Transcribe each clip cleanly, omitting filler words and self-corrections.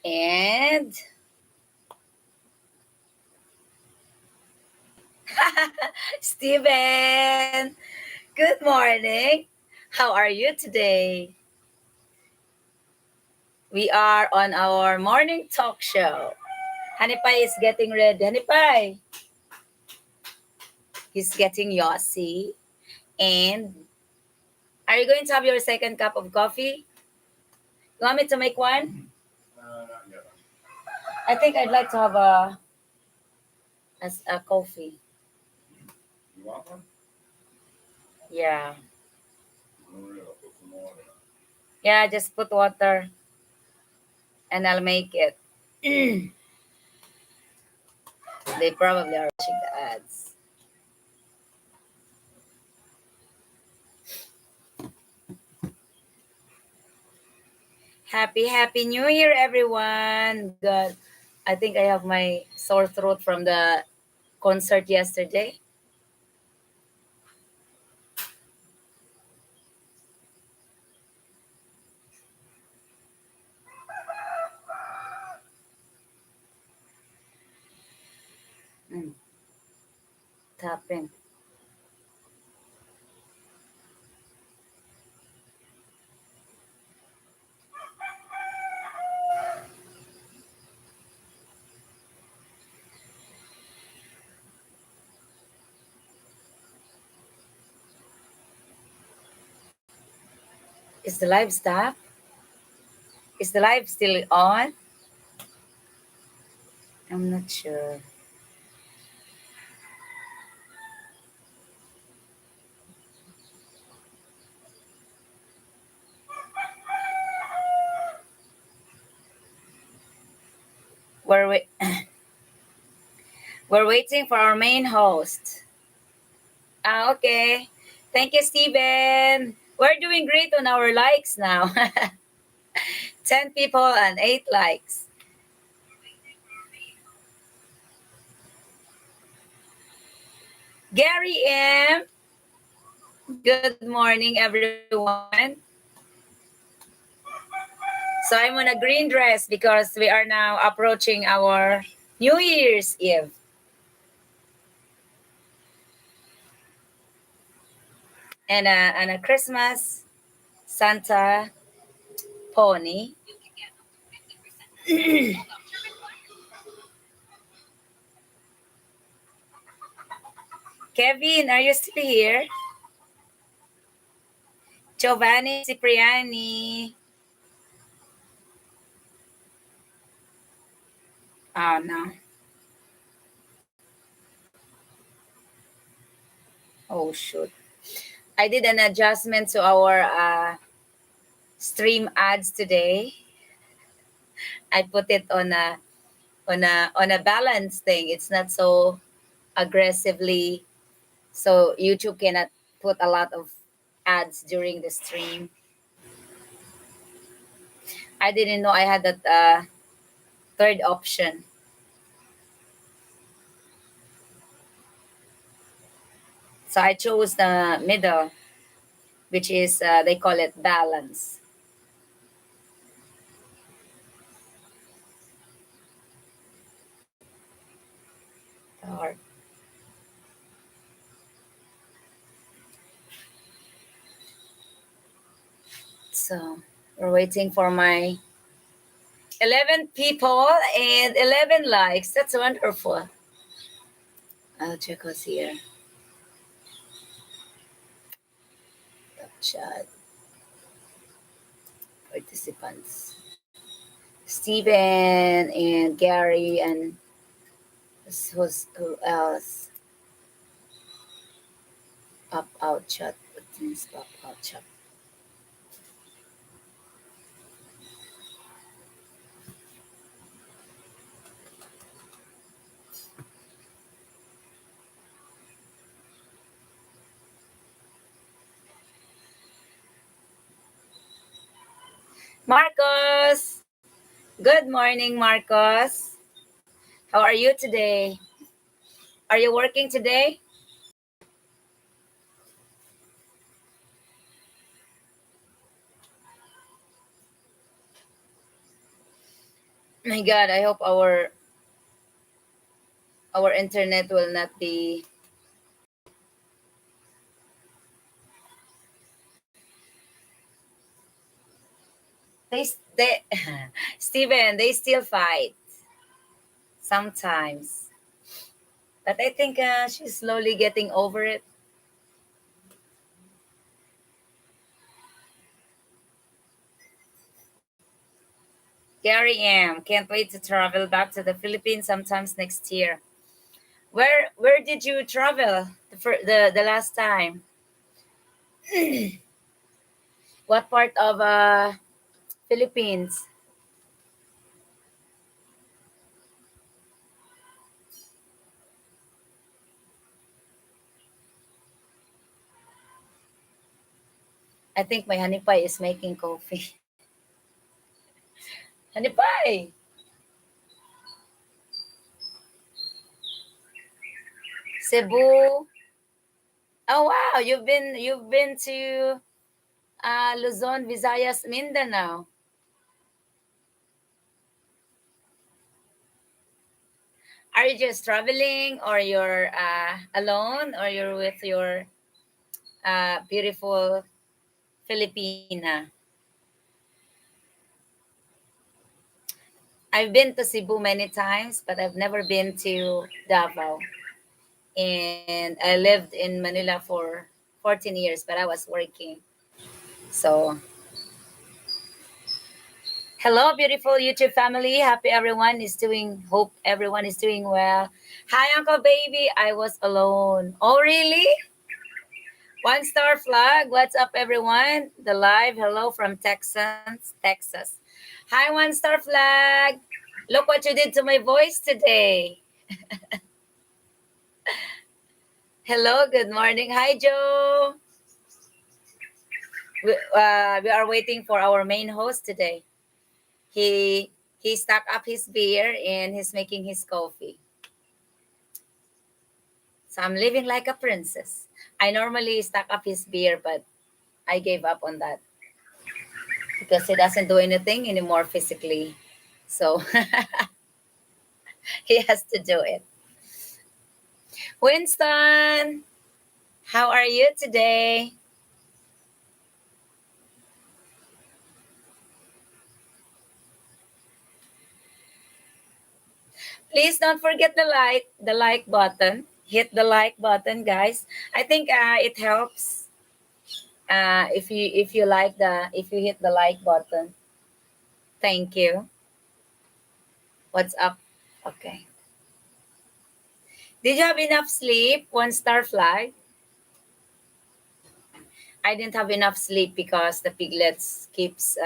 And Steven, good morning. How are you today? We are on our morning talk show. Hanipai is getting ready. Hanipai, he's getting Yossi. And are you going to have your second cup of coffee? You want me to make one? Not yet. I think I'd like to have a coffee. You want one? Yeah. Maria, put some water. Yeah, just put water and I'll make it. They probably are watching the ads. Happy New Year, everyone. God, I think I have my sore throat from the concert yesterday. Mm, tapping. Is the live stop? Is the live still on? I'm not sure. We're, wait- we're waiting for our main host. Okay. Thank you, Steven. We're doing great on our likes now. 10 people and 8 likes. Gary M. Good morning, everyone. So I'm on a green dress because we are now approaching our New Year's Eve. And a Christmas Santa pony. Kevin, are you still here? Giovanni Cipriani. Oh, no. Oh, shoot. I did an adjustment to our stream ads today. I put it on a balance thing. It's not so aggressively, so YouTube cannot put a lot of ads during the stream. I didn't know I had that third option. So I chose the middle, which is they call it balance. Or- So we're waiting for my 11 people and 11 likes. That's wonderful. I'll check who's here. Top chat participants. Steven and Gary and who else? Pop out chat. What means pop out chat? Marcos! Good morning, Marcos. How are you today? Are you working today? My God, I hope our internet will not be. They Steven, they still fight sometimes, but I think she's slowly getting over it. Gary M. Can't wait to travel back to the Philippines sometimes next year. Where did you travel the last time? What part of Philippines? I think my honey pie is making coffee. Honey pie. Cebu. Oh wow, you've been to Luzon, Visayas, Mindanao. Are you just traveling, or you're alone, or you're with your beautiful Filipina? I've been to Cebu many times, but I've never been to Davao. And I lived in Manila for 14 years, but I was working. So, hello, beautiful YouTube family. Happy everyone is doing, hope everyone is doing well. Hi, Uncle Baby. I was alone. Oh, really? One star flag. What's up, everyone? The live. Hello from Texas. Hi, one star flag. Look what you did to my voice today. Hello, good morning. Hi, Joe. We are waiting for our main host today. He stuck up his beer and he's making his coffee. So I'm living like a princess. I normally stack up his beer, but I gave up on that because he doesn't do anything anymore physically. So he has to do it. Winston, how are you today? Please don't forget the like button. Hit the like button, guys. I think it helps if you hit the like button. Thank you. What's up? Okay. Did you have enough sleep? One star flag. I didn't have enough sleep because the piglets keeps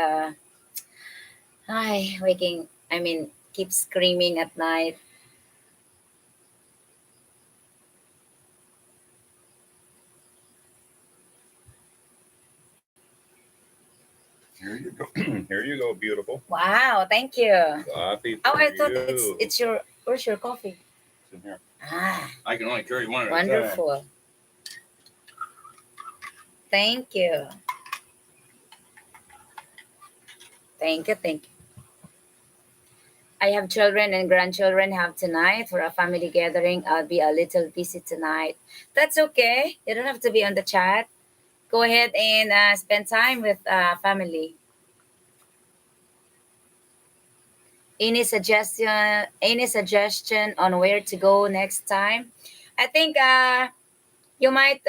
waking. I mean, keeps screaming at night. Here you go. Here you go, beautiful. Wow, thank you. Coffee Oh, for I thought you. it's your where's your coffee? It's in here. Ah, I can only carry one at a time. wonderful. Thank you. Thank you. I have children and grandchildren have tonight for a family gathering. I'll be a little busy tonight. That's okay. You don't have to be on the chat. Go ahead and spend time with family. Any suggestion on where to go next time? I think you might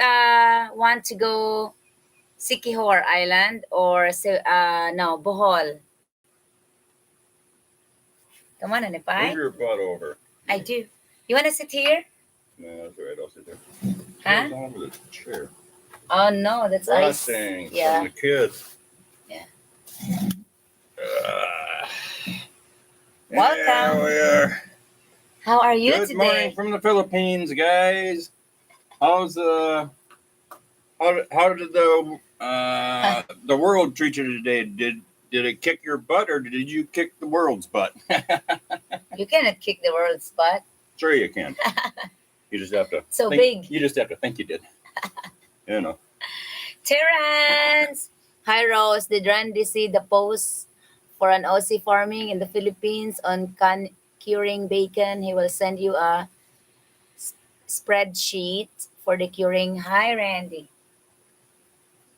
want to go Sikihor Island or no, Bohol. Come on, Anipay. Move your butt over. I do. You want to sit here? No, that's all right. I'll sit there. Huh? It's all over the chair. Oh no, that's ice. Frosting Yeah. from the kids. Yeah. Uh, Welcome. There we are. How are you Good today? morning from the Philippines, guys. How's how did the world treat you today? Did it kick your butt or did you kick the world's butt? You cannot kick the world's butt. Sure you can. You just have to So think, big. You just have to think you did. You know. Terrence! Hi, Rose. Did Randy see the post for an Aussie farming in the Philippines on curing bacon. He will send you a spreadsheet for the curing. Hi, Randy.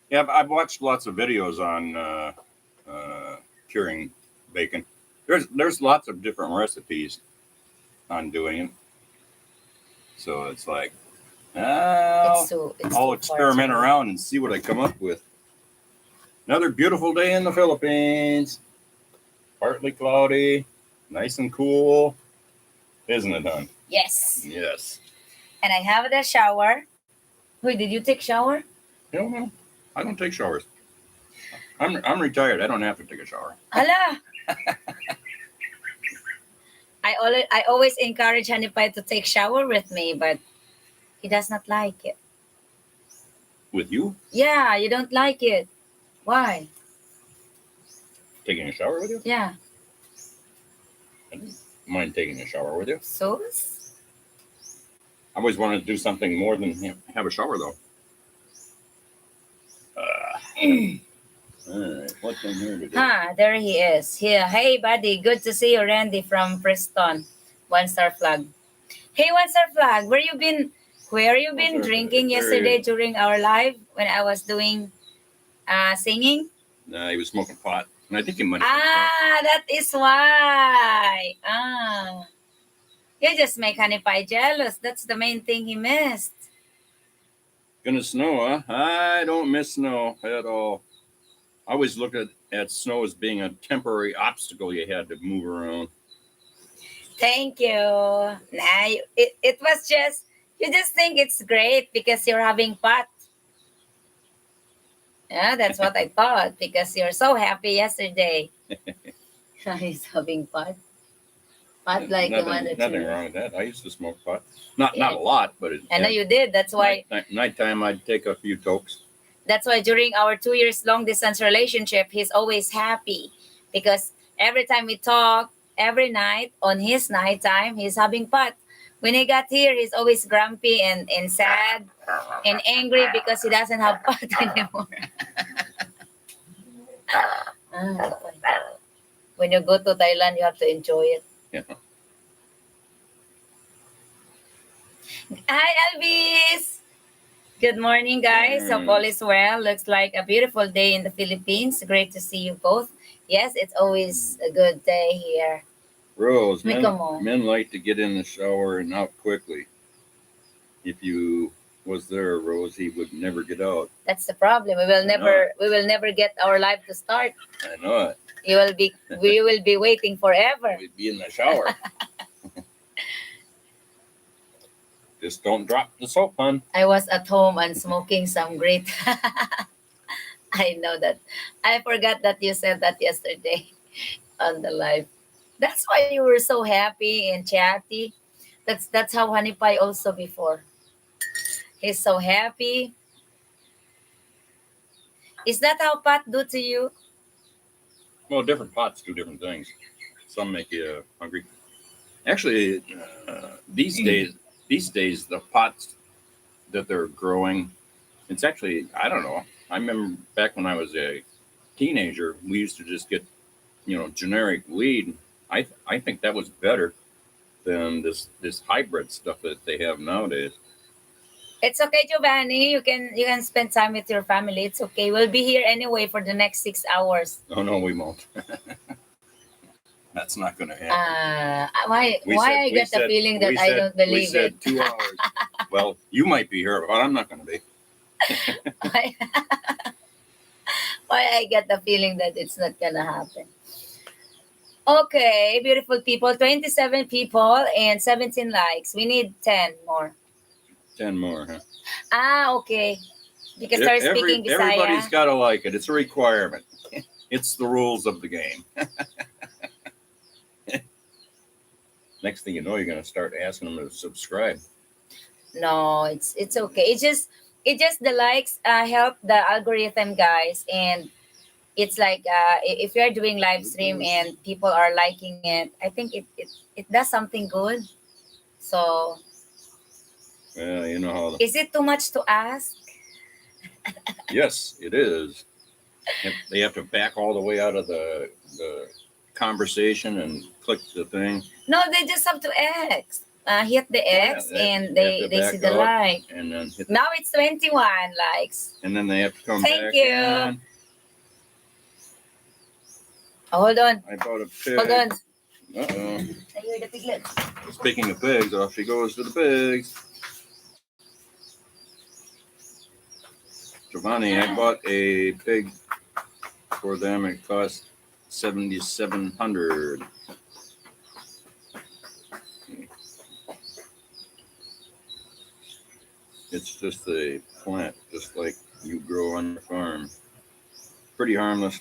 Yeah, I've watched lots of videos on curing bacon. There's lots of different recipes on doing it. So it's like, It's I'll too far experiment to around and see what I come up with. Another beautiful day in the Philippines. Partly cloudy, nice and cool. Isn't it, hon? Yes. Yes. And I have the shower. Wait, did you take shower? No, I don't take showers. I'm retired. I don't have to take a shower. Hala. I always encourage Honey Pie to take shower with me, but he does not like it. With you? Yeah, you don't like it. Why? Taking a shower with you? Yeah. I don't mind taking a shower with you. So? I always wanted to do something more than have a shower, though. All right, what's in here today? There he is. Here. Hey, buddy. Good to see you, Randy from Preston. One star flag. Hey, one star flag. Where you been? Where you been drinking yesterday during our live when I was doing singing? Nah, he was smoking pot, and I think he might have smoked pot. That is why. You just make Honey Pie jealous. That's the main thing he missed. Gonna snow, huh? I don't miss snow at all. I always look at snow as being a temporary obstacle you had to move around. Thank you. Nah, it was just, you just think it's great because you're having pot. Yeah, that's what I thought because you're so happy yesterday. He's having pot. Pot like the one that nothing wrong with that. I used to smoke pot. Not a lot, but I know you did. That's why nighttime I'd take a few tokes. That's why during our 2 years long distance relationship, he's always happy because every time we talk, every night on his nighttime, he's having pot. When he got here, he's always grumpy and sad and angry because he doesn't have pot anymore. When you go to Thailand, you have to enjoy it. Yeah. Hi, Elvis. Good morning, guys. Hope all is well. Looks like a beautiful day in the Philippines. Great to see you both. Yes, it's always a good day here. Rose, men like to get in the shower and out quickly. If you was there, Rose, he would never get out. That's the problem. We will never get our life to start. I know it. We will be waiting forever. We'd be in the shower. Just don't drop the soap, hon. I was at home and smoking some great. I know that. I forgot that you said that yesterday on the live. That's why you were so happy and chatty. That's how Honey Pie also before. He's so happy. Is that how pot do to you? Well, different pots do different things. Some make you hungry. Actually, these days the pots that they're growing, it's actually, I don't know. I remember back when I was a teenager, we used to just get, generic weed. I think that was better than this hybrid stuff that they have nowadays. It's okay, Giovanni. You can spend time with your family. It's okay. We'll be here anyway for the next 6 hours. Oh no, we won't. That's not going to happen. Why I get the feeling that I don't believe we said 2 hours. Well, you might be here, but I'm not going to be. Why I get the feeling that it's not gonna happen. Okay, beautiful people. 27 people and 17 likes. We need 10 more. 10 more, huh? Okay. Because they're speaking Bisaya. Everybody's got to like it. It's a requirement. It's the rules of the game. Next thing you know, you're going to start asking them to subscribe. No, it's okay. It's just the likes help the algorithm, guys, and it's like if you're doing live stream and people are liking it, I think it does something good. So Yeah, you know how. Is it too much to ask? Yes, it is. They have to back all the way out of the conversation and click the thing. No, they just have to X. Hit the X and they they see the like. and then hit Now it's 21 likes. and then they have to come Thank back. you. And Hold on. I bought a pig. Hold on. Uh-oh. I hear the piglets. Speaking of pigs, off she goes to the pigs. Giovanni, I bought a pig for them. It cost $7,700. It's just a plant, just like you grow on your farm. Pretty harmless.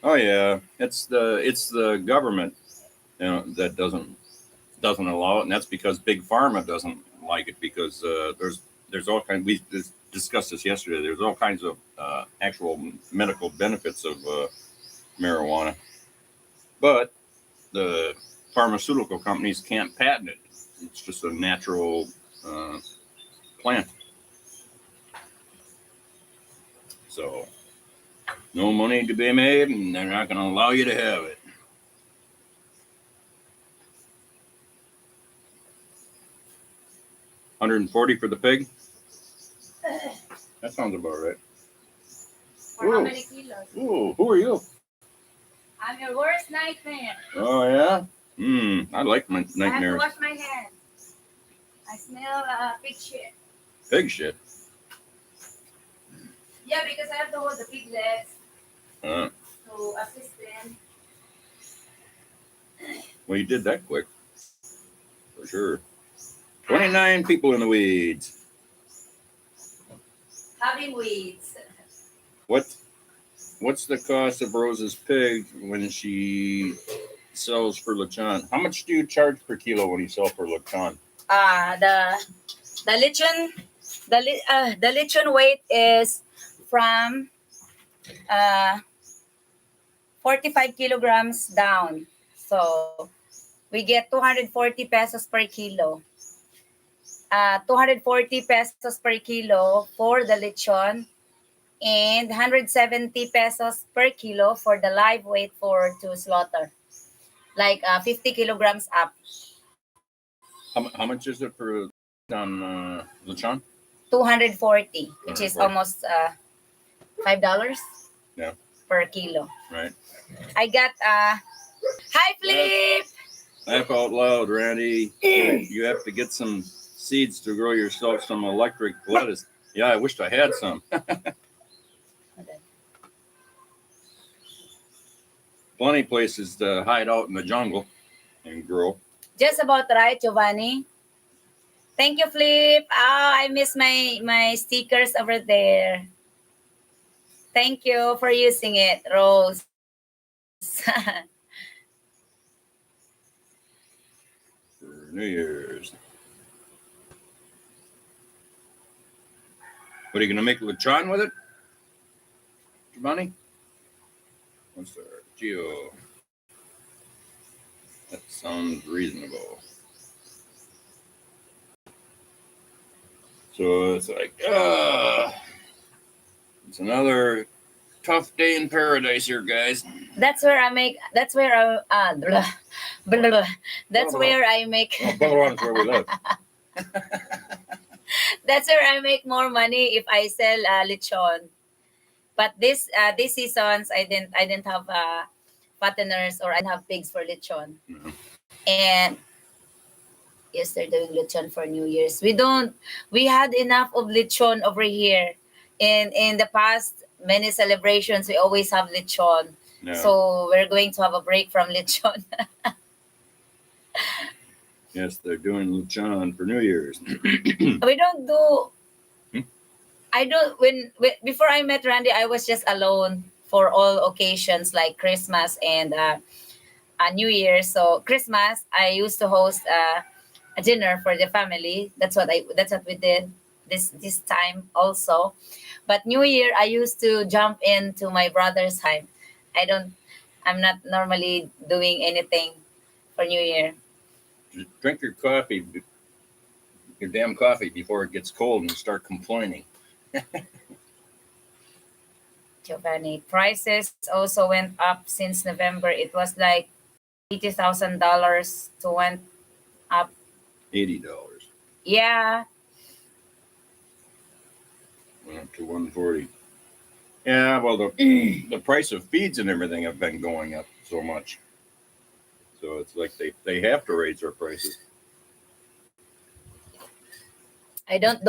Oh yeah, it's the government, that doesn't allow it, and that's because big pharma doesn't like it because there's all kinds. We discussed this yesterday. There's all kinds of actual medical benefits of marijuana, but the pharmaceutical companies can't patent it. It's just a natural plant. So no money to be made, and they're not going to allow you to have it. $140 for the pig. That sounds about right. For how many kilos? Ooh, who are you? I'm your worst nightmare. Oh yeah. I like my I have to nightmares. wash my hands. I smell pig shit. Pig shit. Yeah, because I have to hold the piglets Uh, to assist them. well, you did that quick, for sure. 29 people in the weeds. Having weeds. What's the cost of Rose's pig when she sells for lechon? How much do you charge per kilo when you sell for lechon? The lechon weight is from 45 kilograms down. So we get 240 pesos per kilo. 240 pesos per kilo for the lechon and 170 pesos per kilo for the live weight to slaughter. Like 50 kilograms up. How much is it for on lechon? 240, which is almost $5 Yeah. per kilo. Right. I got hi Flip. Laugh out loud, Randy. You have to get some seeds to grow yourself some electric lettuce. Yeah, I wished I had some. Plenty of places to hide out in the jungle and grow. Just about right, Giovanni. Thank you, Flip. I miss my stickers over there. Thank you for using it, Rose. For New Year's. What are you going to make lechon with it? Giovanni? What's there? Geo. That sounds reasonable. So it's like, it's another tough day in paradise here, guys. That's where I make. That's where I. Blah, blah, blah. That's where I make. Biliran is where we live. That's where I make more money if I sell lechon. But this seasons I didn't have fatteners or I didn't have pigs for lechon. No. And yes, they're doing lechon for New Year's. We had enough of lechon over here. In the past many celebrations we always have lechon. No. So we're going to have a break from lechon. Yes, they're doing lechon for New Year's. We don't do. I don't. Before I met Randy, I was just alone for all occasions like Christmas and New Year. So Christmas, I used to host a dinner for the family. That's what we did this time also. But New Year, I used to jump into my brother's time. I'm not normally doing anything for New Year. Drink your coffee, your damn coffee, before it gets cold and you start complaining. Giovanni, prices also went up since November. It was like $80,000 to went up. $80 Yeah, went up to 140. Yeah, well, the price of feeds and everything have been going up so much, so it's like they have to raise their prices. I don't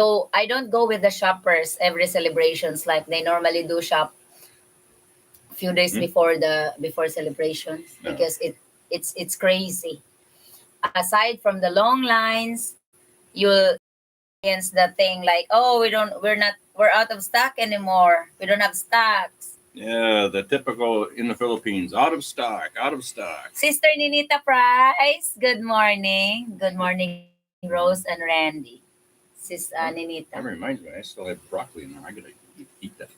go with the shoppers every celebrations like they normally do shop a few days Hmm? before celebrations No. because it's crazy. Aside from the long lines, you'll experience the thing like, oh, we're out of stock anymore. We don't have stocks. Yeah, the typical in the Philippines, out of stock, out of stock. Sister Ninita Price, good morning. Good morning, Rose and Randy. Sis That Ninita. reminds me, I still have broccoli in there. I gotta eat that.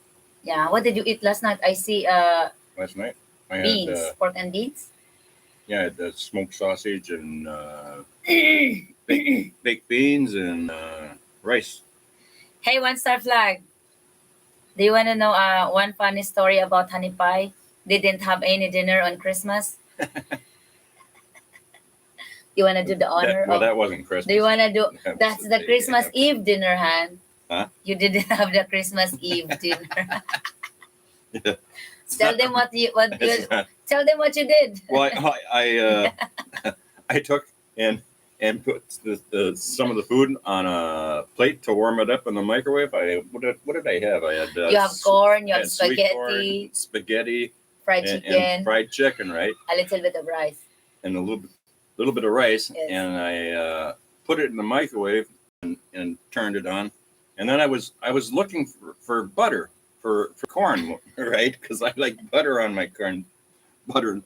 Yeah, what did you eat last night? I see Last night I had beans, pork and beans. yeah, I had the smoked sausage and baked beans and rice. Hey, one star flag. Do you want to know one funny story about Honey Pie? Didn't have any dinner on Christmas. You want to do the honor Well, of? that wasn't Christmas. Do you want to do? That was That's the day Christmas after. Eve dinner, Han. Huh? You didn't have the Christmas Eve dinner. Yeah. Tell them what you It's not- tell them what you did. well, I took and put some of the food on a plate to warm it up in the microwave. What did I have? I had You have corn, you I have had sweet spaghetti, corn, spaghetti, fried and chicken, fried chicken, right? a little bit of rice. And a little bit of rice, Yes. and I put it in the microwave and turned it on. And then I was looking for butter for corn, right? Because I like butter on my corn butter.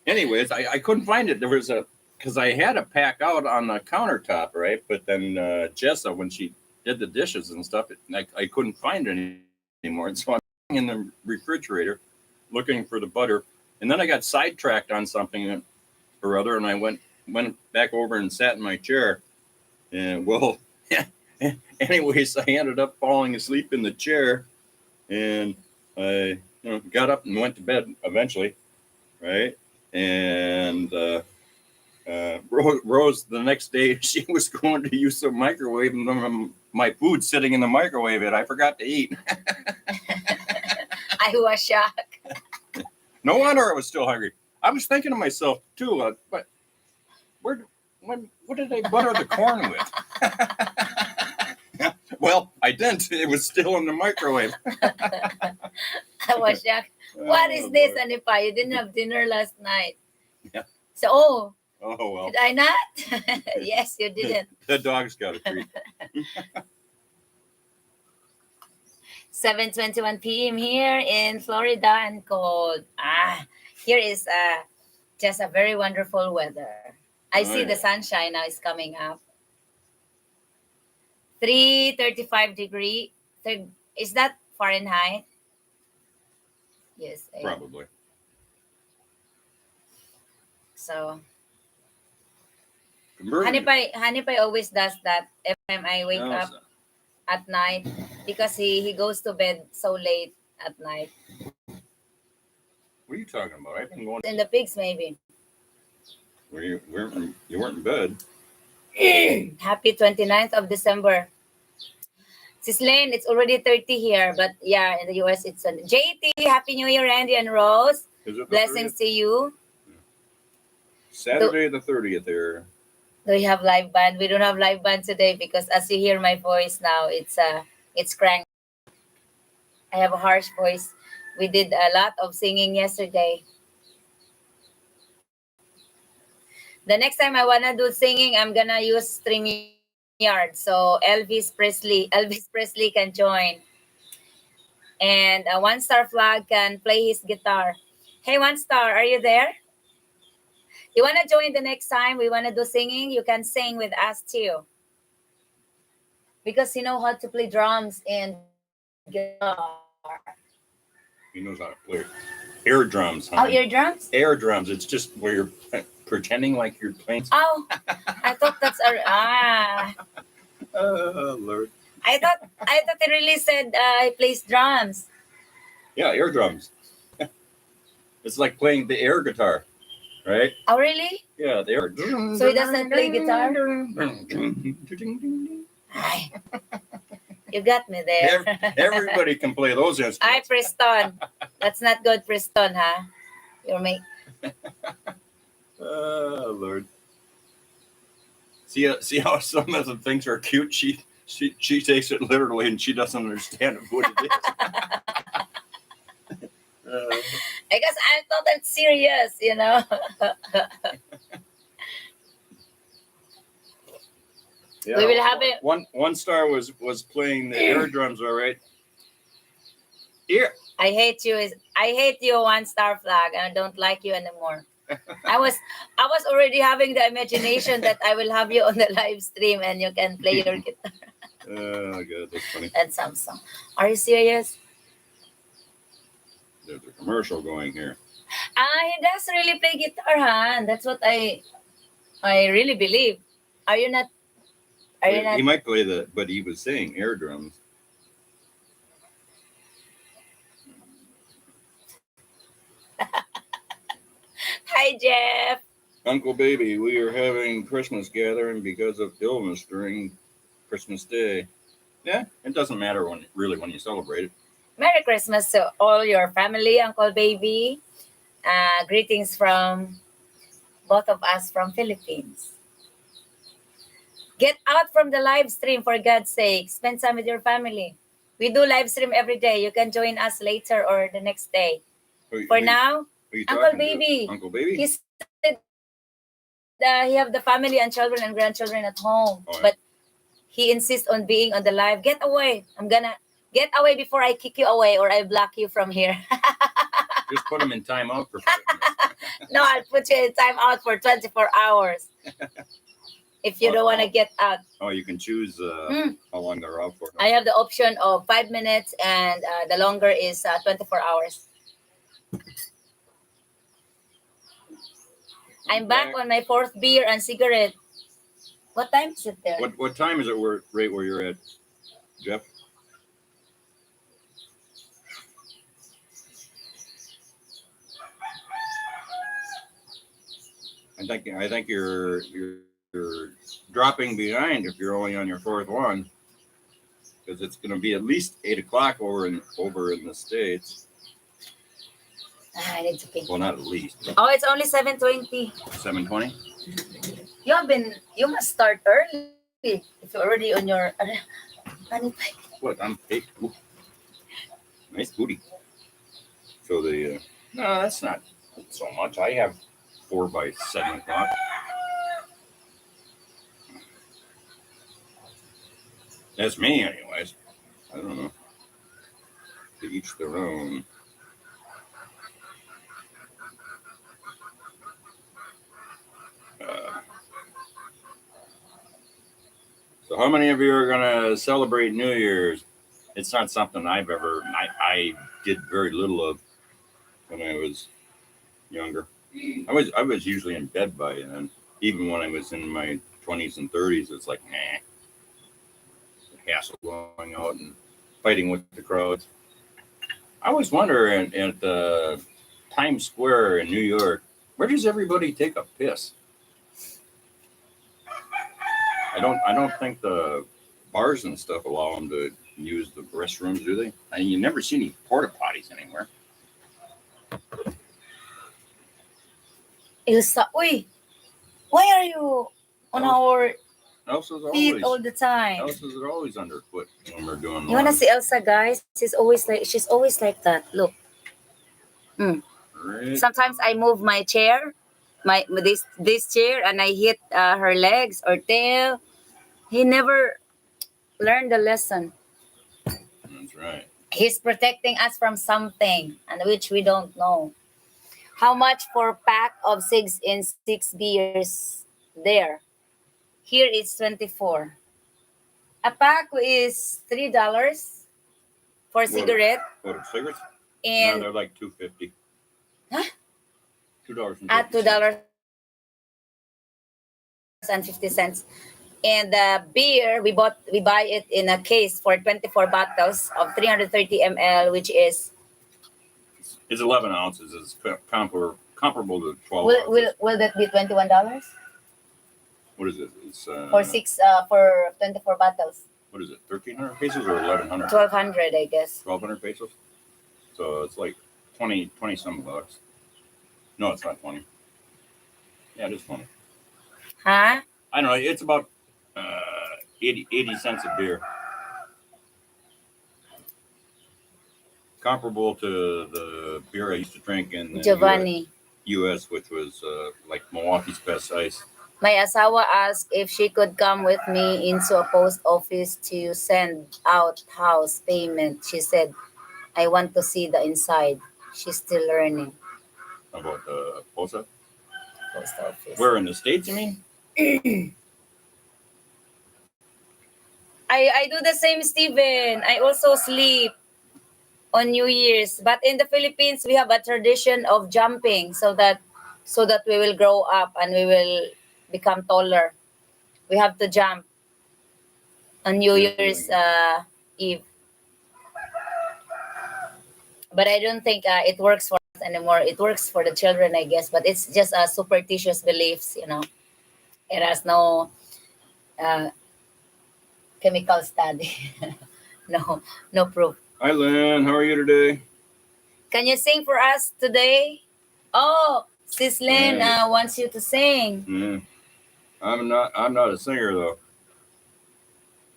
Anyways, I couldn't find it. There was because I had a pack out on the countertop, right? But then Jessa, when she did the dishes and stuff, I couldn't find it anymore. And so I'm in the refrigerator looking for the butter, and then I got sidetracked on something or other, and I went back over and sat in my chair, and well, anyways, I ended up falling asleep in the chair, and I got up and went to bed eventually, right? And Rose the next day she was going to use the microwave, and my food sitting in the microwave, and I forgot to eat. I was shocked. No wonder I was still hungry. I was thinking to myself too, but what did I butter the corn with? Well, I didn't. It was still in the microwave. I was shocked. What is this, Lord. Honey Pie? You didn't have dinner last night. Yeah. So, Oh well. did I not? Yes, you didn't. The dog's got a treat. 7:21 p.m. here in Florida and cold. Here is just a very wonderful weather. I see the yeah. sunshine now is coming up. 335 degree. Is that Fahrenheit? Yes. Probably. So Converted. Honey Pie always does that every time I wake No, up at night because he goes to bed so late at night. what are you talking about? I've been going. In the pigs maybe. You weren't in bed. Happy 29th of December. Sis Lane, it's already 30 here, but yeah, in the US it's JT, Happy New Year, Randy and Rose. Is it the Blessings 30th? to you. Saturday the 30th there. Do we have live band? We don't have live band today because as you hear my voice now, it's cranked. I have a harsh voice. We did a lot of singing yesterday. The next time I wanna do singing, I'm gonna use StreamYard. So Elvis Presley can join. And a one star flag can play his guitar. Hey, one star, are you there? You wanna join the next time we wanna do singing? You can sing with us too. Because you know how to play drums and guitar. He knows how to play air drums. Oh, Honey. ear drums? Air drums. It's just where you're pretending like you're playing. Oh, I thought that's a Oh Lord. I thought it really said he plays drums. Yeah, air drums. It's like playing the air guitar, right? Oh, really? Yeah, the air. So he doesn't play guitar? Ay, you got me there. Everybody can play those Ay, instruments. Preston. That's not good, Preston, huh? You're make. Oh, Lord. See how some of the things are cute? She takes it literally and she doesn't understand what it is. Because I thought that's serious, you know. Yeah, We will have it. One star was playing the air drums, all right. Here. I hate you, 1-star flag, and I don't like you anymore. I was already having the imagination that I will have you on the live stream and you can play your guitar. Oh God, that's funny. And some song. Are you serious? There's a commercial going here. He does really play guitar, huh? And that's what I really believe. Are you not? Are you not? He might play but he was saying air drums. Hi, Jeff. Uncle Baby, we are having Christmas gathering because of illness during Christmas Day. Yeah, it doesn't matter when you celebrate it. Merry Christmas to all your family, Uncle Baby. Greetings from both of us from Philippines. Get out from the live stream, for God's sake. Spend time with your family. We do live stream every day. You can join us later or the next day. For now, Uncle Baby. Uncle Baby? He said he have the family and children and grandchildren at home. Oh, yeah. But he insists on being on the live. Get away. I'm gonna get away before I kick you away or I block you from here. Just put him in timeout for 5 minutes. No, I'll put you in timeout for 24 hours. If you don't want to get out. Oh, you can choose how long they're out for. I have the option of 5 minutes and the longer is 24 hours. I'm back on my 4th beer and cigarette. What time is it there? What time is it right where you're at, Jeff? I think you're dropping behind if you're only on your 4th one, because it's going to be at least 8 o'clock over in the States. I need to pay. Well, not at least. Oh, it's only 7:20. 7:20. You must start early if you're already on your. What? Hey, nice booty. So no, that's not so much. I have 4 by 7 o'clock. That's me, anyways. I don't know. To each their own. So how many of you are going to celebrate New Year's? It's not something I did very little of when I was younger. I was usually in bed by then. Even when I was in my 20s and 30s, it's like, nah. The hassle going out and fighting with the crowds. I always wonder at Times Square in New York, where does everybody take a piss? I don't think the bars and stuff allow them to use the restrooms, do they? I mean, you never see any porta potties anywhere. Ilsa, uy, why are you on our feet all the time? Elsa's are always underfoot when we're doing. You wanna see Elsa, guys? She's always like that. Look. Right. Sometimes I move my chair, this chair, and I hit her legs or tail. He never learned the lesson. That's right. He's protecting us from something, and which we don't know. How much for a pack of 6 in 6 beers there? Here is 24. A pack is $3 for a cigarette. What, cigarettes? And no, they're like $2.50. Huh? $2.50. At $2.50. And the beer we buy it in a case for 24 bottles of 330 ml, which is It's 11 ounces. It's comparable to 12 ounces. Will that be $21 What is it? It's for 24 bottles? what is it? 1,300 pesos or 1,100? 1,200, I guess. 1,200 pesos. So it's like 20 some bucks. No, it's not 20. Yeah, it is 20. Huh? I don't know. It's about 80 cents a beer. Comparable to the beer I used to drink in the Giovanni. U.S., which was like Milwaukee's Best Ice. My asawa asked if she could come with me into a post office to send out house payment. She said, I want to see the inside. She's still learning. About the post Office. Where in the States, you mean? I do the same, Steven. I also sleep on New Year's. But in the Philippines, we have a tradition of jumping so that we will grow up and we will become taller. We have to jump on New Year's Eve. But I don't think it works for us anymore. It works for the children, I guess. But it's just a superstitious beliefs, you know. It has no chemical study. No proof. Hi, Lynn. How are you today? Can you sing for us today? Oh, Sis Lynn Yeah. wants you to sing. Yeah. I'm not a singer though.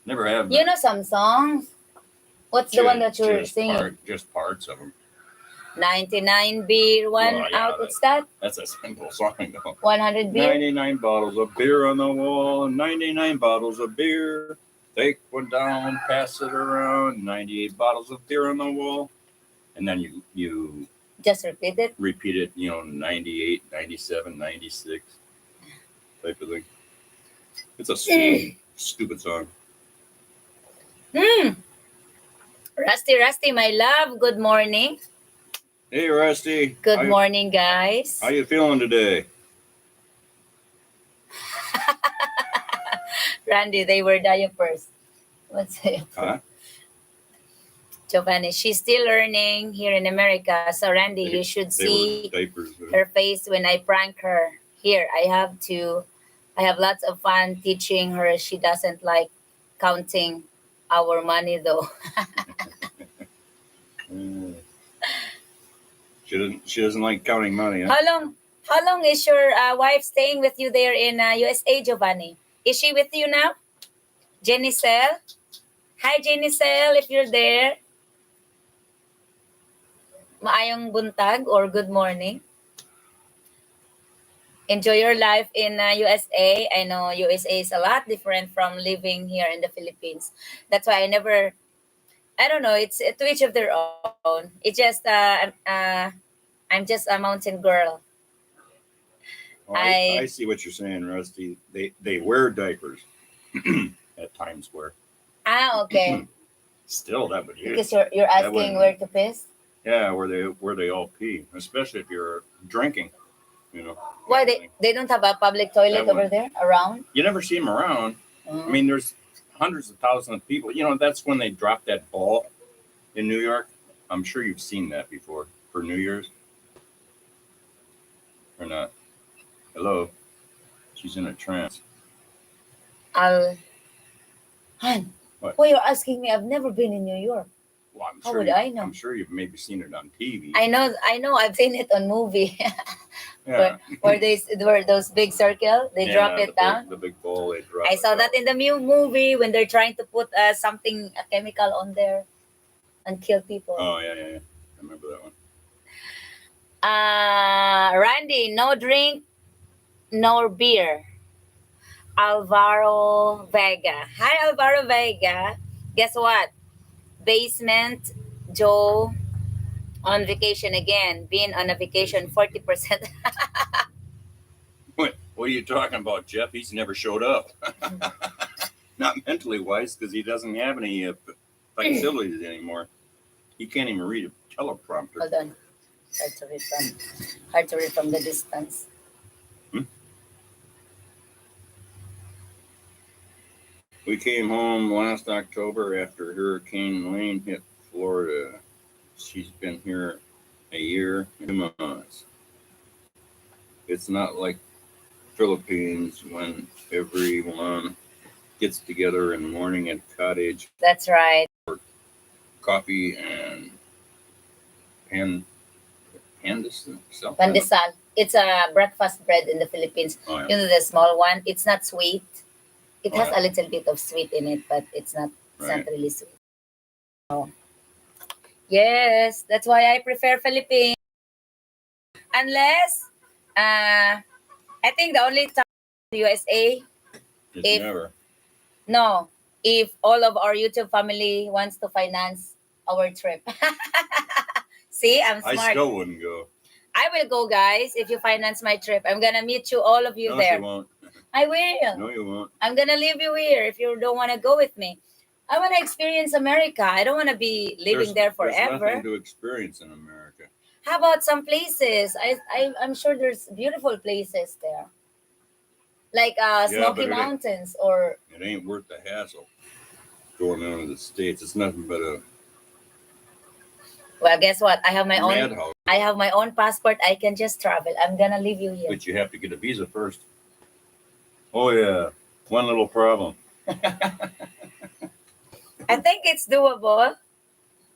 Never have been. You know some songs? What's the one that you're singing? Just parts of them. 99 beer, one Well, yeah, out. What's that? That's a simple song though. 100 beer. 99 bottles of beer on the wall, 99 bottles of beer. Take one down, pass it around. 98 bottles of beer on the wall. And then you Just repeat it. repeat it, 98, 97, 96 type of thing. It's a stupid song. Rusty, my love. Good morning. Hey, Rusty. Good morning, guys. How you feeling today? Randy, they were diapers. What's it? Huh? Giovanni, she's still learning here in America. So, Randy, you should see diapers, her face when I prank her. Here, I have lots of fun teaching her. She doesn't like counting our money, though. She doesn't like counting money, huh? How long is your wife staying with you there in USA, Giovanni? Is she with you now? Jenicel? Hi, Jenicel, if you're there. Maayong buntag or good morning. Enjoy your life in USA. I know USA is a lot different from living here in the Philippines. That's why I don't know, it's to each of their own. It's just, I'm just a mountain girl. Oh, I see what you're saying, Rusty. They wear diapers at Times Square. Okay. Still, that would Because you're asking where to piss? Yeah, where they all pee, especially if you're drinking. Why they don't have a public toilet over there around? You never see them around. I mean, there's hundreds of thousands of people. That's when they drop that ball in New York. I'm sure you've seen that before for New Year's. Or not? Hello? She's in a trance. Han, What? why you're asking me? I've never been in New York. Well, How would I know? I'm sure you've maybe seen it on TV. I know. I've seen it on movie. Yeah. where those big circle, they drop it down. The big ball, they drop. I saw that in the new movie when they're trying to put a chemical on there and kill people. Oh yeah. I remember that one. Randy, no drink, no beer. Alvaro Vega. Hi, Alvaro Vega. Guess what? Basement Joe on vacation again. Been on a vacation 40%. What are you talking about, Jeff? He's never showed up. Not mentally wise, because he doesn't have any facilities anymore. He can't even read a teleprompter. Hold on. Hard to read from the distance. We came home last October after Hurricane Lane hit Florida. She's been here a year, 2 months. It's not like Philippines when everyone gets together in the morning at cottage, That's right. coffee and pan pandesal. Pandesal. It's a breakfast bread in the Philippines. Oh yeah. You know the small one. It's not sweet. It Oh, has yeah. a little bit of sweet in it, but it's not. It's not Right. really sweet. Yes, that's why I prefer Philippines. Unless, I think the only time USA It's if never. no, if all of our YouTube family wants to finance our trip. See, I'm I smart. still wouldn't go. I will go, guys, if you finance my trip. I'm gonna meet you, all of you No, there. she won't. I will. No, you won't. I'm gonna leave you here if you don't want to go with me. I want to experience America. I don't want to be living there There's forever. nothing to experience in America. How about some places? I'm sure there's beautiful places there, like Smoky but Mountains or. it ain't worth the hassle going down to the States. It's nothing but a Well, guess what? I have my own. madhouse. I have my own passport. I can just travel. I'm gonna leave you here. But you have to get a visa first. Oh yeah, one little problem. I think it's doable.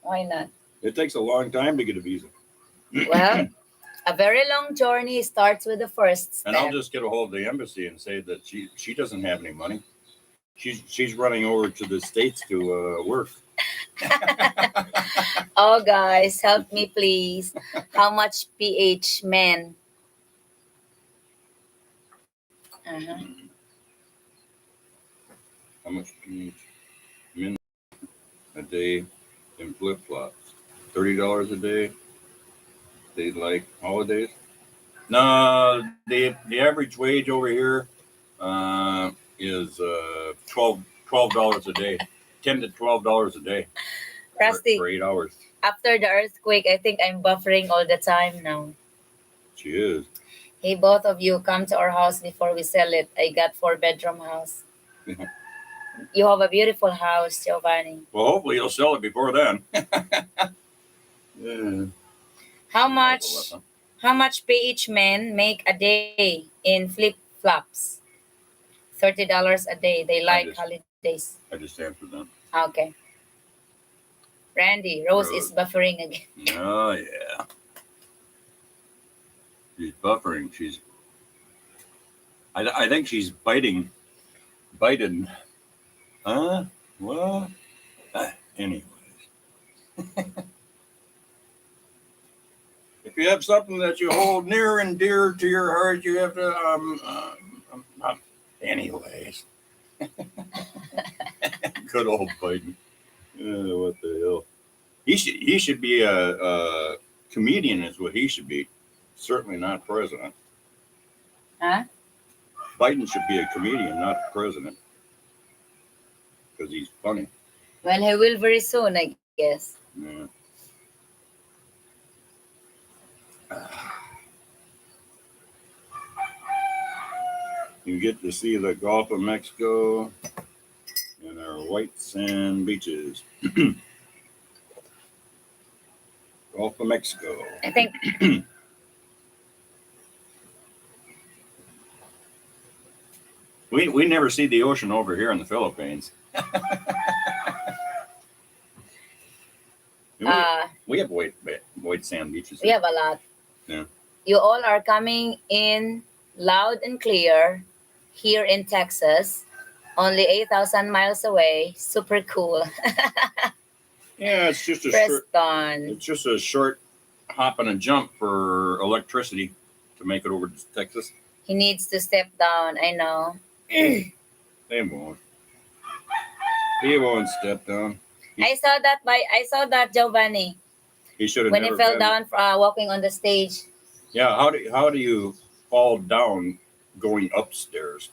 Why not? It takes a long time to get a visa. Well, a very long journey starts with the first step. And I'll just get a hold of the embassy and say that she doesn't have any money. She's running over to the States to work. Oh, guys, help me, please. How much PH men? Uh-huh. How much each min a day in flip flops? $30 a day. They like holidays. No, the average wage over here is $12 a day, $10 to $12 a day Rusty, for 8 hours. after the earthquake, I think I'm buffering all the time now. She is. Hey, both of you, come to our house before we sell it. I got 4-bedroom house. You have a beautiful house, Giovanni. Well, hopefully you'll sell it before then. Yeah. How much PH men make a day in flip flops? $30 a day. They like holidays. I just answered that. Okay. Randy, Rose is buffering again. Oh yeah. She's buffering. I think she's biting. Well. Anyways. If you have something that you hold near and dear to your heart, you have to anyways. Good old Biden. What the hell? He should be a comedian is what he should be. Certainly not president. Huh? Biden should be a comedian, not president. Because he's funny. Well, he will very soon, I guess. Yeah. You get to see the Gulf of Mexico and our white sand beaches. Gulf of Mexico. I think we never see the ocean over here in the Philippines. We have white sand beaches. we have a lot. Yeah. You all are coming in loud and clear here in Texas, only 8,000 miles away. Super cool. Yeah, it's just a Preston. It's just a short hop and a jump for electricity to make it over to Texas. He needs to step down. I know. They won't. He won't step down. I saw that Giovanni He should have when never he fell been. down walking on the stage. Yeah, how do you fall down going upstairs?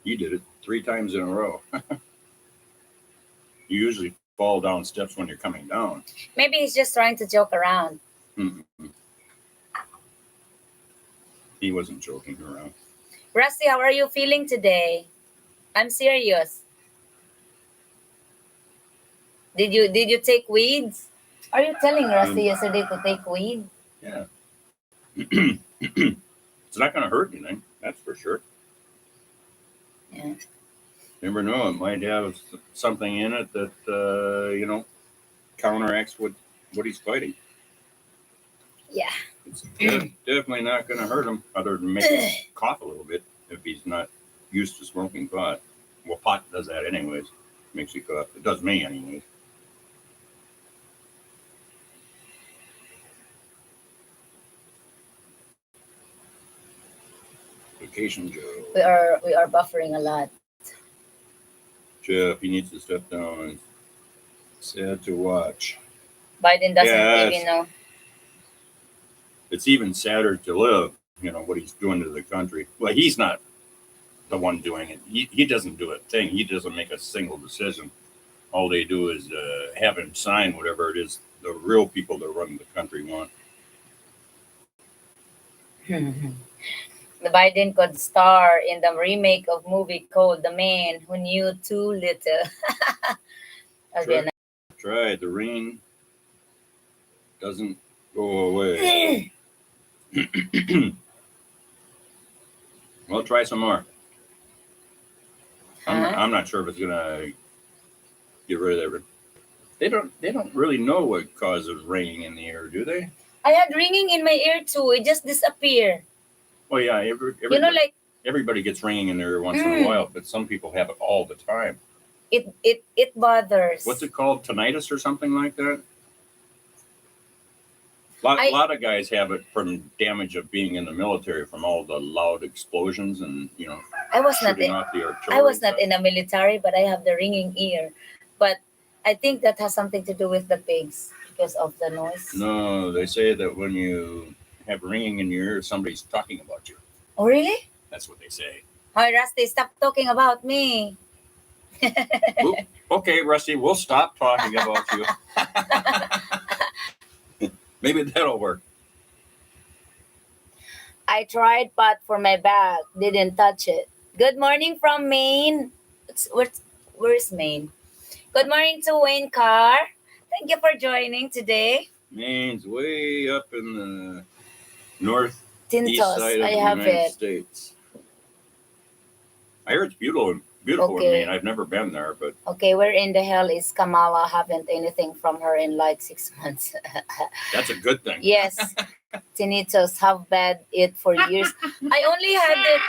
He did it 3 times in a row. You usually fall down steps when you're coming down. Maybe he's just trying to joke around. Mm-mm. He wasn't joking around. Rusty, how are you feeling today? I'm serious. Did you take weeds? Are you telling Rusty yesterday to take weed? Yeah. It's not going to hurt anything. That's for sure. Yeah. Never know. It might have something in it that counteracts what he's fighting. Yeah. It's definitely not going to hurt him, other than make him cough a little bit if he's not used to smoking pot. Well, pot does that anyways. Makes you cough. It does me anyways. Vacation Joe. We are buffering a lot. Jeff, he needs to step down. It's sad to watch. Biden doesn't Yeah, even know. it's even sadder to live, what he's doing to the country. Well, he's not the one doing it. He doesn't do a thing. He doesn't make a single decision. All they do is have him sign whatever it is the real people that run the country want. The Biden could star in the remake of movie called The Man Who Knew Too Little. Again. Try. The rain doesn't go away. Well, try some more. I'm not sure if it's gonna get rid of that. They don't really know what causes ringing in the ear, do they? I had ringing in my ear too. It just disappeared. Well, yeah, everybody gets ringing in their ear once in a while, but some people have it all the time. It bothers. What's it called? Tinnitus or something like that? A lot of guys have it from damage of being in the military, from all the loud explosions and I was not in the military, but I have the ringing ear. But I think that has something to do with the pigs because of the noise. No, they say that when you have ringing in your ear, somebody's talking about you. Oh, really? That's what they say. Hi, Rusty, stop talking about me. Okay, Rusty, we'll stop talking about you. Maybe that'll work. I tried pot for my back, didn't touch it. Good morning from Maine. Where's Maine? Good morning to Wayne Carr. Thank you for joining today. Maine's way up in the northeast Tintos, side of the United States. I heard it's beautiful in Maine. I've never been there, but okay, where in the hell is Kamala? Haven't anything from her in like 6 months. That's a good thing. Yes. Tinnitus have bad it for years. I only had it.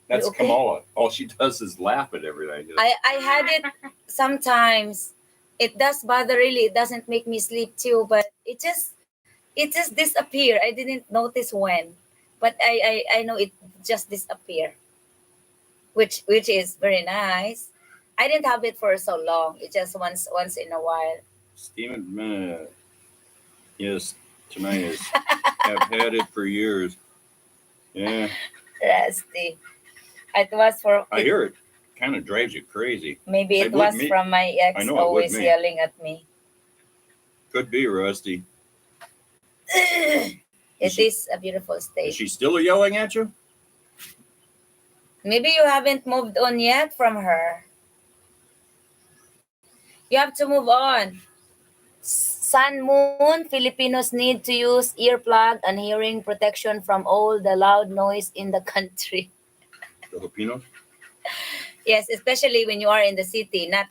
That's okay? Kamala. All she does is laugh at everything. I had it sometimes. It does bother really. It doesn't make me sleep too, but it just disappear. I didn't notice when, but I know it just disappear, which is very nice. I didn't have it for so long. It just once in a while. Steven, yes, tinnitus. Have had it for years. Yeah. Rusty. It was for. I hear it. Kind of drives you crazy. Maybe it was from my ex always yelling at me. Could be, Rusty. It is a beautiful state. Is she still yelling at you? Maybe you haven't moved on yet from her. You have to move on. Sun Moon, Filipinos need to use earplug and hearing protection from all the loud noise in the country. Filipinos? Yes, especially when you are in the city, not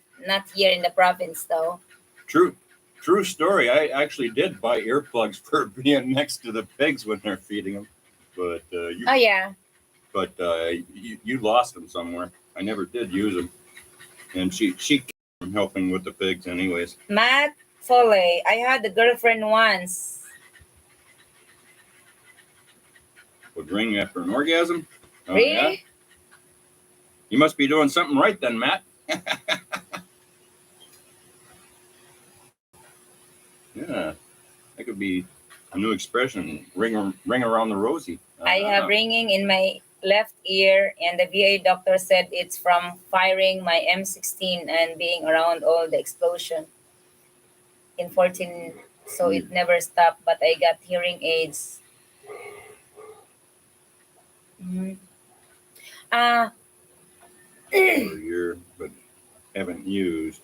here in the province though. True story. I actually did buy earplugs for being next to the pigs when they're feeding them, but But you lost them somewhere. I never did use them, and she kept from helping with the pigs anyways. Matt Foley, I had a girlfriend once. Would ring after an orgasm? Oh, really? Yeah? You must be doing something right then, Matt. Yeah, that could be a new expression. Ring around the rosy. I have ringing in my left ear, and the VA doctor said it's from firing my M16 and being around all the explosion in 14. So it never stopped, but I got hearing aids. Mm-hmm. For a year, but haven't used.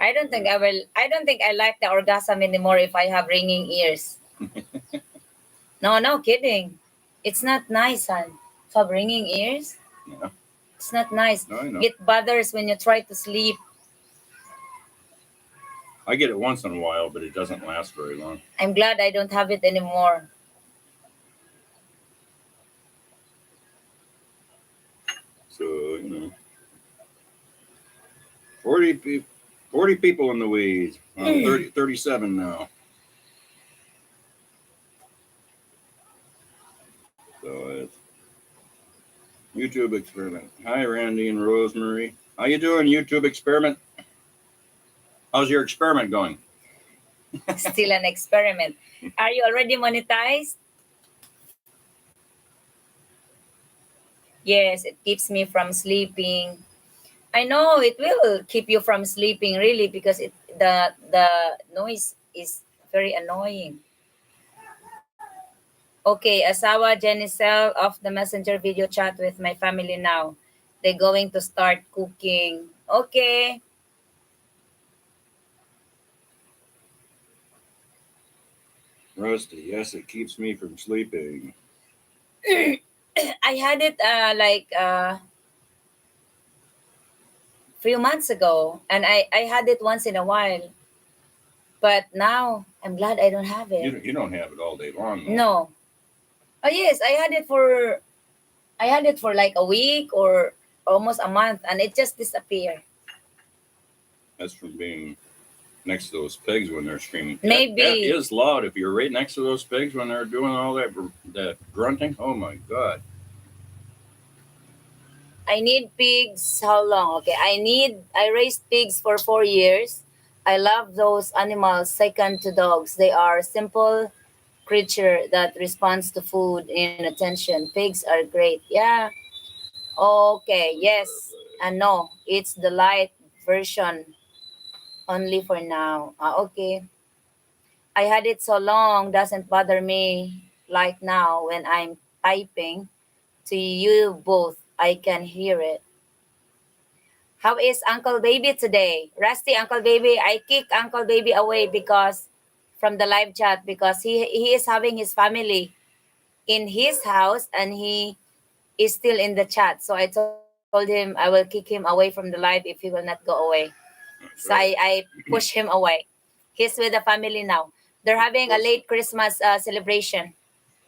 I don't think I will. I don't think I like the orgasm anymore if I have ringing ears. No, no kidding. It's not nice, son. To have ringing ears. Yeah, It's not nice. I know. It bothers when you try to sleep. I get it once in a while, but it doesn't last very long. I'm glad I don't have it anymore. So, 40 people in the weeds. 37 now. So it's YouTube experiment. Hi, Randy and Rosemarie. How you doing, YouTube experiment? How's your experiment going? Still an experiment. Are you already monetized? Yes, it keeps me from sleeping. I know it will keep you from sleeping really because the noise is very annoying. Okay, Asawa Jenicel of the Messenger video chat with my family now. They're going to start cooking. Okay. Rusty, yes, it keeps me from sleeping. I had it few months ago and I had it once in a while. But now I'm glad I don't have it. You don't have it all day long, though. No. Oh yes, I had it for like a week or almost a month and it just disappeared. That's from being next to those pigs when they're screaming. Maybe. That is loud. If you're right next to those pigs when they're doing all that grunting, oh my God. I need pigs. How long? Okay. I raised pigs for 4 years. I love those animals second to dogs. They are simple creature that responds to food and attention. Pigs are great. Yeah. Okay. Yes. And no. It's the light version only for now. Okay. I had it so long doesn't bother me like now when I'm typing to you both. I can hear it. How is Uncle Baby today? Rusty Uncle Baby, I kicked Uncle Baby away because from the live chat because he is having his family in his house and he is still in the chat. So I told him I will kick him away from the live if he will not go away. So That's right. I push him away. He's with the family now. They're having a late Christmas celebration.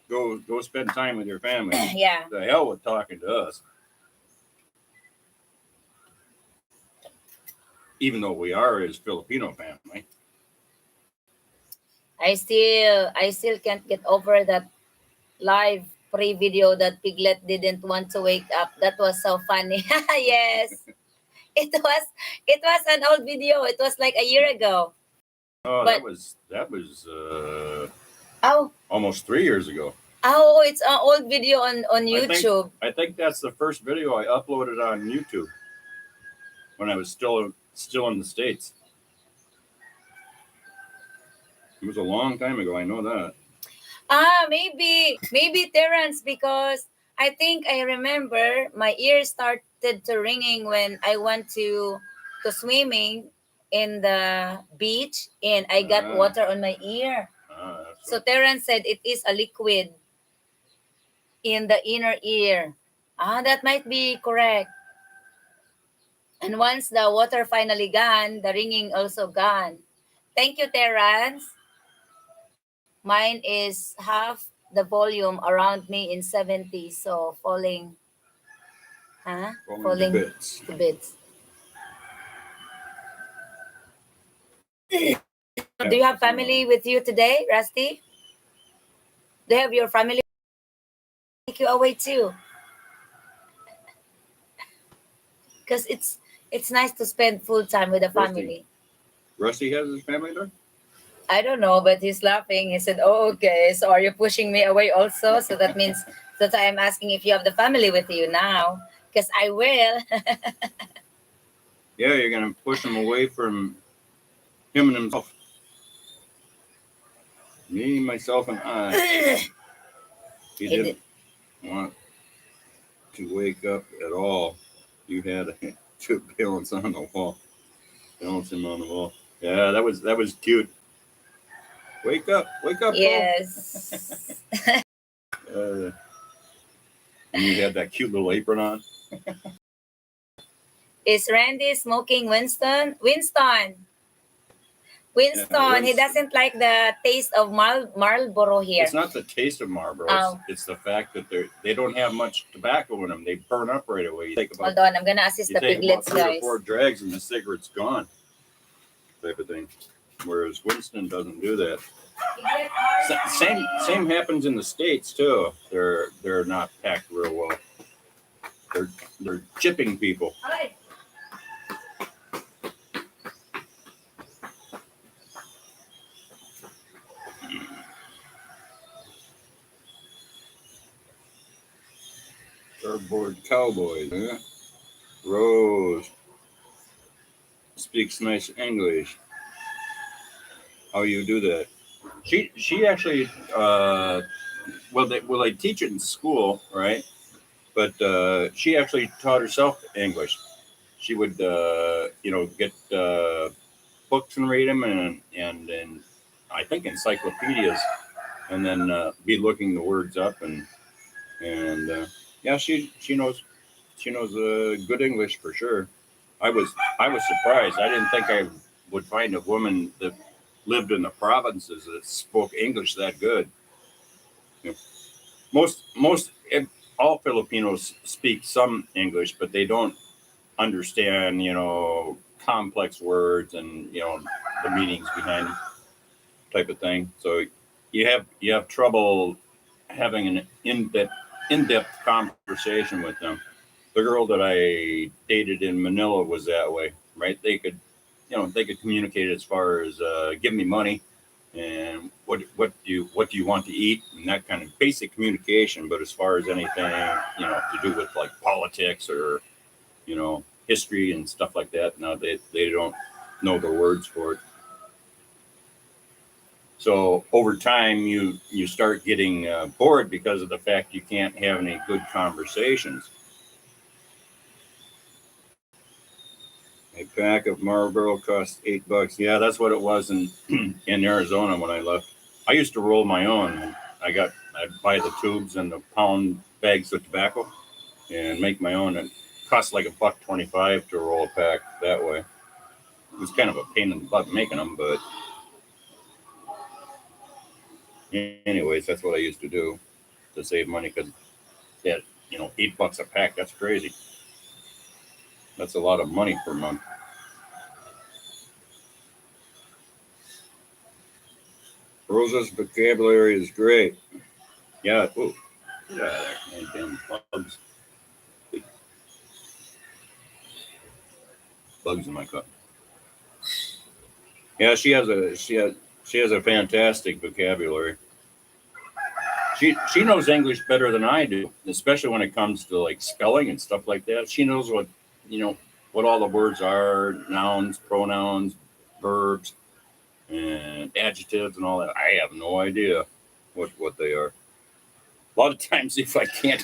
Go spend time with your family. Yeah. The hell with talking to us. Even though we are his Filipino family. I still can't get over that live pre-video that Piglet didn't want to wake up. That was so funny. Yes. It was an old video. It was like a year ago. Oh, But that was oh almost 3 years ago. oh it's an old video on I think YouTube. I think that's the first video I uploaded on YouTube when I was still in the States. It was a long time ago. I know that. Maybe Terrence because I think I remember my ears started to ringing when I went to swimming in the beach and I got water on my ear. So Terrence said it is a liquid in the inner ear. That might be correct. And once the water finally gone, the ringing also gone. Thank you, Terrence. Mine is half the volume around me in 70, so falling, huh? Falling to bits. To bits. Do you have family with you today, Rusty? Do you have your family take you away too? Because it's nice to spend full time with the family. Rusty has his family there? I don't know, but he's laughing. He said, "Oh, okay. So are you pushing me away also?" So that means that I am asking if you have the family with you now, because I will. Yeah, you're gonna push him away from him and himself. Me, myself, and I. He didn't want to wake up at all. You had to balance on the wall. Balance him on the wall. Yeah, that was cute. Wake up, Bo. Yes. Uh, and you had that cute little apron on. Is Randy smoking Winston? Yeah, Winston, he Winston. doesn't like the taste of Marlboro It's here. not the taste of Marlboro. Oh, It's the fact that they don't have much tobacco in them. They burn up right away. hold on. I'm gonna assist You the take about piglets, 3 or 4 guys. drags and the cigarette's gone, type of thing. Whereas Winston doesn't do that. Same happens in the States too. They're not packed real well. They're chipping people. Cardboard cowboys, huh? Rose speaks nice English. How you do that? She actually they teach it in school, right? But she actually taught herself English. She would get books and read them and I think encyclopedias and then be looking the words up and yeah, she knows good English for sure. I was surprised. I didn't think I would find a woman that lived in the provinces that spoke English that good. You know, most all Filipinos speak some English, but they don't understand complex words and the meanings behind type of thing. So you have trouble having an in-depth conversation with them. The girl that I dated in Manila was that way, right? They could communicate as far as give me money and what do you want to eat and that kind of basic communication. But as far as anything to do with like politics or history and stuff like that, no, they don't know the words for it. So over time, you start getting bored because of the fact you can't have any good conversations. A pack of Marlboro cost $8. Yeah, that's what it was in in Arizona when I left. I used to roll my own. I'd buy the tubes and the pound bags of tobacco and make my own. It cost like $1.25 to roll a pack that way. It was kind of a pain in the butt making them, but anyways, that's what I used to do to save money because yeah, $8 a pack. That's crazy. That's a lot of money per month. Rosa's vocabulary is great. Yeah. Ooh, yeah, damn bugs. Bugs in my cup. Yeah, she has a fantastic vocabulary. She knows English better than I do, especially when it comes to like spelling and stuff like that. She knows you know what all the words are, nouns, pronouns, verbs, and adjectives and all that. I have no idea what they are. A lot of times, if I can't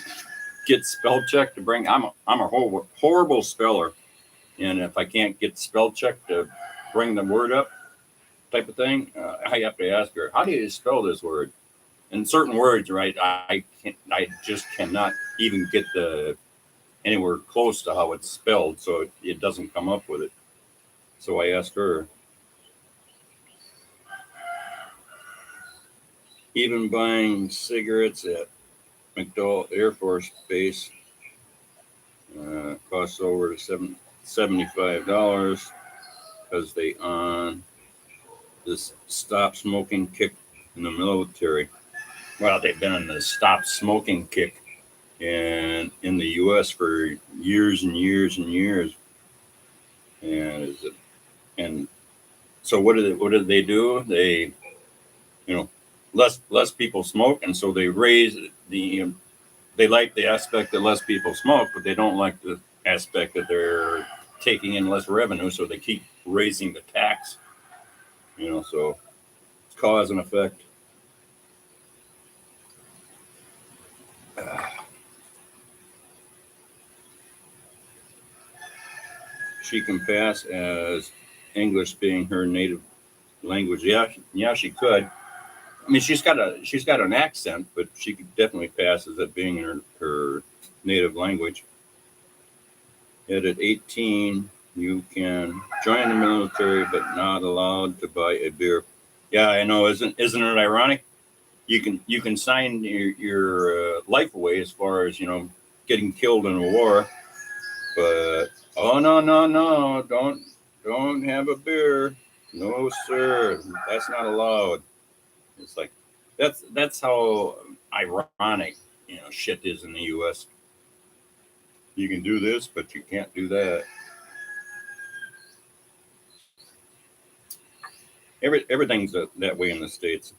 get spell check to bring, I'm a horrible speller, and if I can't get spell check to bring the word up, type of thing, I have to ask her, how do you spell this word? And certain words, right? I just cannot even get the anywhere close to how it's spelled, so it doesn't come up with it. So I ask her. Even buying cigarettes at McDowell Air Force Base costs over $75 because they on this stop smoking kick in the military. Well, they've been on the stop smoking kick in the U.S. for years and years and years. And and so what did they do? They less people smoke, and so they raise they like the aspect that less people smoke, but they don't like the aspect that they're taking in less revenue, so they keep raising the tax. So it's cause and effect. She can pass as English being her native language. Yeah, she could. I mean, she's got an accent, but she definitely passes at being her native language. Yet at 18, you can join the military, but not allowed to buy a beer. Yeah, I know. Isn't it ironic? You can sign your life away as far as getting killed in a war, but oh no, don't have a beer. No sir, that's not allowed. It's like that's how ironic shit is in the U.S. You can do this, but you can't do that. Everything's that way in the States.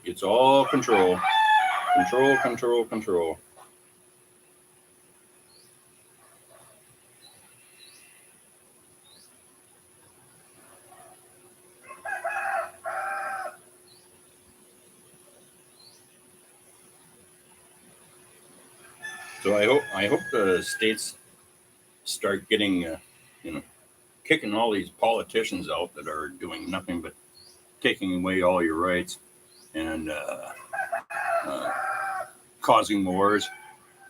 It's all control, control. So I hope the states start getting kicking all these politicians out that are doing nothing but taking away all your rights and uh, causing wars.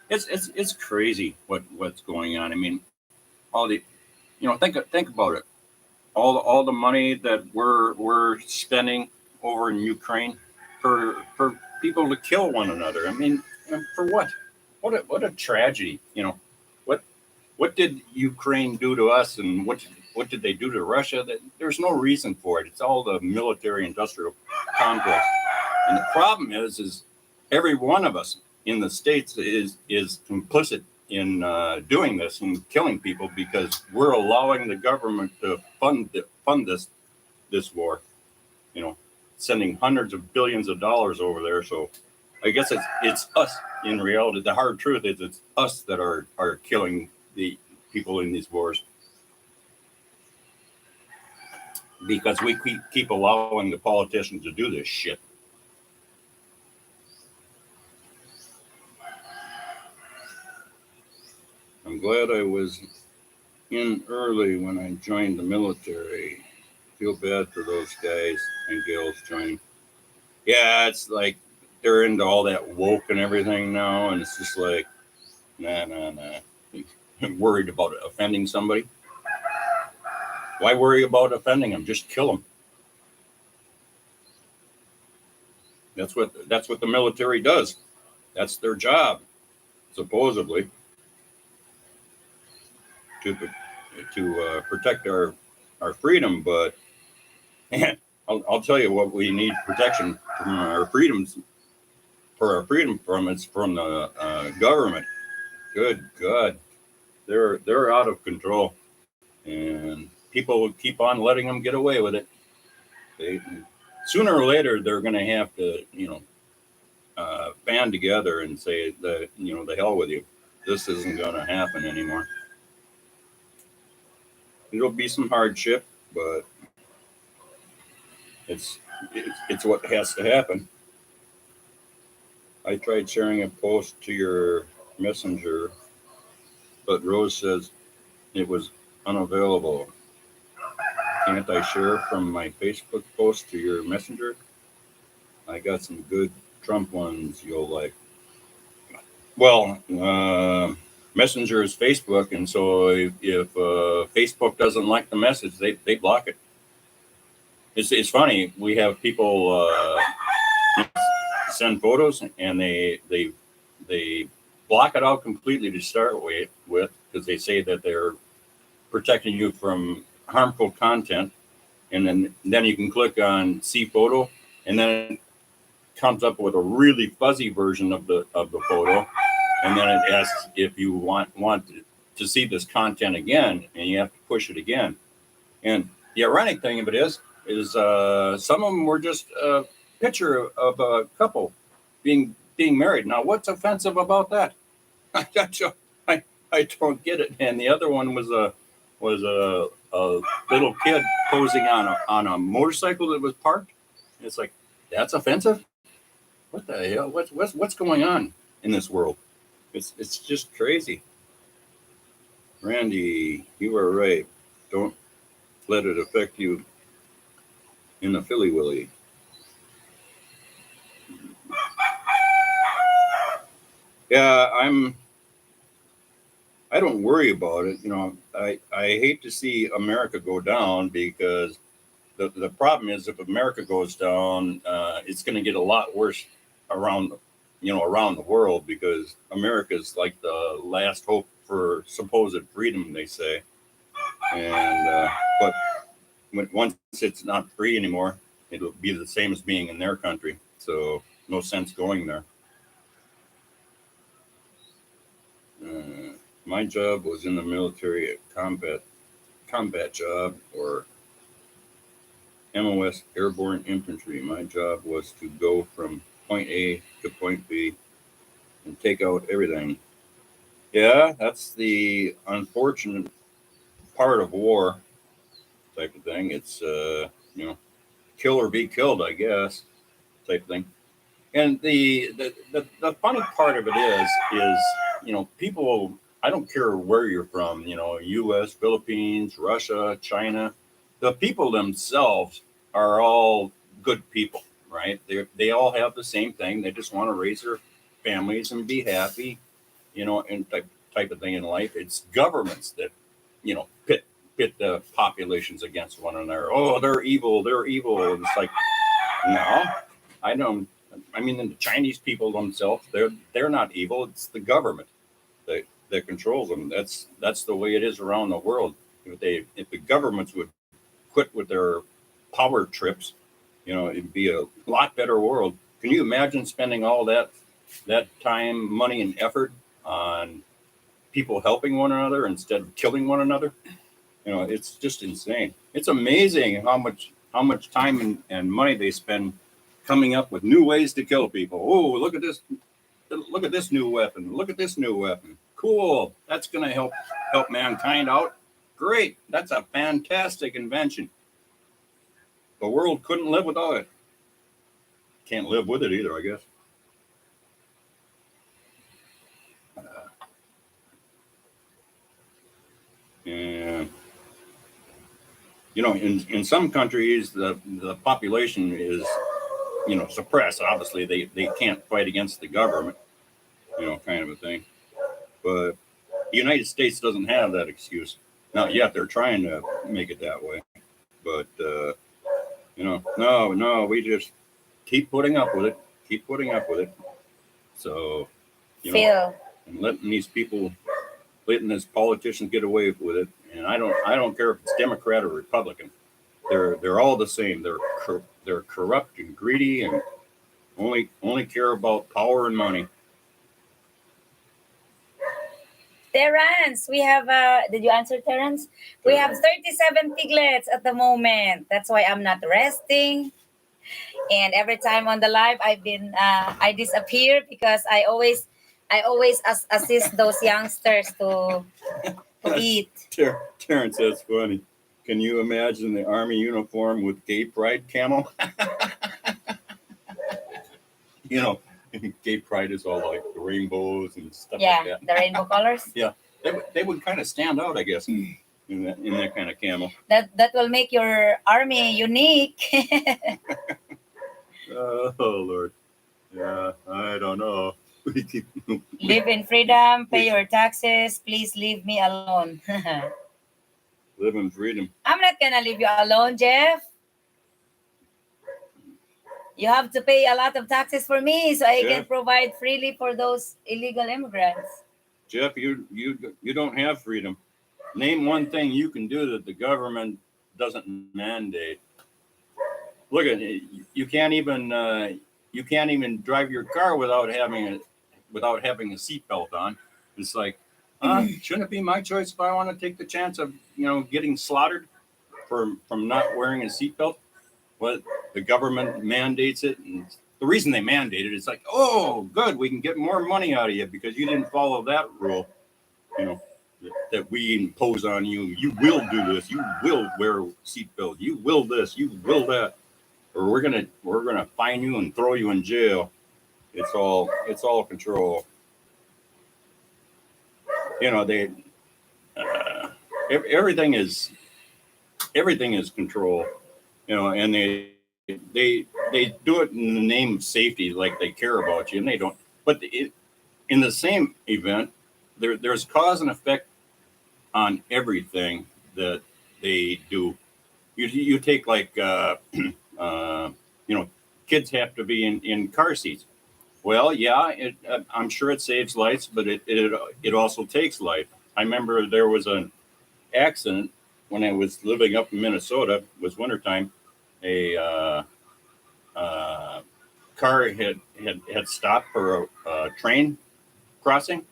It's crazy what's going on. I mean, all the think about it. All the money that we're spending over in Ukraine for people to kill one another. I mean, for what? What a tragedy. What what did Ukraine do to us, and what did they do to Russia? There's no reason for it. It's all the military-industrial complex. And the problem is every one of us in the States is complicit in doing this and killing people because we're allowing the government to fund this war. Sending hundreds of billions of dollars over there. So I guess it's us. In reality, the hard truth is it's us that are killing the people in these wars because we keep allowing the politicians to do this shit. I'm glad I was in early when I joined the military. Feel bad for those guys and gals joining. Yeah, it's like they're into all that woke and everything now, and it's just like, nah. I'm worried about offending somebody. Why worry about offending them? Just kill them. That's what the military does. That's their job, supposedly, to protect our freedom. But I'll tell you what we need protection from our freedoms. For our freedom from it's from the government. Good God, they're out of control, and people will keep on letting them get away with it. They sooner or later they're going to have to band together and say the hell with you. This isn't going to happen anymore. It'll be some hardship, but it's what has to happen. I tried sharing a post to your messenger, but Rose says it was unavailable. Can't I share from my Facebook post to your messenger? I got some good Trump ones you'll like. Well, Messenger is Facebook, and so if Facebook doesn't like the message, they block it. It's funny. We have people send photos, and they block it out completely to start with because they say that they're protecting you from harmful content, and then you can click on see photo, and then it comes up with a really fuzzy version of the photo, and then it asks if you want to see this content again, and you have to push it again. And the ironic thing of it is some of them were just a picture of a couple being married. Now, what's offensive about that? I don't get it. And the other one was a little kid posing on a motorcycle that was parked. It's like, that's offensive. What the hell? What's going on in this world? It's just crazy. Randy, you are right. Don't let it affect you in the Philly Willy. Yeah, I don't worry about it. I hate to see America go down because the problem is if America goes down, it's going to get a lot worse around, around the world because America is like the last hope for supposed freedom, they say. And but once it's not free anymore, it'll be the same as being in their country. So no sense going there. Uh, my job was in the military, a combat job, or MOS, airborne infantry. My job was to go from point A to point B and take out everything. Yeah, that's the unfortunate part of war type of thing. It's kill or be killed, I guess, type of thing. And the funny part of it is people. I don't care where you're from. U.S., Philippines, Russia, China. The people themselves are all good people, right? They all have the same thing. They just want to raise their families and be happy, and type of thing in life. It's governments that pit the populations against one another. Oh, they're evil. They're evil. And it's like, no, I don't. I mean, the Chinese people themselves, they're not evil. It's the government that controls them. That's the way it is around the world. If the governments would quit with their power trips, it'd be a lot better world. Can you imagine spending all that time, money, and effort on people helping one another instead of killing one another? It's just insane. It's amazing how much time and money they spend coming up with new ways to kill people. Oh, look at this! Look at this new weapon! Look at this new weapon! Cool! That's going to help mankind out. Great! That's a fantastic invention. The world couldn't live without it. Can't live with it either, I guess. And in some countries, the population is suppressed. Obviously, they can't fight against the government, kind of a thing. But the United States doesn't have that excuse. Not yet. They're trying to make it that way. But no, we just keep putting up with it. Keep putting up with it. So, Phil, and letting these politicians get away with it. And I don't care if it's Democrat or Republican. They're all the same. They're corrupt and greedy and only care about power and money. Terrence, we have did you answer Terrence? We have 37 piglets at the moment. That's why I'm not resting. And every time on the live I disappear because I always assist those youngsters to eat. Terrence, that's funny. Can you imagine the army uniform with gay pride camo? Gay pride is all like the rainbows and stuff like that. The rainbow colors. Yeah, they would kind of stand out, I guess, in that kind of camo. That will make your army unique. Oh Lord, yeah, I don't know. Live in freedom, pay your taxes. Please leave me alone. Live in freedom. I'm not gonna leave you alone, Jeff. You have to pay a lot of taxes for me so I can provide freely for those illegal immigrants. Jeff, you don't have freedom. Name one thing you can do that the government doesn't mandate. Look at it. You can't even drive your car without having a seatbelt on. It's like, shouldn't it be my choice if I want to take the chance of getting slaughtered from not wearing a seatbelt? Well, the government mandates it, and the reason they mandate it is like, oh, good, we can get more money out of you because you didn't follow that rule, that we impose on you. You will do this. You will wear a seatbelt. You will this. You will that, or we're gonna fine you and throw you in jail. It's all control. They everything is control, and they do it in the name of safety, like they care about you, and they don't. But in the same event, there's cause and effect on everything that they do. You take like kids have to be in car seats. Well, yeah, I'm sure it saves lives, but it also takes life. I remember there was an accident when I was living up in Minnesota. It was wintertime. A car had stopped for a train crossing,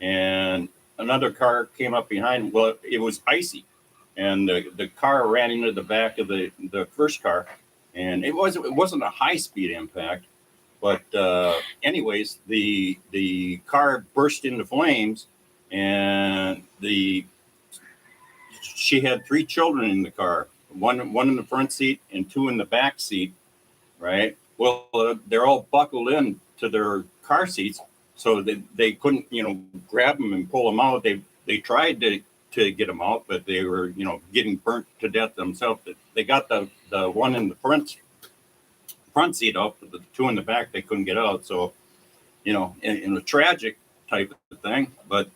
and another car came up behind. Well, it was icy, and the car ran into the back of the first car, and it wasn't a high speed impact, but anyways, the car burst into flames, and she had 3 children in the car, one in the front seat and 2 in the back seat, right? Well, they're all buckled in to their car seats, so they couldn't, grab them and pull them out. They tried to get them out, but they were, getting burnt to death themselves. They got the one in the front seat out, but the 2 in the back they couldn't get out. So, in a tragic type of thing. But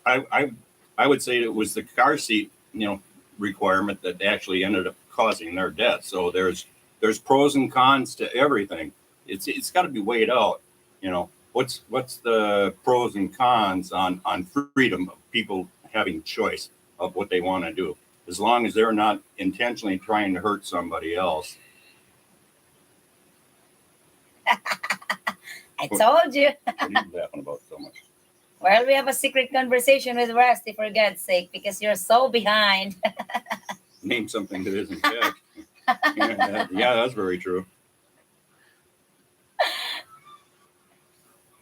I would say it was the car seat, requirement that actually ended up causing their death. So there's pros and cons to everything. It's got to be weighed out. What's the pros and cons on freedom of people having choice of what they want to do, as long as they're not intentionally trying to hurt somebody else. I told you. What are you laughing about so much? Well, we have a secret conversation with Rusty, for God's sake, because you're so behind. Name something that isn't dead. Yeah, that's very true.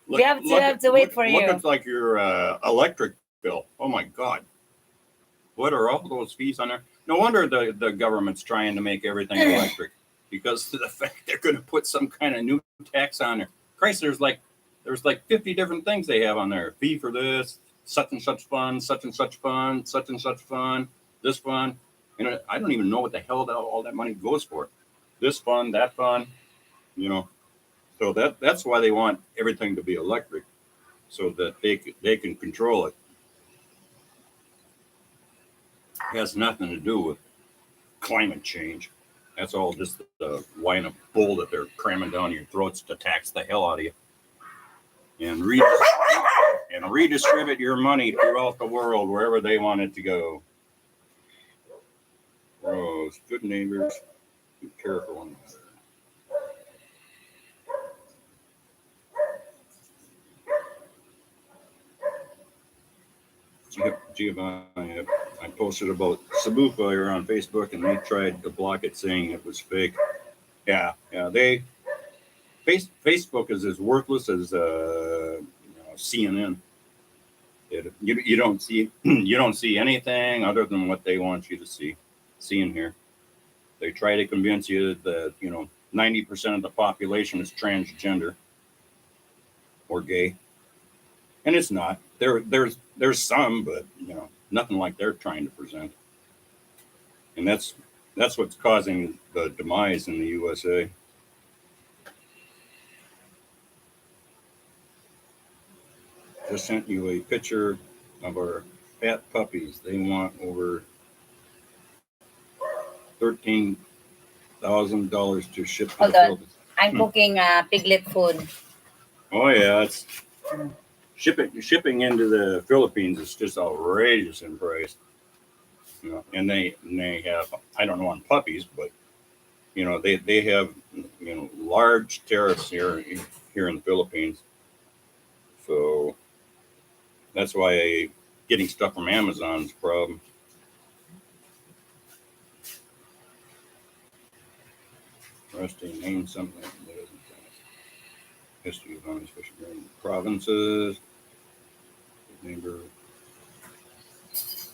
We have to wait for you. Look at like your electric bill. Oh my God. What are all those fees on there? No wonder the government's trying to make everything electric, because of the fact they're going to put some kind of new tax on there. Christ, there's like 50 different things they have on there. Fee for this, such and such fund, such and such fund, such and such fund, this fund. I don't even know what the hell all that money goes for. This fund, that fund, So that's why they want everything to be electric, so that they can control it. It has nothing to do with climate change. That's all just the line of bull that they're cramming down your throats to tax the hell out of you. And redistribute your money throughout the world wherever they want it to go. Rose, good neighbors, be careful one another. Giovanni, I posted about Cebu Fire on Facebook, and they tried to block it, saying it was fake. Yeah. Facebook is as worthless as CNN. You don't see anything other than what they want you to see and hear. They try to convince you that 90% of the population is transgender or gay, and it's not. There's some, but nothing like they're trying to present. And that's what's causing the demise in the USA. Just sent you a picture of our fat puppies. They want over $13,000 to ship to Hold the on. Philippines. I'm cooking piglet food. Oh yeah, it's shipping into the Philippines is just outrageous in price. And they have, I don't know on puppies, but they have large tariffs here in the Philippines. So that's why getting stuff from Amazon is a problem. Rusty, name something that isn't history of honest fishing provinces.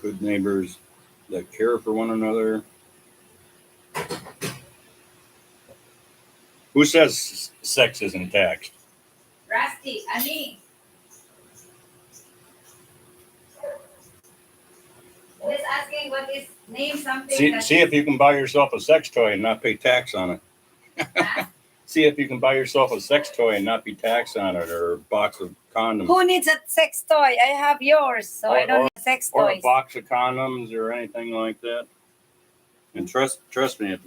Good neighbors that care for one another. Who says sex isn't taxed? Rusty, Ani. Just asking what is name something. See if you can buy yourself a sex toy and not pay tax on it. See if you can buy yourself a sex toy and not be taxed on it, or a box of condoms. Who needs a sex toy? I have yours, so I don't need sex Or a toys. box of condoms or anything like that. And trust me, if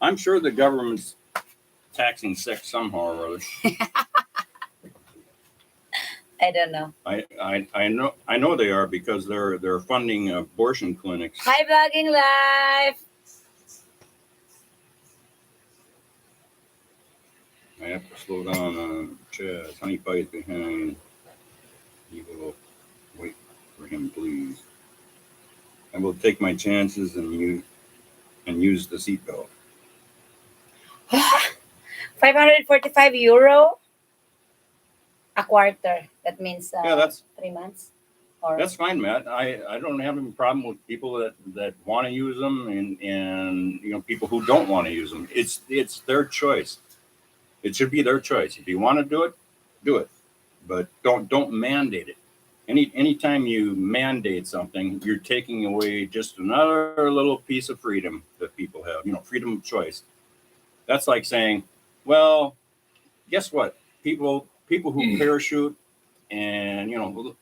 I'm sure the government's taxing sex somehow or other. I don't know. I know they are, because they're funding abortion clinics. Hi, Vlogging Live. I have to slow down on Chaz. Honey Pie is behind. You will wait for him, please. I will take my chances and use the seatbelt. 545 euro a quarter. That means that's 3 months. That's fine, Matt. I don't have any problem with people that want to use them, and people who don't want to use them. It's their choice. It should be their choice. If you want to do it, but don't mandate it. Anytime you mandate something, you're taking away just another little piece of freedom that people have. Freedom of choice. That's like saying, well, guess what? People who parachute, and a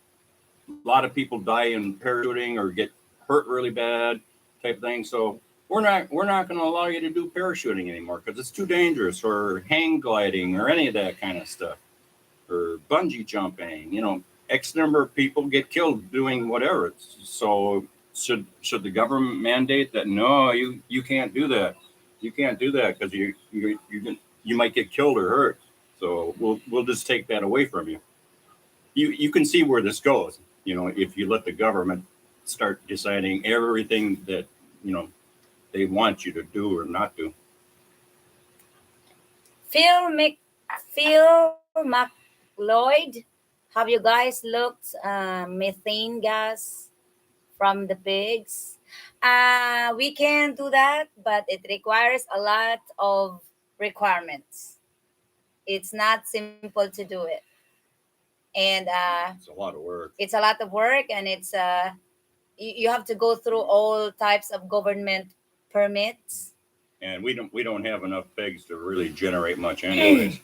lot of people die in parachuting or get hurt really bad, type thing. So we're not going to allow you to do parachuting anymore because it's too dangerous, or hang gliding, or any of that kind of stuff, or bungee jumping. X number of people get killed doing whatever. So should the government mandate that? No, you can't do that. You can't do that because you might get killed or hurt. So we'll just take that away from you. You can see where this goes. If you let the government start deciding everything that they want you to do or not do. Phil McLeod, have you guys looked methane gas from the pigs? We can do that, but it requires a lot of requirements. It's not simple to do it, and it's a lot of work. It's a lot of work, and it's you have to go through all types of government permits. And we don't have enough pigs to really generate much, anyways.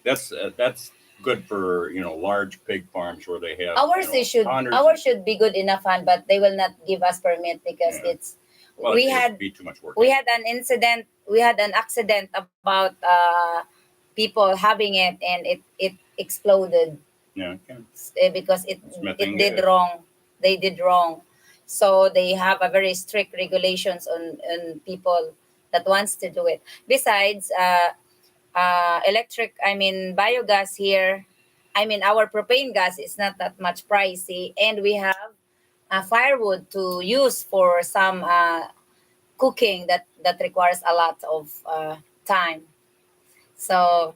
That's good for large pig farms where they have ours. Ours should be good enough, but they will not give us permit because it's. Well, we had be too much work. We had an incident. We had an accident about people having it, and it exploded. Yeah, okay. Because it did wrong. They did wrong, so they have a very strict regulations on people that wants to do it. Besides, biogas here. Our propane gas is not that much pricey, and we have firewood to use for some cooking that requires a lot of time. So,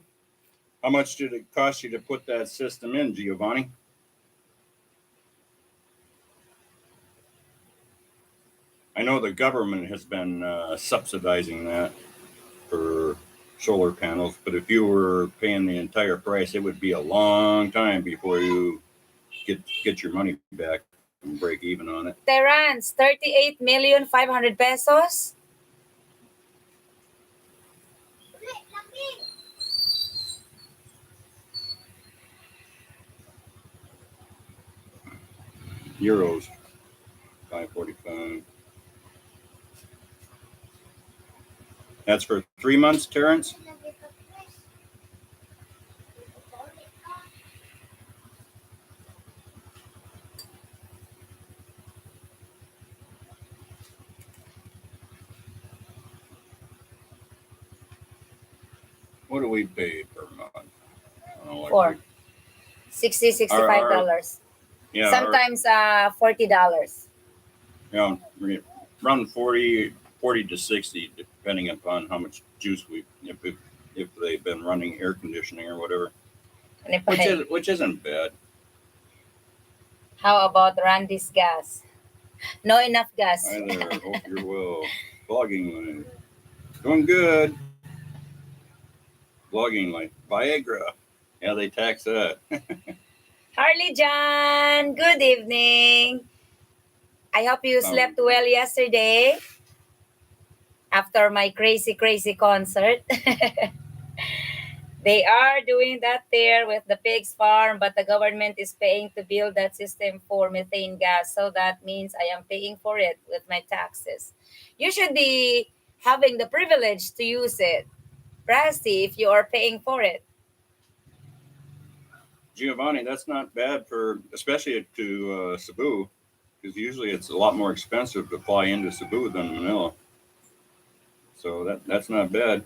how much did it cost you to put that system in, Giovanni? I know the government has been subsidizing that for solar panels, but if you were paying the entire price, it would be a long time before you get your money back and break even on it. Terrance, 38,500,000 pesos. Euros, 545. That's for 3 months, Terrence? What do we pay per month? For $65. Yeah. Sometimes $40. Yeah, around 40 to 60, depending upon how much juice if they've been running air conditioning or whatever, which isn't bad. How about Randy's gas? No enough gas. Hi there. Hope you're well. Vlogging life. Doing good. Vlogging life. Viagra. Yeah, they tax that. Harley John, good evening. I hope you slept well yesterday after my crazy concert. They are doing that there with the pigs farm, but the government is paying to build that system for methane gas. So that means I am paying for it with my taxes. You should be having the privilege to use it, Rusty, if you are paying for it. Giovanni, that's not bad for, especially to Cebu, because usually it's a lot more expensive to fly into Cebu than Manila. So that's not bad.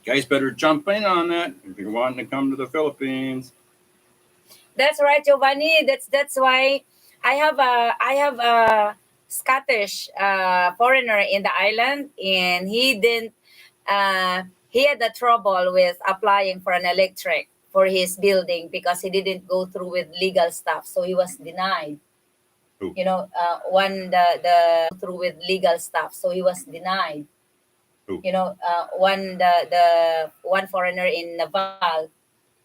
Guys better jump in on that if you're wanting to come to the Philippines. That's right, Giovanni. That's why I have a Scottish foreigner in the island, and he had the trouble with applying for an electric for his building because he didn't go through with legal stuff, so he was denied. Who? One the through with legal stuff, so he was denied. Who? The one foreigner in Naval,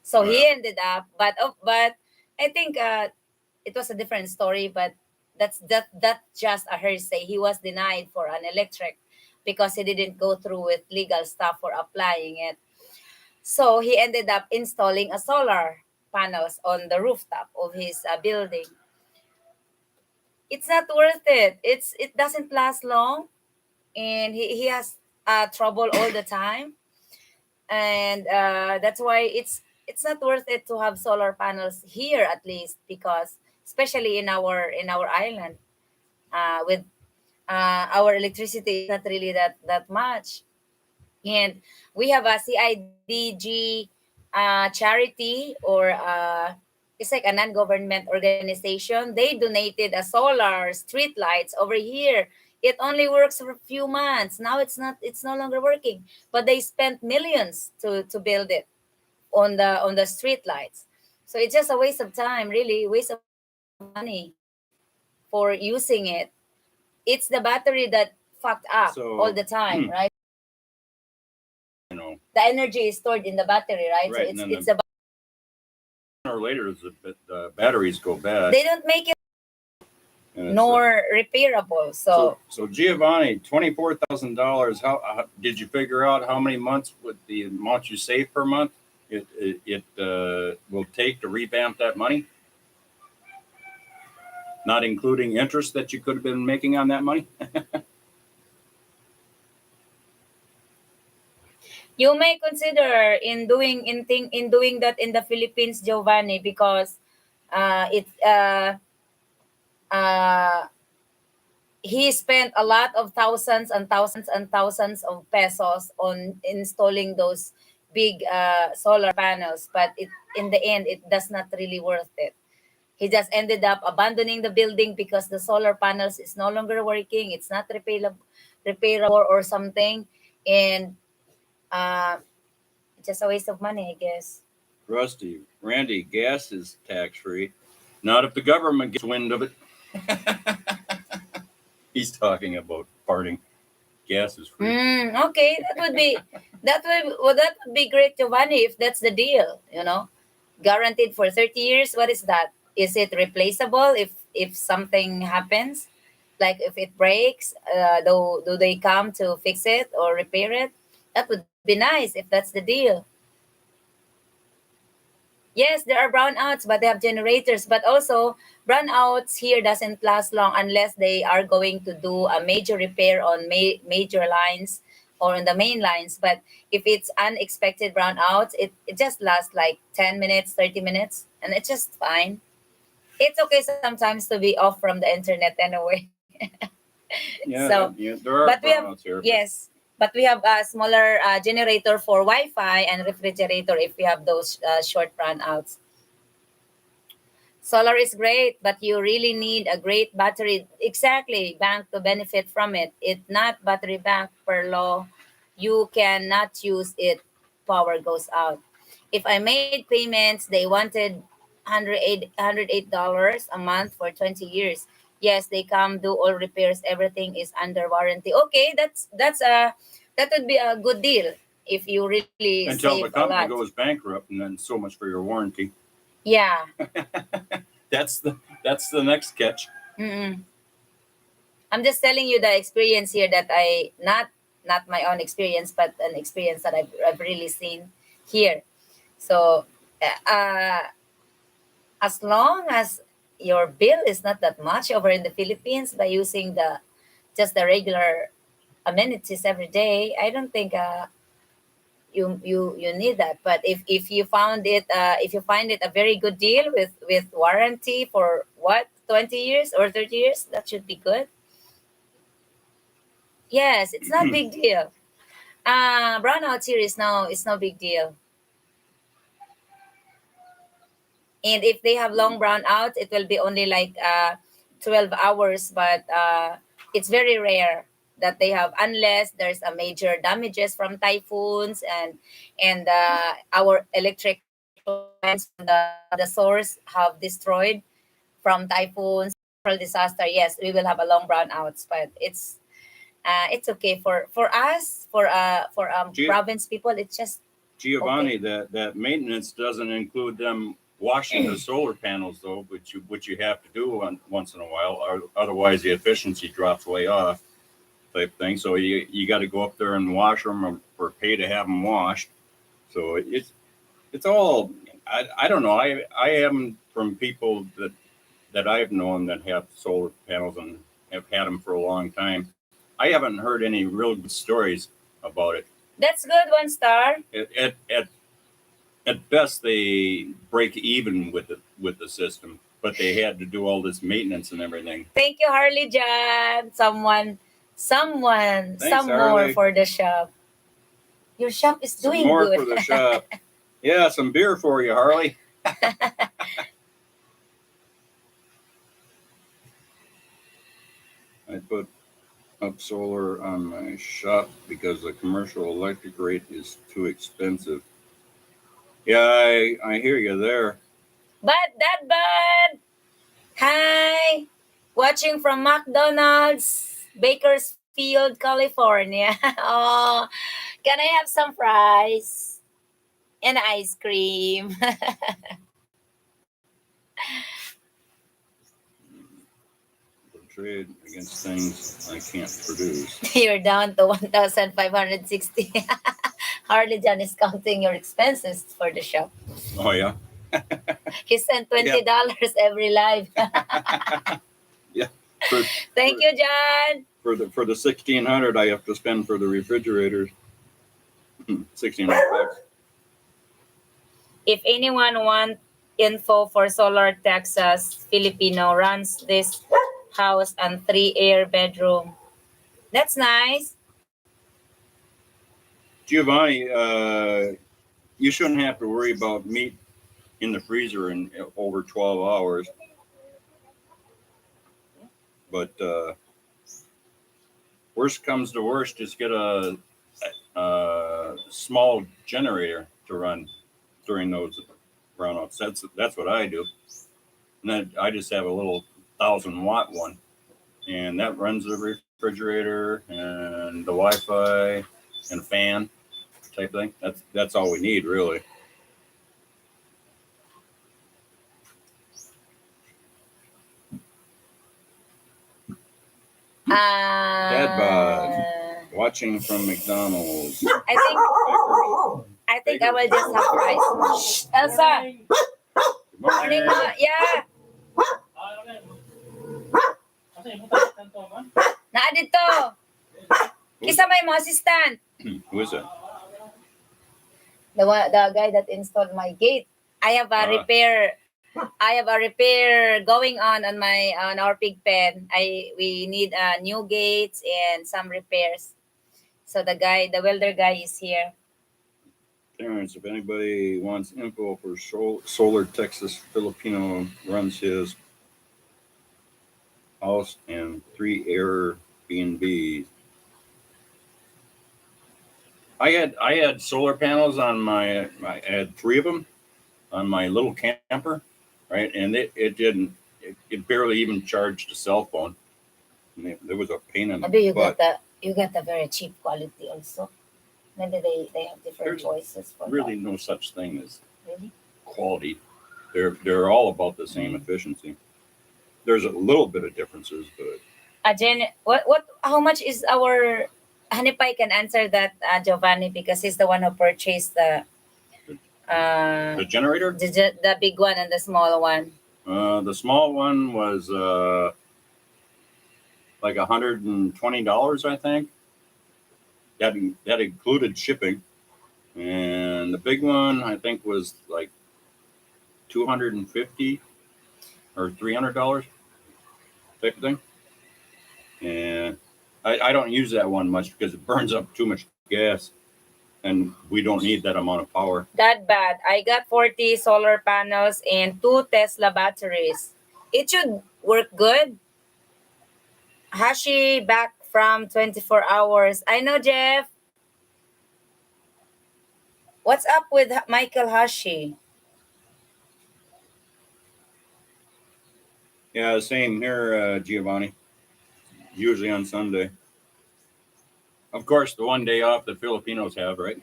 so Oh, he yeah. ended up, but I think it was a different story. But that just a hearsay. He was denied for an electric because he didn't go through with legal stuff for applying it. So he ended up installing a solar panels on the rooftop of his building. It's not worth it. It doesn't last long, and he has trouble all the time, and that's why it's not worth it to have solar panels here, at least, because especially in our island, with our electricity is not really that much. And we have a CIDG charity, or it's like a non-government organization. They donated a solar street lights over here. It only works for a few months. Now it's no longer working. But they spent millions to build it on the street lights. So it's just a waste of time, really, waste of money for using it. It's the battery that fucked up all the So, time, right? you know, The energy is stored in the battery, right? So right, and it's then it's about sooner or later the batteries go bad. they don't make it And it's, nor repairable. so Giovanni, $24,000. How did you figure out how many months with the amount you save per month it will take to revamp that money? Not including interest that you could have been making on that money. you may consider in doing that in the Philippines, Giovanni, because it uh he spent a lot of thousands of pesos on installing those big solar panels, but in the end it does not really worth it. He just ended up abandoning the building because the solar panels is no longer working. It's not repairable or something, and uh, it's just a waste of money, I guess. Rusty, Randy, gas is tax free. Not if the government gets wind of it. He's talking about parting. Gas is free. Okay, that would be great, Giovanni, if that's the deal. Guaranteed for 30 years. What is that? Is it replaceable if something happens? Like if it breaks, do they come to fix it or repair it? That would be nice if that's the deal. Yes, there are brownouts, but they have generators. But also, brownouts here doesn't last long unless they are going to do a major repair on major lines or on the main lines. But if it's unexpected brownouts, it just lasts like 10 minutes, 30 minutes, and it's just fine. It's okay sometimes to be off from the internet anyway. So, There are but we have, brownouts here. yes, but we have a smaller generator for Wi-Fi and refrigerator if we have those short brownouts. Solar is great, but you really need a great battery. Exactly, bank to benefit from it. It not battery bank per law. You cannot use it. Power goes out. If I made payments, they wanted $108 a month for 20 years. Yes, they come do all repairs. Everything is under warranty. Okay, that would be a good deal if you really Until save the a company lot. goes bankrupt, and then so much for your warranty. Yeah. That's the next catch. Mm-mm. I'm just telling you the experience here that I not my own experience, but an experience that I've really seen here. So, uh, as long as your bill is not that much over in the Philippines by using the just the regular amenities every day, I don't think you need that. But if you found it if you find it a very good deal with warranty for what 20 years or 30 years, that should be good. Yes, it's not big deal. Brownouts here is no, it's no big deal. And if they have long brownouts, it will be only like 12 hours, but it's very rare that they have, unless there's a major damages from typhoons and our electrical lines from the source have destroyed from typhoons, natural disaster. Yes, we will have a long brownouts, but it's okay for us for Gio- province people. It's just Giovanni, okay. that maintenance doesn't include them washing the solar panels, though, which you have to do once in a while, or otherwise the efficiency drops way off, type thing. So you got to go up there and wash them or pay to have them washed. So it's all, I don't know. I am from people that I've known that have solar panels and have had them for a long time. I haven't heard any real good stories about it. That's good. 1 star. At best, they break even with the system, but they had to do all this maintenance and everything. Thank you, Harley John. Thanks, Some more Harley. for the shop. Your shop is Some doing more good. for the shop. Yeah, some beer for you, Harley. I put up solar on my shop because the commercial electric rate is too expensive. Yeah, I hear you there. Bud. Hi. Watching from McDonald's, Bakersfield, California. Oh, can I have some fries and ice cream? Trade against things I can't produce. You're down to 1,560. Harley John is counting your expenses for the shop. Oh yeah, He sent yeah, $20 every live. yeah. For Thank you, John. for the 1,600 I have to spend for the refrigerators. 1,600 bucks. If anyone want info for Solar Texas, Filipino runs this house and 3 air bedroom. That's nice. Giovanni, you shouldn't have to worry about meat in the freezer in over 12 hours. But worst comes to worst, just get a small generator to run during those brownouts. That's what I do. And then I just have a little 1,000 watt one, and that runs the refrigerator and the Wi-Fi and fan type thing. That's all we need, really. Dad bod watching from McDonald's. I think I will just have rice. Elsa, Good morning morning. ma. Yeah. Naa dito. Kisa may mo assistant. Who is it? The guy that installed my gate. I have a repair. I have a repair going on my on our pig pen. We need new gates and some repairs. So the welder guy is here. Terrence, if anybody wants info for Solar Texas, Filipino runs his house and 3 Airbnbs. I had solar panels on I had 3 of them on my little camper, right? And it didn't it barely even charged a cell phone. And there was a pain in the Maybe butt. you got the very cheap quality also. Maybe they have different There's choices for really no such thing as that. Really? quality. They're all about the same efficiency. There's a little bit of differences, but What how much is our Hanipai can answer that, Giovanni, because he's the one who purchased The, uh the generator. the big one and the small one. The small one was like $120, I think. That included shipping, and the big one I think was like 250 or $300 type of thing. And I don't use that one much because it burns up too much gas, and we don't need that amount of power. That bad. I got 40 solar panels and two Tesla batteries. It should work good. Hashi back from 24 hours. I know, Jeff. What's up with Michael Hashi? Yeah, same here, Giovanni. Usually on Sunday. Of course, the one day off the Filipinos have, right?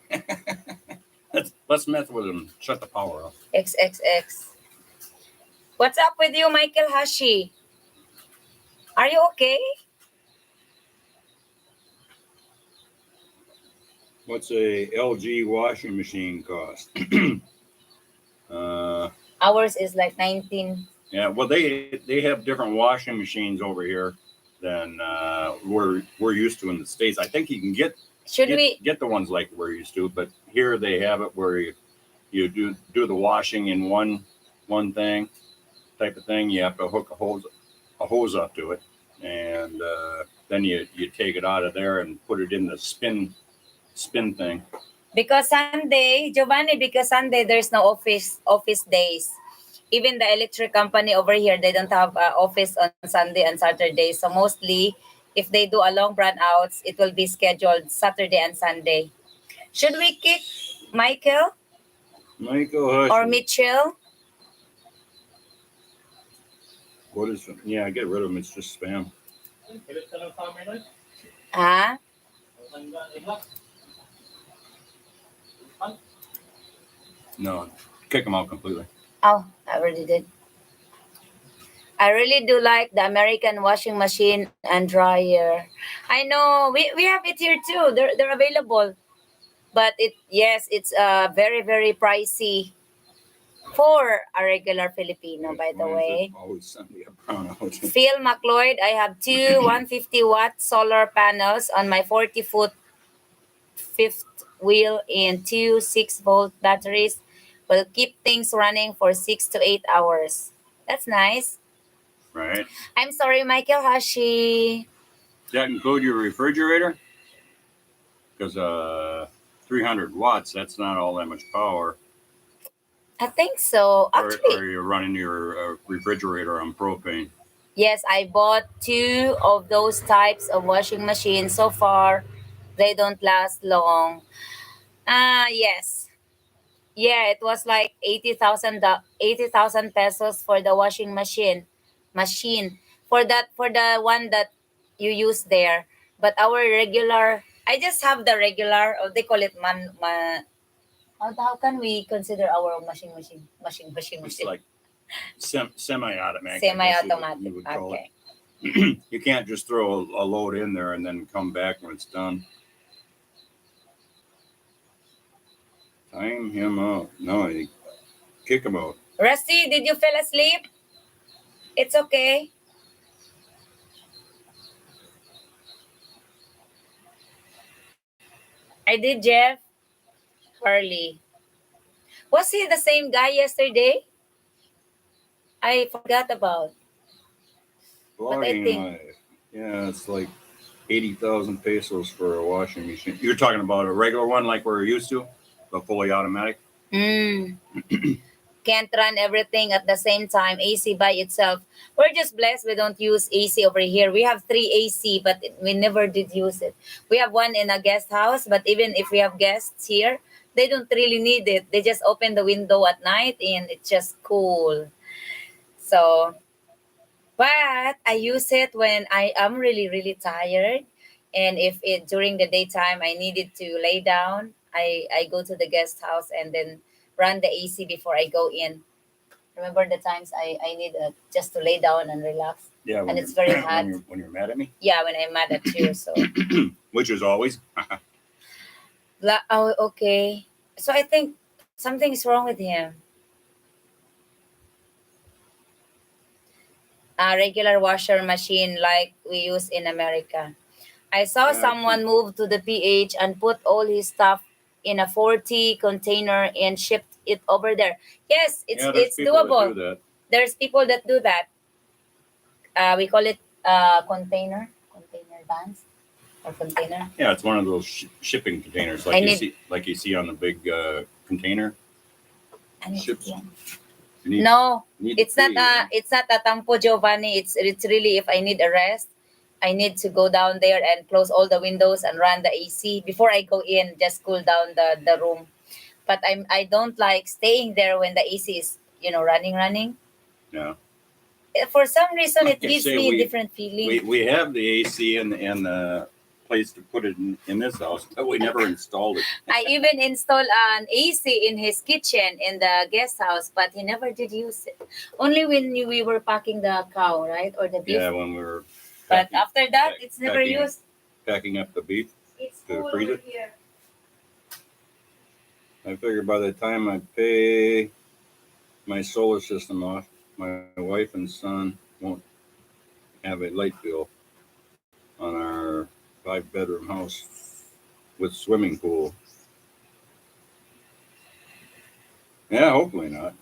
Let's mess with them. Shut the power off. XXX. What's up with you, Michael Hashi? Are you okay? What's a LG washing machine cost? uh, Ours is like 19. yeah, well, they have different washing machines over here than we're used to in the States. I think you can get the ones like we're used to, but here they have it where you do the washing in one thing type of thing. You have to hook a hose up to it, and then you take it out of there and put it in the spin thing. Because Sunday, Giovanni, because Sunday there's no office days. Even the electric company over here, they don't have office on Sunday and Saturday. So mostly, if they do a long run outs, it will be scheduled Saturday and Sunday. Should we kick Michael Michael Hush. or Mitchell? What is it? Yeah, get rid of them. It's just spam. Ah, No, kick them out completely. oh, I already did. I really do like the American washing machine and dryer. I know we have it here too. They're available, but it's very very pricey for a regular Filipino. By the Why is it way, always Sunday a brownout? Phil McLeod, I have two 150-watt solar panels on my 40-foot fifth wheel and two 6-volt batteries. Will keep things running for 6 to 8 hours. That's nice. Right. I'm sorry, Michael Hashi. Does that include your refrigerator? Because 300 watts, that's not all that much power. I think so. Actually, Or you're running your refrigerator on propane. yes, I bought two of those types of washing machines. So far, they don't last long. Yes. Yeah, it was like 80,000 pesos for the washing machine for the one that you use there. But our regular, I just have the regular. They call it how can we consider our washing It's machine? like semi-automatic. Semi-automatic. You would call Okay. it. You can't just throw a load in there and then come back when it's done. Time him out. No, you kick him out. Rusty, did you fall asleep? It's okay. I did, Jeff. Early. Was he the same guy yesterday? I forgot about. But I Blogging think. life. Yeah, it's like 80,000 pesos for a washing machine. You're talking about a regular one like we're used to, the fully automatic. Mm. Can't run everything at the same time. AC by itself. We're just blessed we don't use AC over here. We have three AC, but we never did use it. We have one in a guest house, but even if we have guests here, they don't really need it. They just open the window at night and it's just cool. So, but I use it when I am really, really tired. And if it during the daytime I needed to lay down, I go to the guest house and then run the AC before I go in. Remember the times I need just to lay down and relax, Yeah, and it's very hot. when you're mad at me, Yeah, when I'm mad at you. So, which is always. oh, okay. So I think something's wrong with him. A regular washer machine like we use in America. I saw Yeah, someone move to the PH and put all his stuff in a 40 container and shipped it over there. Yes, yeah, there's it's people that do doable. that. There's people that do that. We call it container vans or container. Yeah, it's one of those shipping containers, like I you need see, on the big container I need ships. to You need, No, need to it's not pay. a Tampo Giovanni. It's really if I need a rest, I need to go down there and close all the windows and run the AC before I go in, just cool down the room. But I don't like staying there when the AC is, running. Yeah, For some reason like it I gives say, me a different feeling. we have the AC and the place to put it in this house, but we never installed it. I even installed an AC in his kitchen in the guest house, but he never did use it. Only when we were packing the cow, right, or the beef. Yeah, when we were But packing, after that, it's never used. packing up the beef It's to cool freeze over it. here. I figure by the time I pay my solar system off, my wife and son won't have a light bill on our 5-bedroom house with swimming pool. Yeah, hopefully not.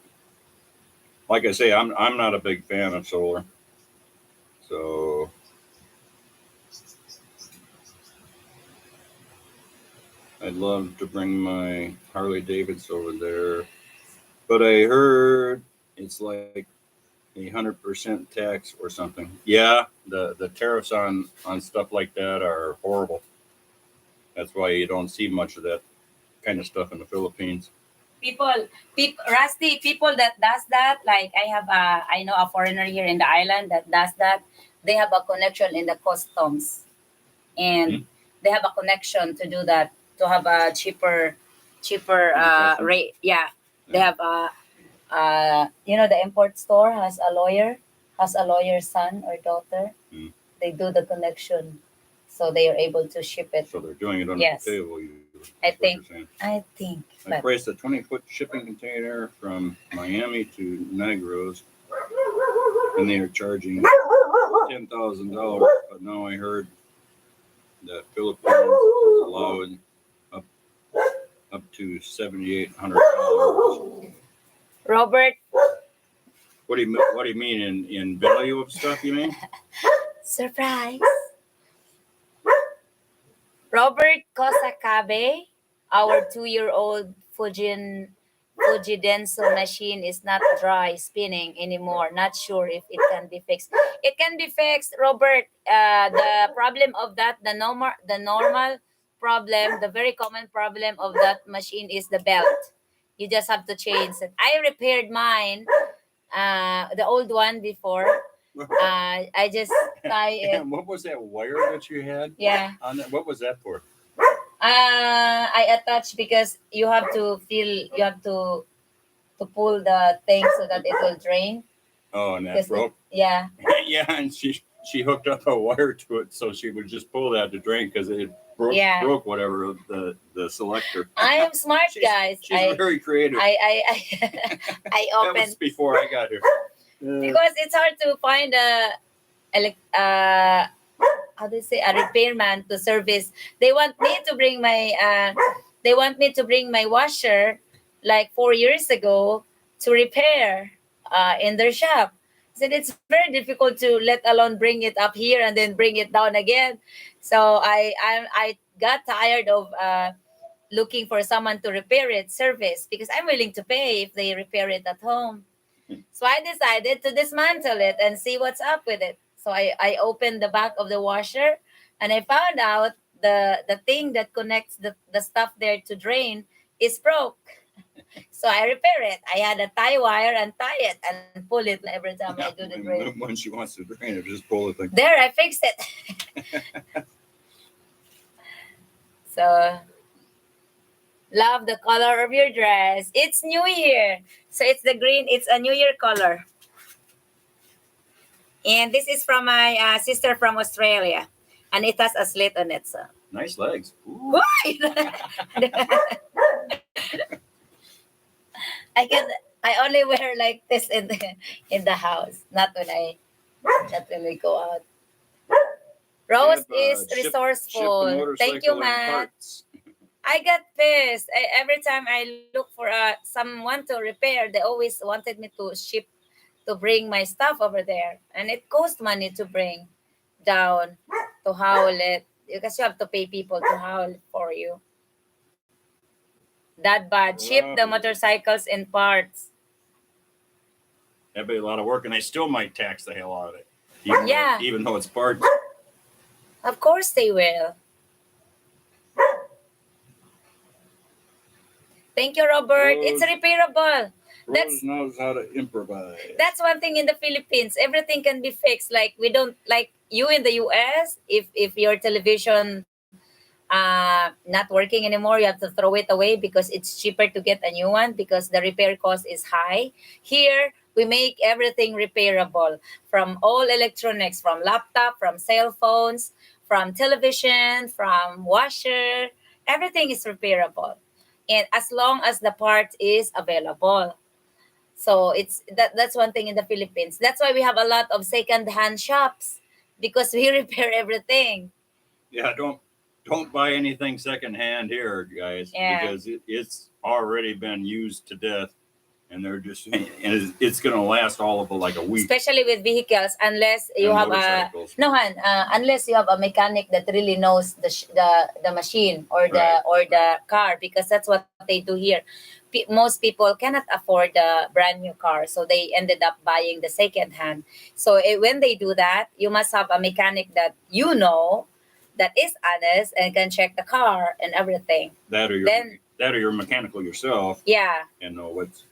Like I say, I'm not a big fan of solar, so I'd love to bring my Harley Davidson over there, but I heard it's like 100% tax or something. Yeah, the tariffs on stuff like that are horrible. That's why you don't see much of that kind of stuff in the Philippines. Rusty, people that does that, like I know a foreigner here in the island that does that. They have a connection in the customs, and Hmm? they have a connection to do that to have a cheaper In the customs? rate. Yeah, they Yeah. have the import store has a lawyer's son or daughter. Hmm. They do the connection, so they are able to ship it. So they're doing it under Yes, the table, usually. That's I what you're think. saying. I think, I but priced a 20-foot shipping container from Miami to Negros, and they are charging $10,000. But now I heard that Philippines is allowing up to $7,800. Robert, What do you mean in value of stuff? You mean? surprise. Robert Kosakabe, our 2-year-old Fujidenso machine is not dry spinning anymore. Not sure if it can be fixed. It can be fixed, Robert. The problem of that, the normal problem, the very common problem of that machine is the belt. You just have to change it. I repaired mine, the old one before. I just tie it. And what was that wire that you had Yeah. on that? What was that for? I attach because you have to pull the thing so that it will drain. Oh, and that Because broke. yeah, Yeah, and she hooked up a wire to it so she would just pull that to drain because it Yeah. broke whatever the selector. I am smart, guys. She's very creative. I That open was before I got here. because it's hard to find how do you say, a repairman to service. They want me to bring my washer like 4 years ago to repair in their shop. So it's very difficult to let alone bring it up here and then bring it down again. So I got tired of looking for someone to repair it, service, because I'm willing to pay if they repair it at home. So I decided to dismantle it and see what's up with it. So I opened the back of the washer and I found out the thing that connects the stuff there to drain is broke. So I repair it. I had a tie wire and tie it and pull it every time I do the drain. When she wants to drain it, just pull the thing. There, I fixed it. So Love the color of your dress. It's New Year. So it's the green. It's a New Year color. And this is from my sister from Australia. And it has a slit on it. So. Nice legs. Ooh. Why? I can. I only wear like this in the house. Not when we go out. Rose is Ship the resourceful. Thank you, motorcycle and Matt. parts. I got pissed. Every time I look for someone to repair, they always wanted me to ship to bring my stuff over there, and it cost money to bring down to haul it because you have to pay people to haul it for you. That bad. Ship the motorcycles in parts. That'd be a lot of work, and they still might tax the hell out of it. Yeah. Even though it's parts. Of course they will. Thank you, Robert. It's repairable. Rose knows how to improvise. That's one thing in the Philippines. Everything can be fixed. Like we don't like you in the US. If your television not working anymore, you have to throw it away because it's cheaper to get a new one because the repair cost is high. Here we make everything repairable, from all electronics, from laptop, from cell phones, from television, from washer. Everything is repairable, and as long as the part is available. So that's one thing in the Philippines. That's why we have a lot of second-hand shops because we repair everything. Yeah, don't buy anything secondhand here, guys, Yeah. because it's already been used to death, and they're just and it's going to last all of like a week. Especially with vehicles, unless you And have a motorcycles. no, Han, unless you have a mechanic that really knows the machine or Right, the car, because that's what they do here. Most people cannot afford the brand new car, so they ended up buying the second hand. So when they do that, you must have a mechanic that you know that is honest and can check the car and everything. That or you're mechanical yourself. Yeah. And know what's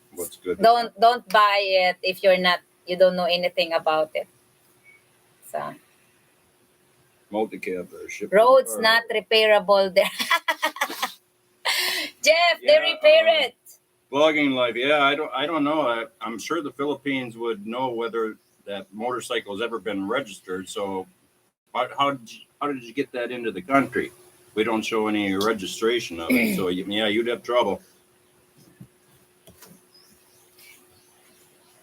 good. Don't buy it if you don't know anything about it. So Multi-cab or ship. roads not repairable there. Jeff, they repair it. Vlogging life, yeah, I don't know. I'm sure the Philippines would know whether that motorcycle has ever been registered. So, how did you get that into the country? We don't show any registration of it. So yeah, you'd have trouble.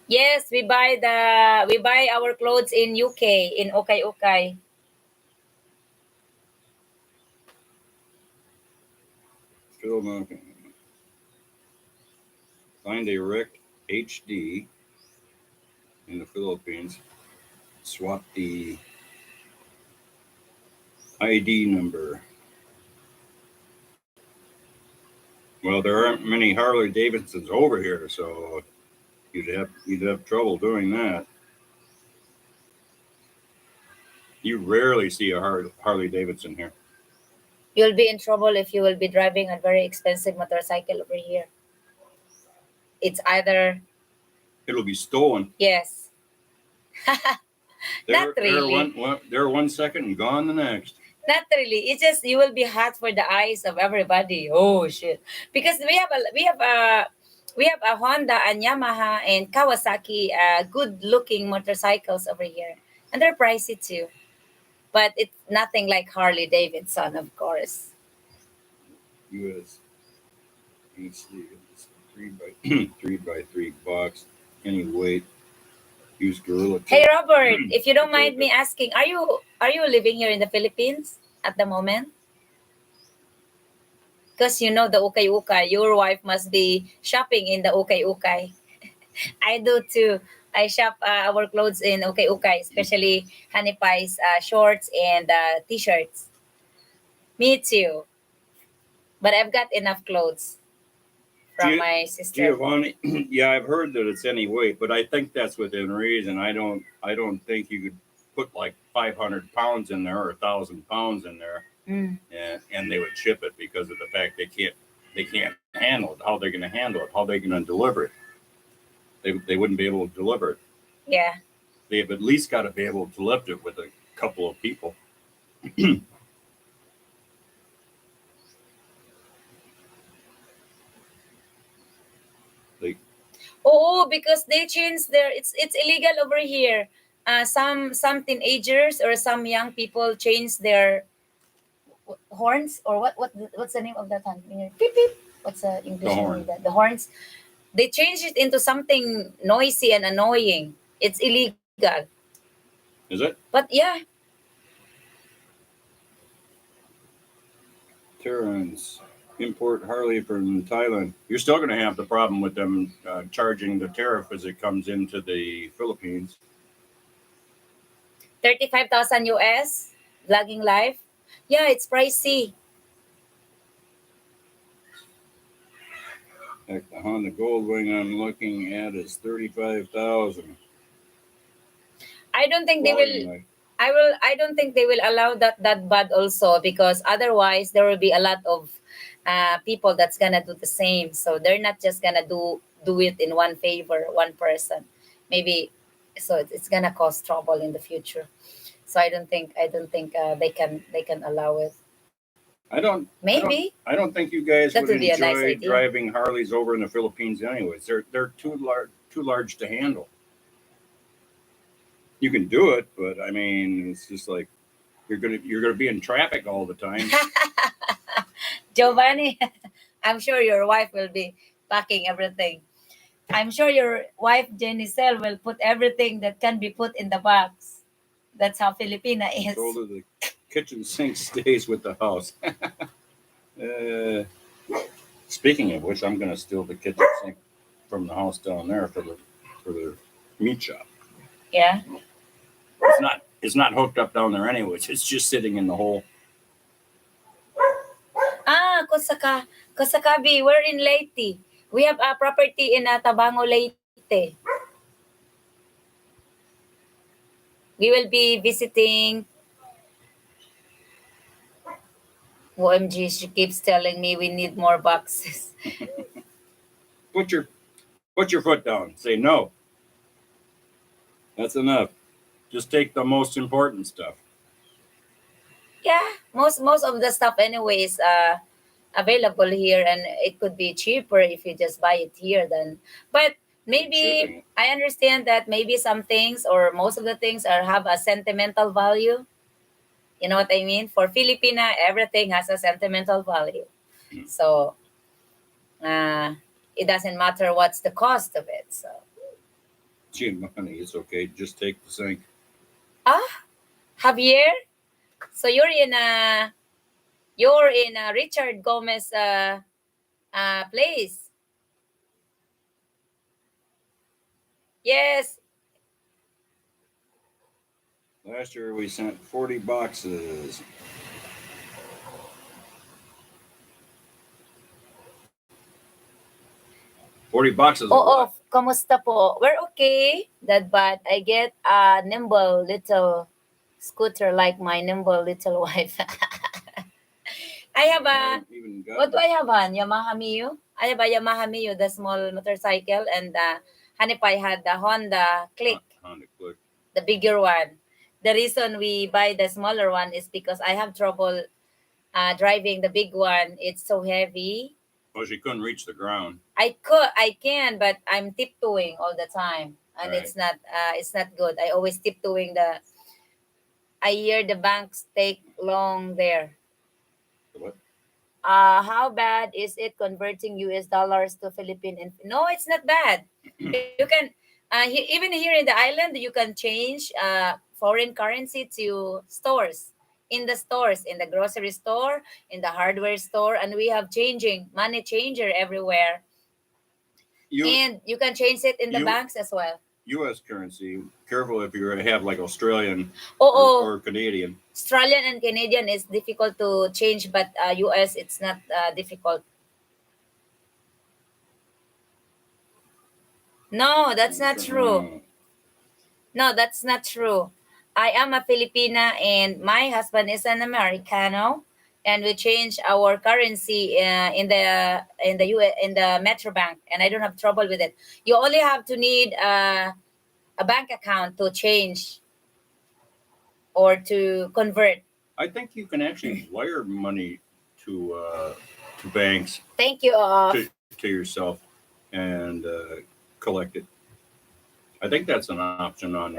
Yes, we buy our clothes in UK in Okay Okay. Find a wrecked HD in the Philippines. Swap the ID number. Well, there aren't many Harley Davidsons over here, so you'd have trouble doing that. You rarely see a Harley Davidson here. You'll be in trouble if you will be driving a very expensive motorcycle over here. It's either It'll be stolen. yes. Not They're really. they're 1 second and gone the next. Not really. It's just you will be hot for the eyes of everybody. Oh shit! Because we have a Honda and Yamaha and Kawasaki, good looking motorcycles over here, and they're pricey too. But it's nothing like Harley Davidson, of course. US. Let's see. It's 3x3 box. Any weight. Use Gorilla. Hey Robert, if you don't mind me asking, are you living here in the Philippines at the moment? Because you know the ukay ukay, your wife must be shopping in the ukay ukay. I do too. I shop our clothes in ukay ukay, especially Honey Pie's shorts and t-shirts. Me too. But I've got enough clothes from my sister. Giovanni, yeah, I've heard that it's any weight, but I think that's within reason. I don't think you could put like 500 pounds in there or 1,000 pounds in there, and they would ship it because of the fact they can't handle it. How are they going to handle it? How are they going to deliver it? They wouldn't be able to deliver it. Yeah. They've at least got to be able to lift it with a couple of people. Like, Oh, because they changed their it's illegal over here. Some teenagers or some young people change their horns or what's the name of that horn? Beep beep. What's the the English name of horn. that? The horns. They changed it into something noisy and annoying. It's illegal. Is it? But yeah, Terrans import Harley from Thailand. You're still going to have the problem with them charging the tariff as it comes into the Philippines. 35,000 US vlogging live. Yeah, it's pricey. Heck, the Honda Goldwing I'm looking at is 35,000. I don't think they will Like, I don't think they will allow that bad also because otherwise there will be a lot of people that's gonna do the same. So they're not just gonna do it in one favor, one person. Maybe so it's gonna cause trouble in the future. So I don't think they can allow it. I don't, I Maybe don't, I don't think you guys that would would be a nice enjoy idea. driving Harleys over in the Philippines, anyways. They're too large to handle. You can do it, but I mean, it's just like you're gonna be in traffic all the time. Giovanni, I'm sure your wife will be packing everything. I'm sure your wife Jenicel will put everything that can be put in the box. That's how Filipina Told is. her the kitchen sink stays with the house. uh, Speaking of which, I'm gonna steal the kitchen sink from the house down there for the meat shop. Yeah. It's not hooked up down there anyways. It's just sitting in the hole. Kusakabi, we're in Leyte. We have a property in Tabango, Leyte. We will be visiting. OMG, she keeps telling me we need more boxes. Put your put your foot down. Say no. That's enough. Just take the most important stuff. Yeah, most of the stuff anyway is available here, and it could be cheaper if you just buy it here. Then, but maybe Shipping it. I understand that maybe some things or most of the things are have a sentimental value. You know what I mean? For Filipina, everything has a sentimental value. Mm. So uh, it doesn't matter what's the cost of it. So Gee, honey, it's okay. Just take the sink. ah, Javier, so you're in a Richard Gomez place. Yes. Last year we sent 40 boxes. 40 boxes of Oo, what? kamusta po? We're okay. That but I get a nimble little scooter like my nimble little wife. I have I a haven't even what do gotten I have on? Yamaha Mio. I have a Yamaha Mio, the small motorcycle, and Hanipai had the Honda Click, Honda Click. the bigger one. The reason we buy the smaller one is because I have trouble driving the big one. It's so heavy. Well, she couldn't reach the ground. I can, but I'm tiptoeing all the time, and Right. it's not good. I always tiptoeing the. I hear the banks take long there. What? How bad is it converting US dollars to Philippine? No, it's not bad. You can, even here in the island, you can change foreign currency to stores. In the stores, in the grocery store, in the hardware store, and we have changing money changer everywhere, You and you can change it in the you banks as well. U.S. currency. Careful if you have like Australian Oh, or Canadian. Australian and Canadian is difficult to change, but US it's not difficult. No, that's not true. No, that's not true. I am a Filipina and my husband is an Americano, and we change our currency in the US in the Metro Bank, and I don't have trouble with it. You only have to need a bank account to change or to convert. I think you can actually wire money to banks Thank you. to yourself, and collect it. I think that's an option on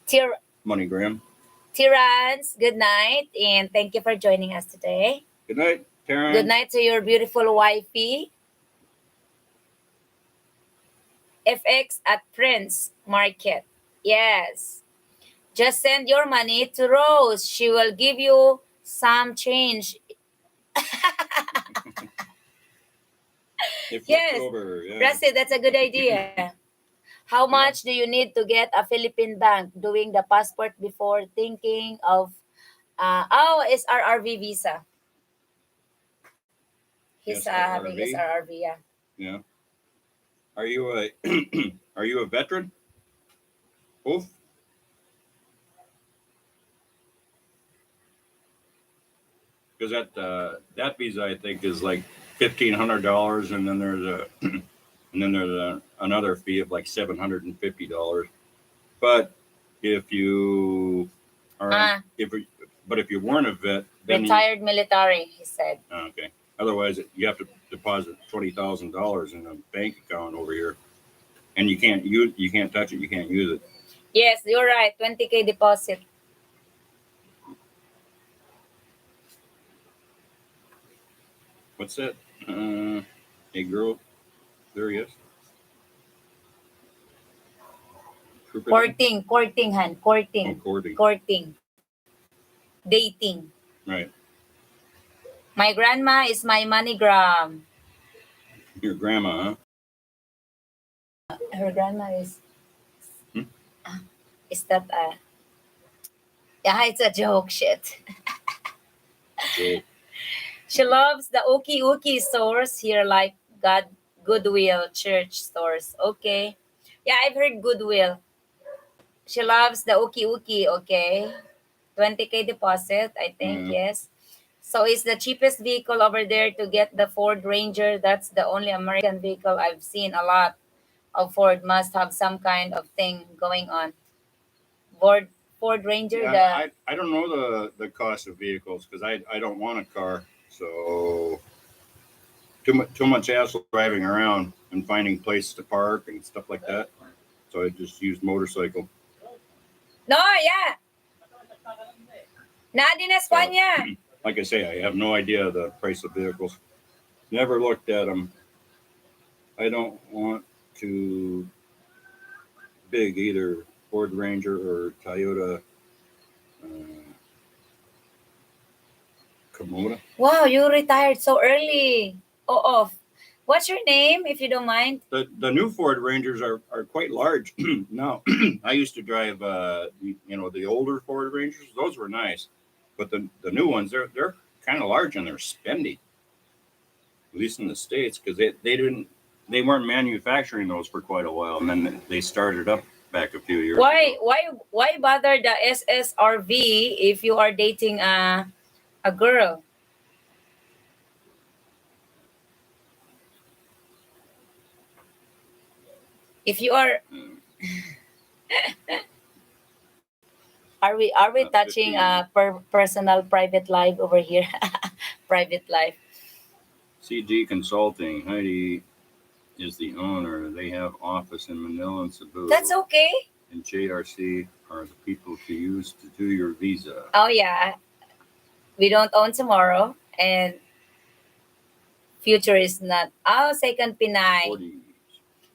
Tir- MoneyGram. Tirans, good night, and thank you for joining us today. Good night, Taryn. Good night to your beautiful wifey. FX at Prince Market. Yes. Just send your money to Rose. She will give you some change. It flips Yes. over. Yeah. Rasi, that's a good idea. How much do you need to get a Philippine bank doing the passport before thinking of it's RRV visa. He's having his SRRV. RRV, yeah. Yeah. Are you a are you a veteran? Both. Because that visa I think is like $1,500, and then there's another fee of like $750. But if you are if you weren't a vet, then Retired military, he said. okay. Otherwise, you have to deposit $20,000 in a bank account over here, and you can't touch it. You can't use it. Yes, you're right. 20K deposit. What's that? A girl. There he is. Courting, Han. Courting. Courting. Dating. Right. My grandma is my MoneyGram. Your grandma, huh? Her grandma is... Hmm? Is that yeah, it's a joke, shit. So, She loves the Okie Okie stores here, like Goodwill Church stores. Okay. Yeah, I've heard Goodwill. She loves the Okie Okie, okay. 20K deposit, I think, yes. So it's the cheapest vehicle over there to get the Ford Ranger. That's the only American vehicle I've seen a lot of. Ford must have some kind of thing going on. Ford Ranger, yeah, I don't know the cost of vehicles because I don't want a car. So too much hassle driving around and finding places to park and stuff like that. So I just used motorcycle. No, yeah. Nadine España. Like I say, I have no idea the price of vehicles. Never looked at them. I don't want to big either Ford Ranger or Toyota Komoda. Wow, you retired so early. Oh. What's your name, if you don't mind? The new Ford Rangers are quite large now. I used to drive the older Ford Rangers. Those were nice, but the new ones they're kind of large and they're spendy. At least in the States, because they weren't manufacturing those for quite a while, and then they started up back a few years Why ago. why bother the SSRV if you are dating a girl? If you are are we touching personal private life over here? Private life. CG Consulting. Heidi is the owner. They have office in Manila and Cebu. That's okay. And JRC are the people to use to do your visa. Oh yeah. We don't own tomorrow, and future is not. Oh, second Pinay. 40s.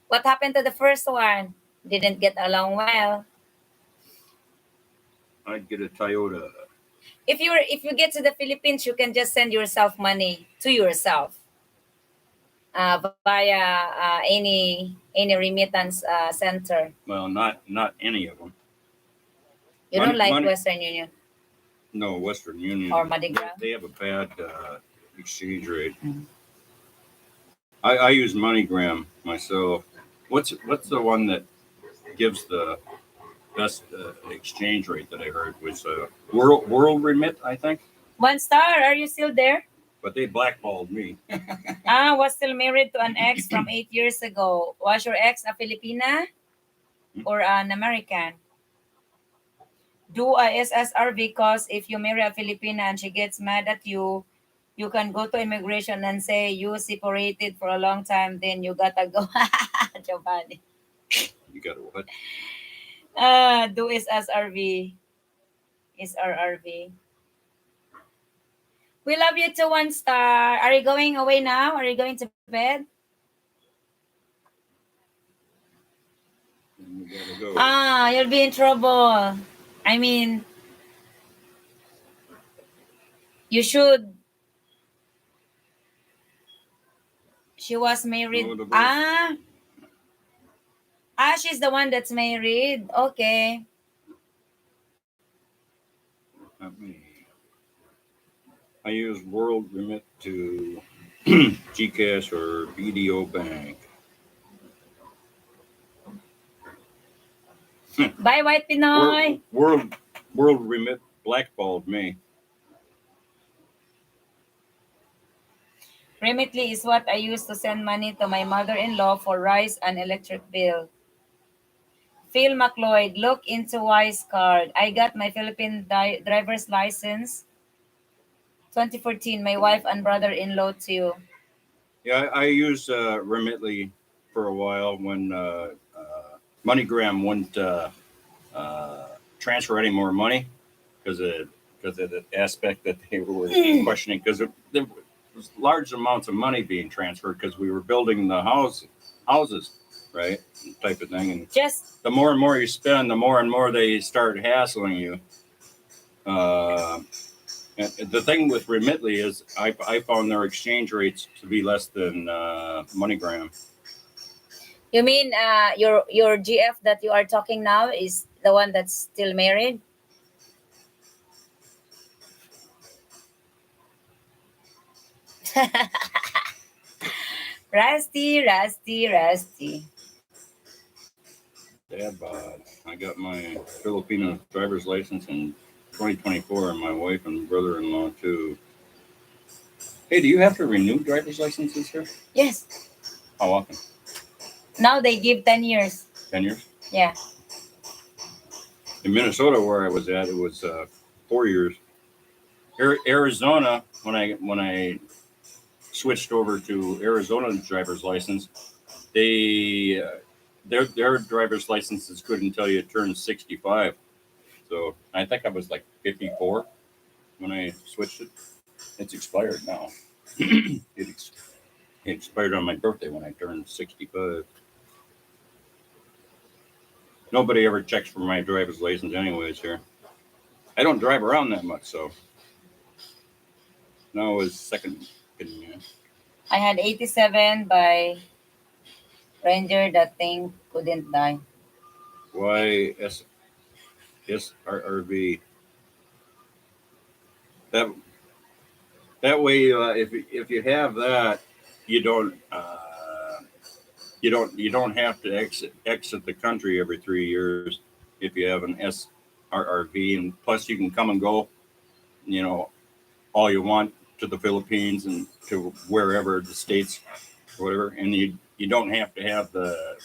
What happened to the first one? Didn't get along well. I'd get a Toyota. If you get to the Philippines, you can just send yourself money to yourself via any remittance center. Well, not any of them. You don't like Western Union? No, Western Union or MoneyGram. They have a bad exchange rate. Mm-hmm. I use MoneyGram myself. What's the one that gives the best exchange rate that I heard was World Remit, I think. One Star, are you still there? But they blackballed me. Was still married to an ex from 8 years ago. Was your ex a Filipina or an American? Do a SSR because if you marry a Filipina and she gets mad at you, You can go to immigration and say you separated for a long time, then you gotta go. Giovanni. You got to what? Do is as RV. Is RRV. We love you to 1 star. Are you going away now? Are you going to bed? You got to go. You'll be in trouble. I mean, you should. She was married. No divorce. She's the one that's married. Okay. Not me. I use World Remit to GCash or BDO Bank. Bye, White Pinoy. World Remit blackballed me. Remitly is what I use to send money to my mother-in-law for rice and electric bill. Phil McLeod, look into Wise Card. I got my Philippine driver's license 2014. My wife and brother-in-law too. Yeah, I used Remitly for a while when MoneyGram wouldn't transfer any more money because of the aspect that they were questioning, because there was large amounts of money being transferred because we were building the houses, right, type of thing. And Just the more and more you spend, the more and more they start hassling you. And the thing with Remitly is I found their exchange rates to be less than MoneyGram. you mean your GF that you are talking now is the one that's still married? Rusty, Rusty, Rusty. Dad bod. I got my Filipino driver's license in 2024, and my wife and brother-in-law too. Hey, do you have to renew driver's licenses here? Yes. How often? Now they give 10 years. 10 years? Yeah. In Minnesota, where I was at, it was 4 years. Arizona, when I switched over to Arizona's driver's license, they their driver's license is good until you turn 65. So I think I was like 54 when I switched it. It's expired now. it expired on my birthday when I turned 65. Nobody ever checks for my driver's license anyways here. I don't drive around that much, so now is second. I had 87 by Ranger. That thing couldn't die. YSRRV. That way, if you have that, you don't you don't have to exit the country every 3 years if you have an SRRV, and plus you can come and go, all you want to the Philippines and to wherever the states, whatever, and you don't have to have the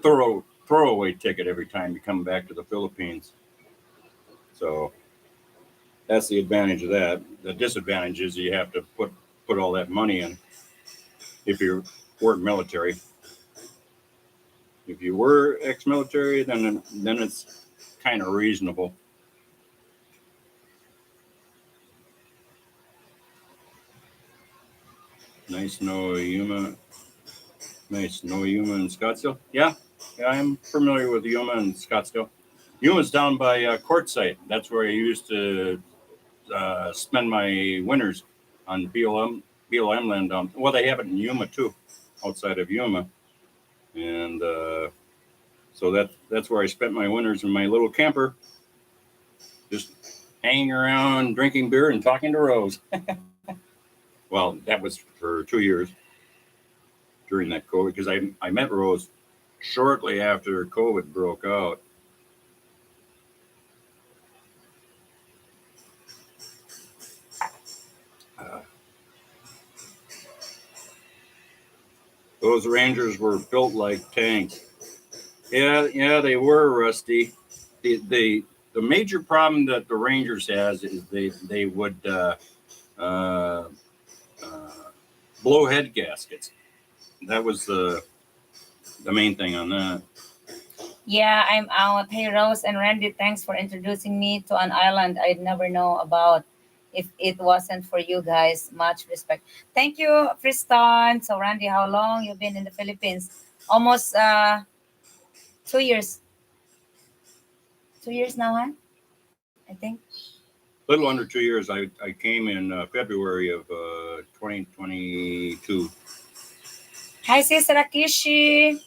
throwaway ticket every time you come back to the Philippines. So that's the advantage of that. The disadvantage is you have to put all that money in if you weren't military. If you were ex-military, then it's kind of reasonable. Nice snow Yuma in Scottsdale. Yeah, I'm familiar with Yuma and Scottsdale. Yuma's down by Quartzsite. That's where I used to spend my winters on BLM land down. Well, they have it in Yuma too, outside of Yuma, and so that's where I spent my winters in my little camper, just hanging around, drinking beer, and talking to Rose. Well, that was for 2 years during that COVID, because I met Rose shortly after COVID broke out. Those Rangers were built like tanks. Yeah, they were, Rusty. The major problem that the Rangers has is they would uh, blow head gaskets. That was the main thing on that. Yeah, I'm out. Hey, Rose and Randy, thanks for introducing me to an island I'd never know about. If it wasn't for you guys, much respect. Thank you, Tristan. So, Randy, how long you been in the Philippines? Almost 2 years. 2 years now, huh? I think. Little under 2 years. I came in February of 2022. Hi, sis Rakishi.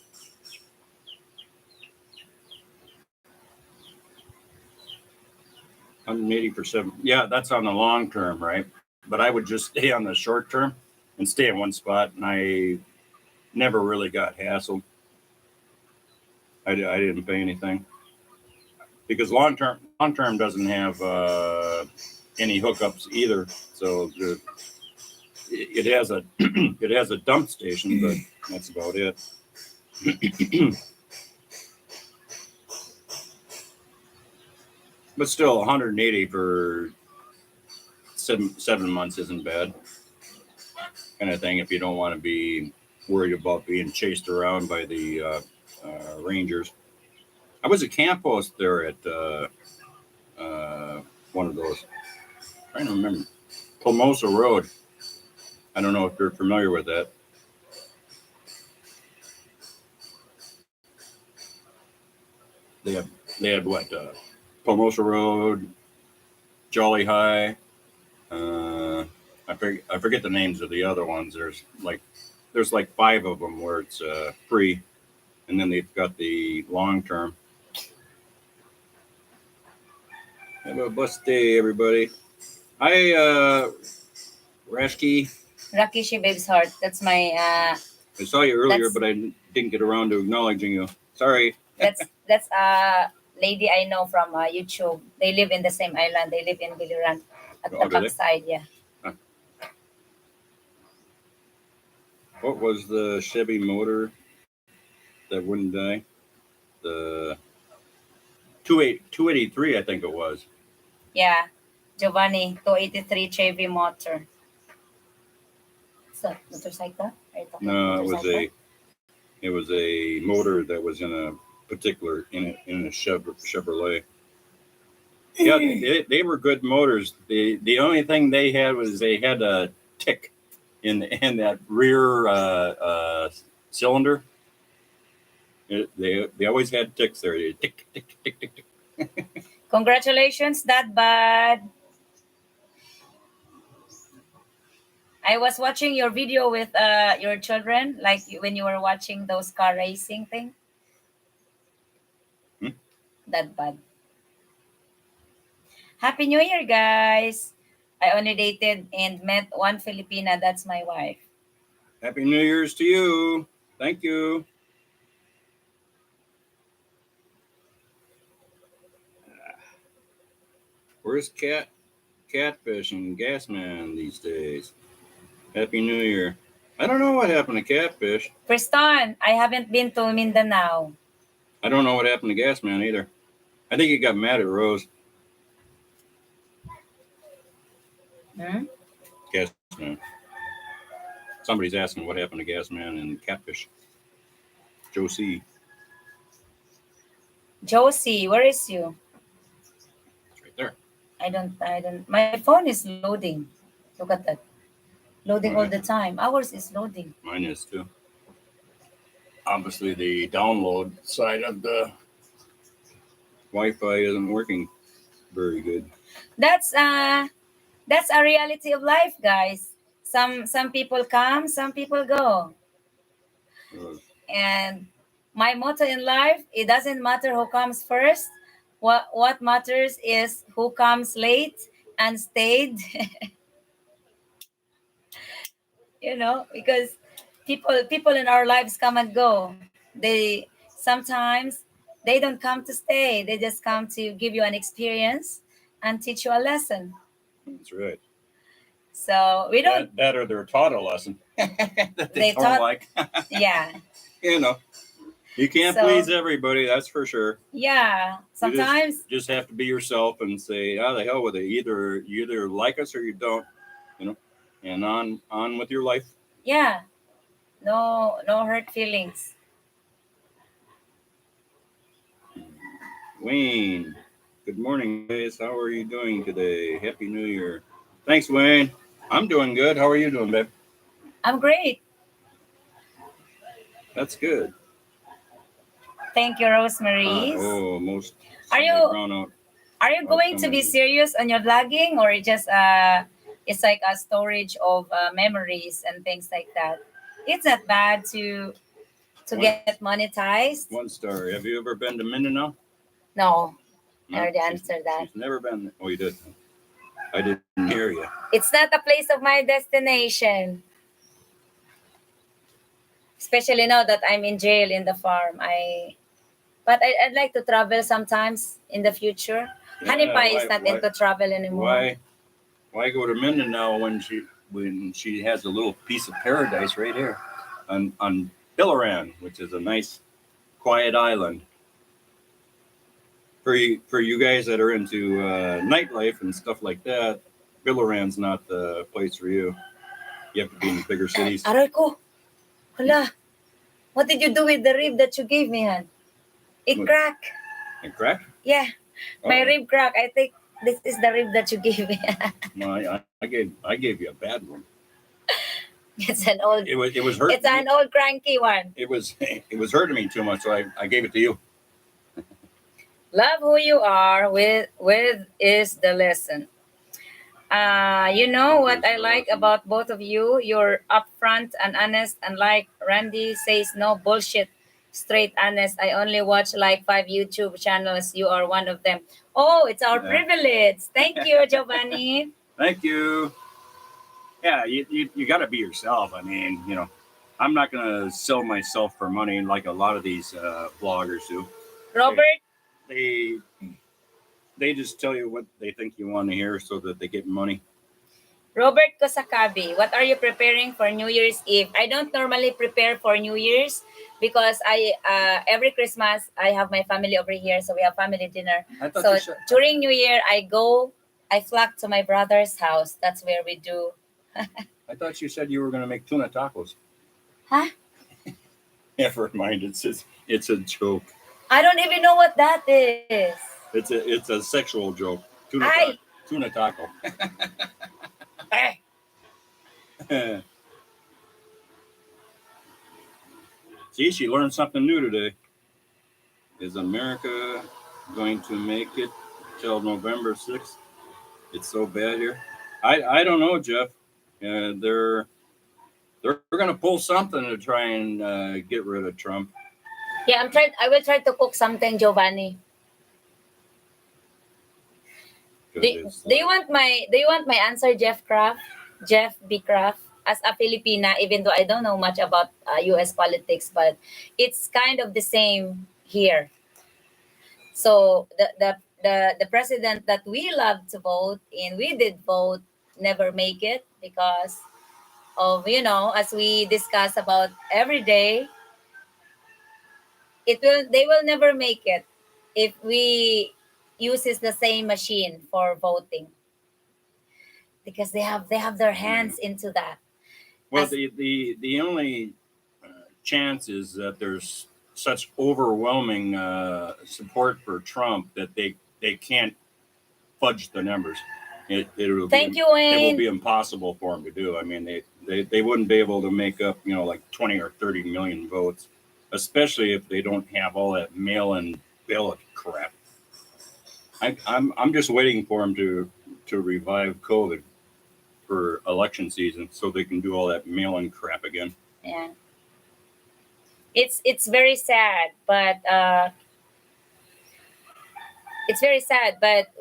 180 for 7. Yeah, that's on the long term, right? But I would just stay on the short term and stay in one spot, and I never really got hassled. I didn't pay anything because long term doesn't have any hookups either. So it has a it has a dump station, but that's about it. But still, 180 for 7 months isn't bad. Kind of thing if you don't want to be worried about being chased around by the rangers. I was a camp host there at one of those. I'm trying to remember. Palmosa Road. I don't know if you're familiar with that. They had what? Palmosa Road, Jolly High. I forget the names of the other ones. There's like 5 of them where it's free, and then they've got the long term. Have a blessed day, everybody. Hi, Rashki. Rakishi Babe's Heart. That's my I saw you earlier, but I didn't get around to acknowledging you. Sorry. that's a lady I know from YouTube. They live in the same island. They live in Biliran at the backside. Yeah. Huh. What was the Chevy motor that wouldn't die? The 283, I think it was. Yeah, Giovanni 283 Chevy motor. So motorcycle? Are you talking No, motorcycle? it was a motor that was in a particular in a Chevrolet. Yeah, they were good motors. The only thing they had was they had a tick in that rear cylinder. They always had ticks there. Tick tick tick tick tick. Congratulations, that bad. I was watching your video with your children, like when you were watching those car racing thing. That bad. Happy New Year, guys! I only dated and met one Filipina. That's my wife. Happy New Year's to you. Thank you. Where's Catfish and Gasman these days? Happy New Year. I don't know what happened to Catfish. Preston, I haven't been to Mindanao. I don't know what happened to Gasman either. I think he got mad at Rose. Gasman. Somebody's asking what happened to Gasman and Catfish. Josie. Josie, where is you? It's right there. I don't. My phone is loading. Look at that. Loading all the time. Ours is loading. Mine is too. Obviously, the download side of the Wi-Fi isn't working very good. That's a reality of life, guys. Some people come, some people go. And my motto in life, it doesn't matter who comes first. What matters is who comes late and stayed. Because people in our lives come and go. They sometimes they don't come to stay. They just come to give you an experience and teach you a lesson. That's right. So we don't. That or they're taught a lesson that they don't taught, like. Yeah. You can't please everybody. That's for sure. Yeah. Sometimes you just have to be yourself and say, "Oh, the hell with it. You either like us or you don't." and on with your life. Yeah, no hurt feelings. Wayne, good morning, guys. How are you doing today? Happy New Year. Thanks, Wayne. I'm doing good. How are you doing, babe? I'm great. That's good. Thank you, Rosemarie. Most Are somebody you brown out. are you Out going to be coming. serious on your vlogging, or just it's like a storage of memories and things like that? It's not bad to One, get monetized. one star. Have you ever been to Mindanao? No, I No, already answered that. she's never been. Oh, you did. I didn't hear you. It's not a place of my destination. Especially now that I'm in jail in the farm. I'd like to travel sometimes in the future. Honey Pie is not into travel anymore. Why go to Mindanao when she has a little piece of paradise right here on Biliran, which is a nice quiet island. For you guys that are into nightlife and stuff like that, Biliran's not the place for you. You have to be in bigger cities. Aray ko. Hala. What did you do with the rib that you gave me, Han? It What? cracked. And crack? Yeah. My Oh. rib crack. I think this is the rib that you gave me. No, I gave you a bad one. It's an old. It was hurting. It's an old cranky one. It was hurting me too much, so I gave it to you. Love who you are. With is the lesson. You know what I like about both of you? You're upfront and honest, and like Randy says, no bullshit. Straight honest. I only watch like 5 YouTube channels. You are one of them. Oh, it's our privilege. Thank you, Giovanni. Thank you. Yeah, you got to be yourself. I mean, I'm not gonna sell myself for money like a lot of these bloggers do. Robert, They just tell you what they think you want to hear so that they get money. Robert Kosakabi, what are you preparing for New Year's Eve? I don't normally prepare for New Year's because I every Christmas I have my family over here, so we have family dinner. So during New Year, I flock to my brother's house. That's where we do. I thought you said you were going to make tuna tacos. Huh? Never mind. It's a joke. I don't even know what that is. It's a sexual joke. Tuna taco. See, she learned something new today. Is America going to make it till November 6th? It's so bad here. I don't know, Jeff. They're going to pull something to try and get rid of Trump. Yeah, I will try to cook something, Giovanni. Do you want my answer, Jeff B. Craft? As a Filipina, even though I don't know much about U.S. politics, but it's kind of the same here. So the president that we love to vote and we did vote never make it because of, as we discuss about every day, they will never make it if we uses the same machine for voting, because they have their hands into that. Well, the only chance is that there's such overwhelming support for Trump that they can't fudge the numbers. It will be impossible for them to do. I mean, they wouldn't be able to make up like 20 or 30 million votes, especially if they don't have all that mail-in ballot crap. I'm just waiting for them to revive COVID for election season so they can do all that mail-in crap again. Yeah. It's very sad, but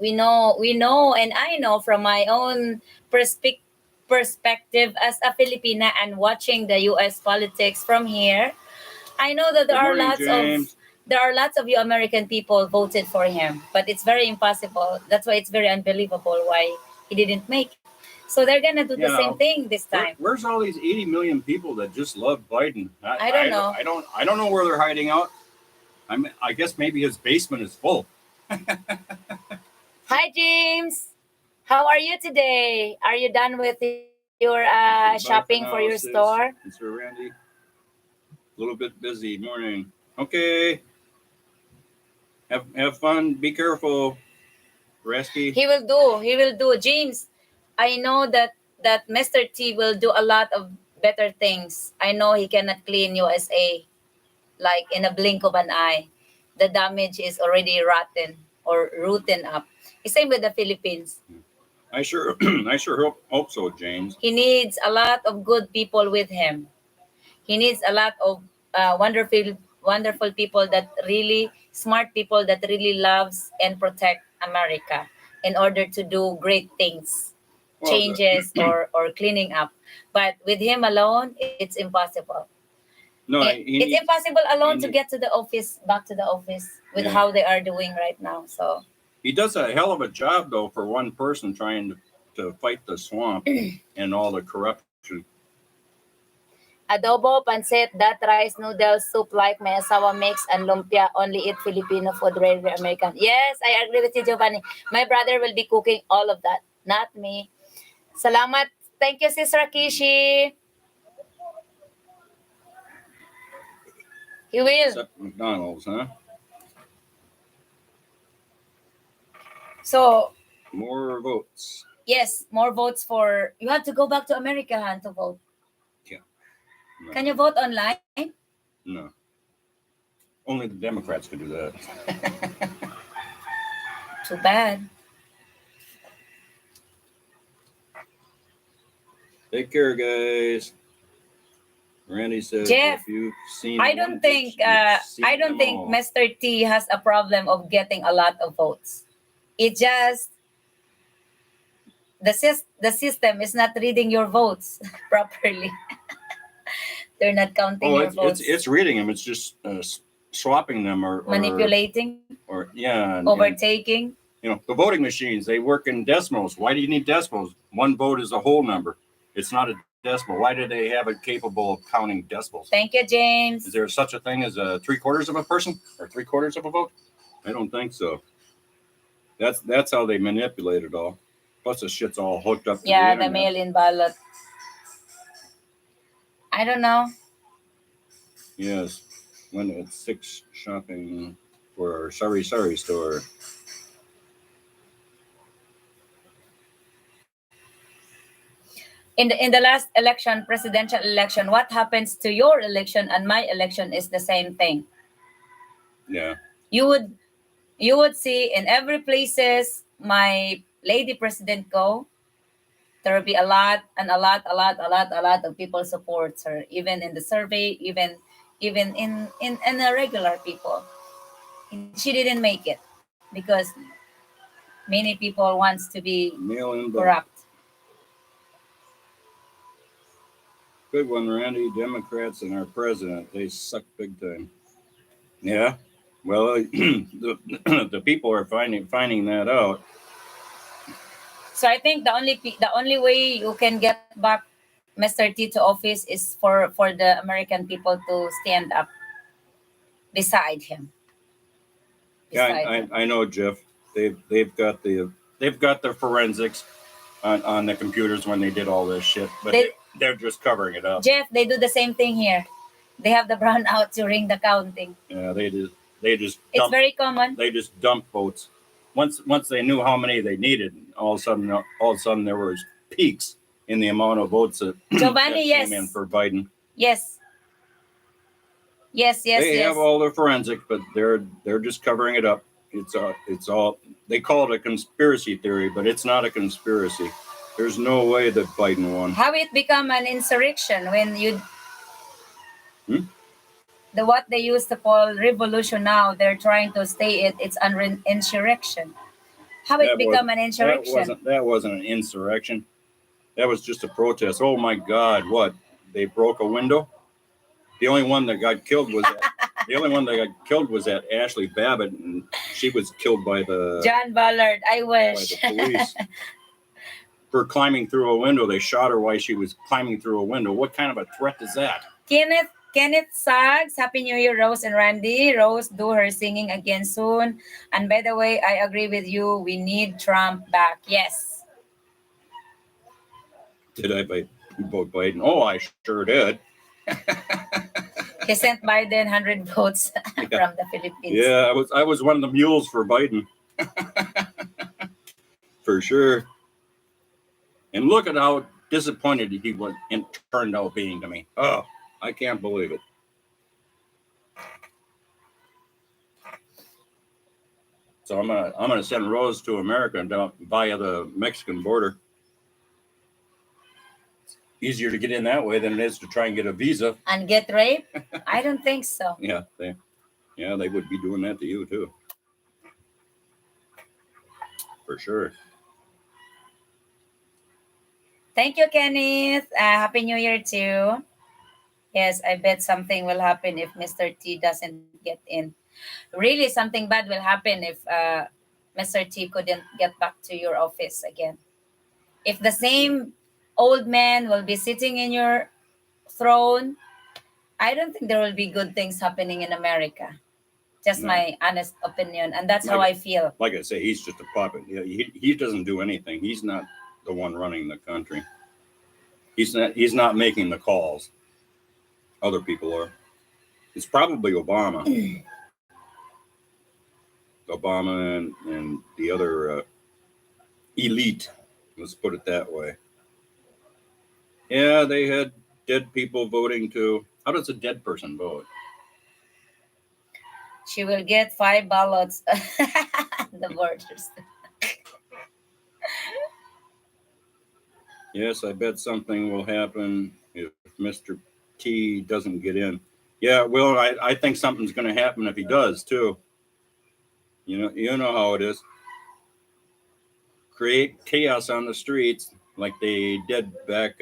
we know, and I know from my own perspective as a Filipina and watching the U.S. politics from here, I know that there are lots of you American people voted for him, but it's very impossible. That's why it's very unbelievable why he didn't make it. So they're gonna do the same thing this time. Where's all these 80 million people that just love Biden? I don't know. I don't know where they're hiding out. I guess maybe his basement is full. Hi, James. How are you today? Are you done with your Okay, bye for shopping for now, your sis. store? Mr. Randy. A little bit busy morning. Okay. Have fun. Be careful, Rasky. He will do. He will do. James, I know that Mr. T will do a lot of better things. I know he cannot clean USA like in a blink of an eye. The damage is already rotten or rooted up. Same with the Philippines. I sure I sure hope so, James. He needs a lot of good people with him. He needs a lot of wonderful people that really smart people that really loves and protect America in order to do great things, Well, changes or cleaning up. But with him alone, it's impossible. no, It's impossible alone to need, get to the office, back to the office with Yeah. how they are doing right now. So he does a hell of a job though for one person trying to fight the swamp and all the corruption. adobo, pancit, that rice noodles, soup like my asawa makes, and lumpia, only eat Filipino food, rare American. Yes, I agree with you, Giovanni. My brother will be cooking all of that, not me. Salamat. Thank you, Sis Rakishi. He will. Except McDonald's, huh? So, More votes. yes, more votes for... You have to go back to America, Han, to vote. Yeah. No. Can you vote online? No. Only the Democrats could do that. Too bad. Take care, guys. Randy says, Jeff, if you've seen I one don't bitch, think you've seen I don't them think all. Mr. T has a problem of getting a lot of votes. It just the system is not reading your votes properly. They're not counting Oh, your votes. it's reading them. It's just swapping them or Manipulating, or yeah, and, overtaking. you know, the voting machines, they work in decimals. Why do you need decimals? One vote is a whole number. It's not a decimal. Why do they have it capable of counting decimals? Thank you, James. Is there such a thing as a 3/4 of a person or 3/4 of a vote? I don't think so. That's how they manipulate it all. Plus, the shit's all hooked up to Yeah, the the internet. mail-in ballot. I don't know. Yes, when it's 6 shopping for sorry store. In the last election, presidential election, what happens to your election and my election is the same thing. Yeah. You would see in every places my lady president go, there will be a lot of people supports her, even in the survey, even in the regular people. She didn't make it because many people wants to be Mail-in ballot. corrupt. Good one, Randy. Democrats and our president, they suck big time. Yeah. Well, the people are finding that out. So I think the only way you can get back Mr. T to office is for the American people to stand up beside him. Yeah, I know, Jeff. They've got the forensics on the computers when they did all this shit, but they're just covering it up. Jeff, they do the same thing here. They have the brownout during the counting. Yeah, they just it's very common. They just dump votes. Once they knew how many they needed, all of a sudden there was peaks in the amount of votes that, Giovanni, that came in for Biden. Yes. They have all their forensics, but they're just covering it up. It's all they call it a conspiracy theory, but it's not a conspiracy. There's no way that Biden won. How it become an insurrection when you the what they used to call revolution now they're trying to stay it's an insurrection. How it become an insurrection? That wasn't an insurrection. That was just a protest. Oh my God! What? They broke a window. The only one that got killed was that Ashley Babbitt, and she was killed by the John Ballard. I wish. By the police for climbing through a window. They shot her while she was climbing through a window. What kind of a threat is that? Kenneth Sags, Happy New Year, Rose and Randy. Rose, do her singing again soon. And by the way, I agree with you. We need Trump back. Yes. Did I vote Biden? Oh, I sure did. He sent Biden 100 votes from the Philippines. Yeah, I was one of the mules for Biden. For sure. And look at how disappointed he was and turned out being to me. Oh, I can't believe it. So I'm gonna send Rose to America and down via the Mexican border. Easier to get in that way than it is to try and get a visa. And get raped? I don't think so. Yeah, they would be doing that to you too. For sure. Thank you, Kenneth. Happy New Year too. Yes, I bet something will happen if Mr. T doesn't get in. Really, something bad will happen if Mr. T couldn't get back to your office again. If the same old man will be sitting in your throne, I don't think there will be good things happening in America. Just No. my honest opinion, and that's how I feel. Like I say, he's just a puppet. He doesn't do anything. He's not the one running the country. He's not making the calls. Other people are. It's probably Obama. Obama and the other elite. Let's put it that way. Yeah, they had dead people voting too. How does a dead person vote? She will get 5 ballots. The voters. Yes, I bet something will happen if Mr. T doesn't get in. Yeah, well, I think something's going to happen if he does too. You know how it is. Create chaos on the streets like they did back,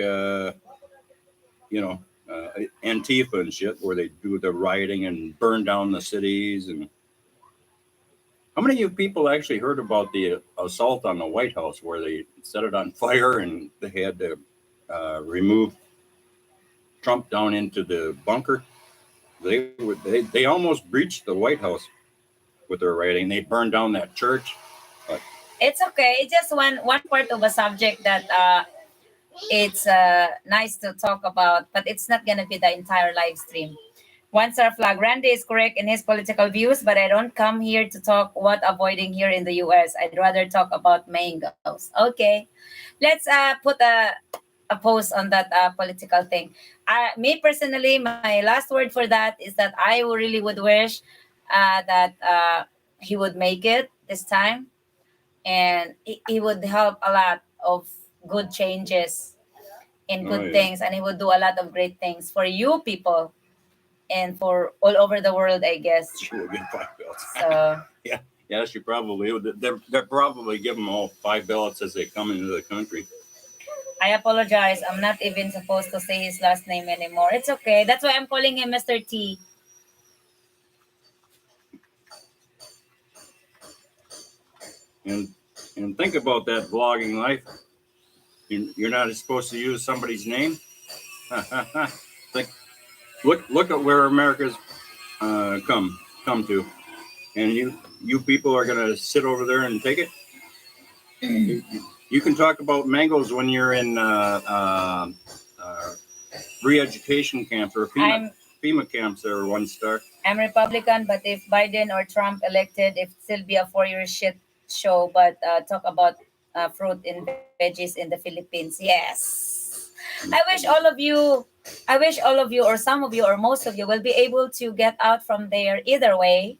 Antifa and shit, where they do the rioting and burn down the cities. And how many of you people actually heard about the assault on the White House, where they set it on fire and they had to remove Trump down into the bunker? They almost breached the White House with their rioting. They burned down that church. But It's okay. It's just one part of a subject that it's nice to talk about, but it's not gonna be the entire live stream. One star flag. Randy is correct in his political views, but I don't come here to talk what avoiding here in the U.S. I'd rather talk about mangoes. Okay, let's put a post on that political thing. Me personally, my last word for that is that I really would wish that he would make it this time, and he would help a lot of good changes and good things, and he would do a lot of great things for you people and for all over the world, I guess. she will get 5 ballots. So Yeah, she probably. They're probably give them all 5 ballots as they come into the country. I apologize. I'm not even supposed to say his last name anymore. It's okay. That's why I'm calling him Mr. T. And think about that vlogging life. You're not supposed to use somebody's name. Think, look at where America's come to, and you people are gonna sit over there and take it. You can talk about mangoes when you're in re-education camps or FEMA camps that are 1 star. I'm Republican, but if Biden or Trump elected, it still be a 4-year shit show. But talk about fruit and veggies in the Philippines. Yes. I wish all of you, or some of you, or most of you, will be able to get out from there either way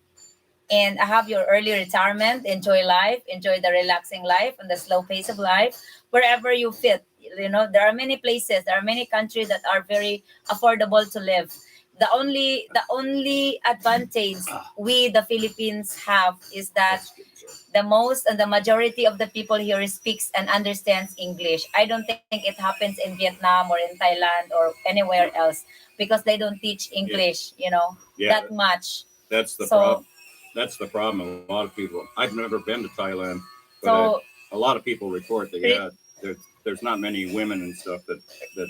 and have your early retirement, enjoy life, enjoy the relaxing life and the slow pace of life, wherever you fit. There are many places, there are many countries that are very affordable to live. The only advantage we the Philippines have is that the most and the majority of the people here speaks and understands English. I don't think it happens in Vietnam or in Thailand or anywhere else, because they don't teach English, that much. That's the problem. That's the problem. A lot of people. I've never been to Thailand, but a lot of people report that there's not many women and stuff that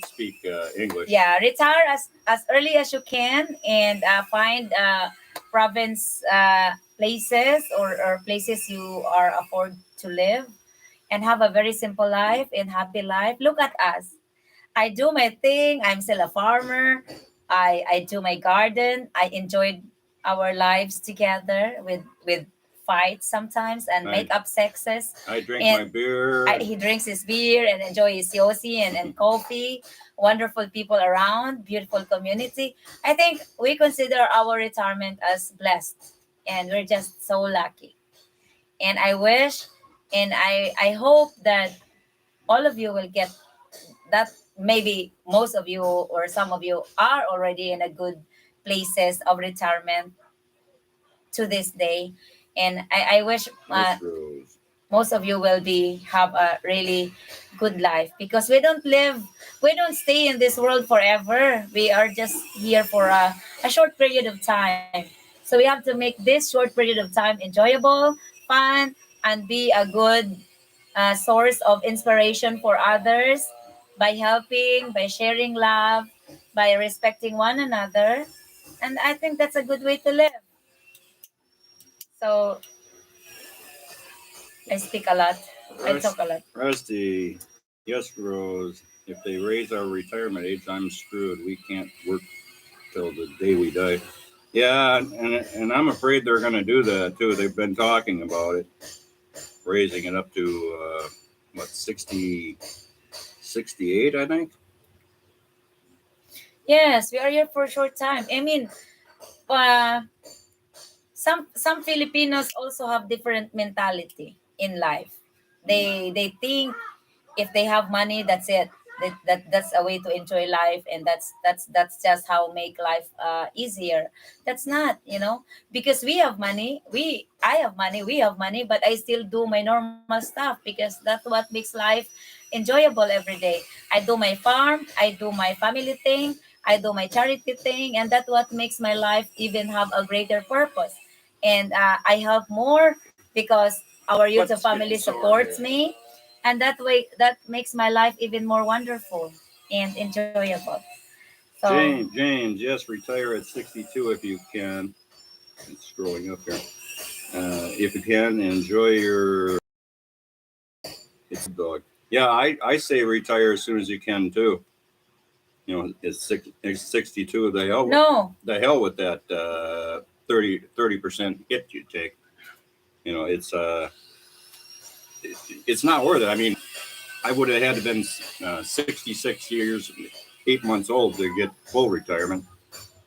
speak English. Yeah, retire as early as you can and find province places or places you are afford to live and have a very simple life and happy life. Look at us. I do my thing. I'm still a farmer. I do my garden. I enjoyed our lives together with fights sometimes and I make up sexes. I drink my And beer. he drinks his beer and enjoy his yosi and coffee. Wonderful people around, beautiful community. I think we consider our retirement as blessed, and we're just so lucky. And I wish, and I hope that all of you will get that. Maybe most of you or some of you are already in a good places of retirement to this day, and I wish Yes, Rose. most of you will be have a really good life, because we don't stay in this world forever. We are just here for a short period of time, so we have to make this short period of time enjoyable, fun, and be a good source of inspiration for others by helping, by sharing love, by respecting one another. And I think that's a good way to live. So I speak a lot. I talk a lot. Rusty. Yes, Rose. If they raise our retirement age, I'm screwed. We can't work till the day we die. Yeah, and I'm afraid they're going to do that too. They've been talking about it, raising it up to what 60, 68, I think. Yes, we are here for a short time. I mean, uh, some Filipinos also have different mentality in life. They think if they have money, that's it. That's a way to enjoy life, and that's just how make life easier. That's not, because we have money. I have money. We have money, but I still do my normal stuff because that's what makes life enjoyable every day. I do my farm. I do my family thing. I do my charity thing, and that's what makes my life even have a greater purpose. And I help more because our YouTube What's family getting sore supports here? me, and that way that makes my life even more wonderful and enjoyable. So James, yes, retire at 62 if you can. It's scrolling up here. If you can, enjoy your. It's a dog. Yeah, I say retire as soon as you can too. It's 62. no, The hell with that 30% hit you take. It's it's not worth it. I mean, I would have had to been 66 years, 8 months old to get full retirement,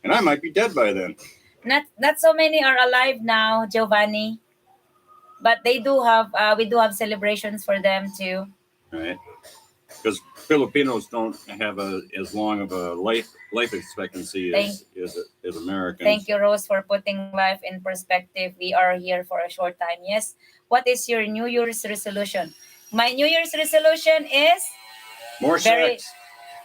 and I might be dead by then. not so many are alive now, Giovanni. But they do have we do have celebrations for them too. Right? Because Filipinos don't have as long of a life expectancy Thank as Americans. Thank you, Rose, for putting life in perspective. We are here for a short time. Yes. What is your New Year's resolution? My New Year's resolution is More very sex,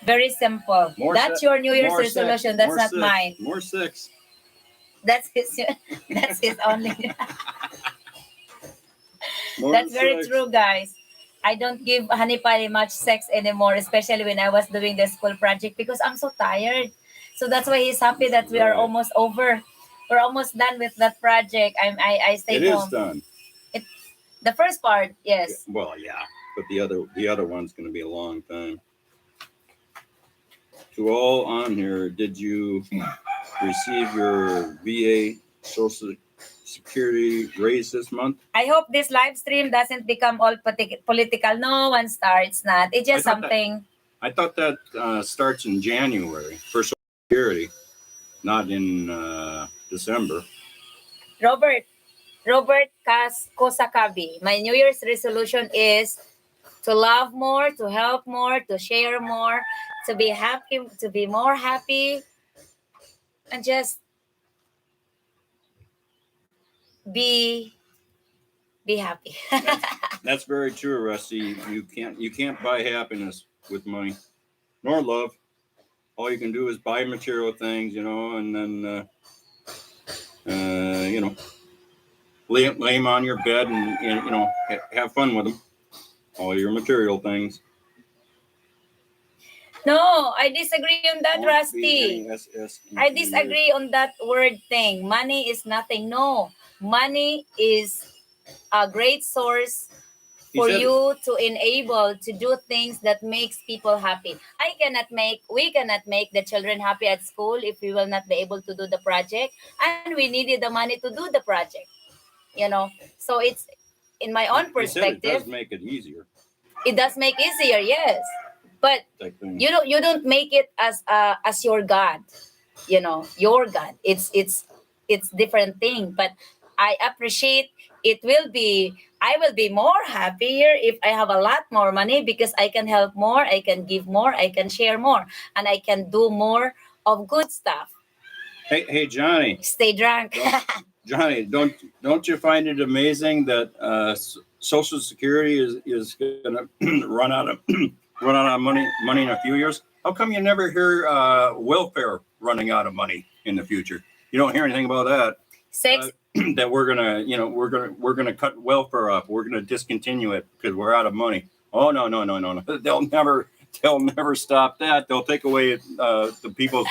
very simple. more That's sex, your New Year's more sex, resolution. That's more not sex, mine. more sex, That's his. That's his only. more That's very sex. true, guys. I don't give Honey Pie much sex anymore, especially when I was doing the school project because I'm so tired. So that's why he's happy that we are Right. almost over. We're almost done with that project. I It stayed is home. done. It the first part, Yeah, yes. well, yeah, but the other one's going to be a long time. To all on here, did you receive your VA Social Security raise this month? I hope this live stream doesn't become all political. No one starts not. It's I just thought that something. I thought that starts in January for Social Security, not in December. Robert Robert Kosakabi. My New Year's resolution is to love more, to help more, to share more, to be happy, to be more happy, and just be be happy. That's very true, Rusty. You can't buy happiness with money nor love. All you can do is buy material things, and then uh, you know lay them on your bed and have fun with them. All your material things. No, I disagree on that, Rusty. BNSS I disagree on that word thing. Money is nothing. No, money is a great source for said, you to enable to do things that makes people happy. We cannot make the children happy at school if we will not be able to do the project, and we needed the money to do the project. You know, so it's in my own he said it perspective. does make it easier It does make easier, yes, but type thing. you don't make it as your god, your god. It's different thing, but I appreciate it. I will be more happier if I have a lot more money, because I can help more, I can give more, I can share more, and I can do more of good stuff. Hey, Johnny. Stay drunk. Johnny, don't you find it amazing that Social Security is going to run out of money in a few years? How come you never hear welfare running out of money in the future? You don't hear anything about that. Sex. That we're gonna cut welfare up. We're gonna discontinue it because we're out of money. Oh no! They'll never stop that. They'll take away the people's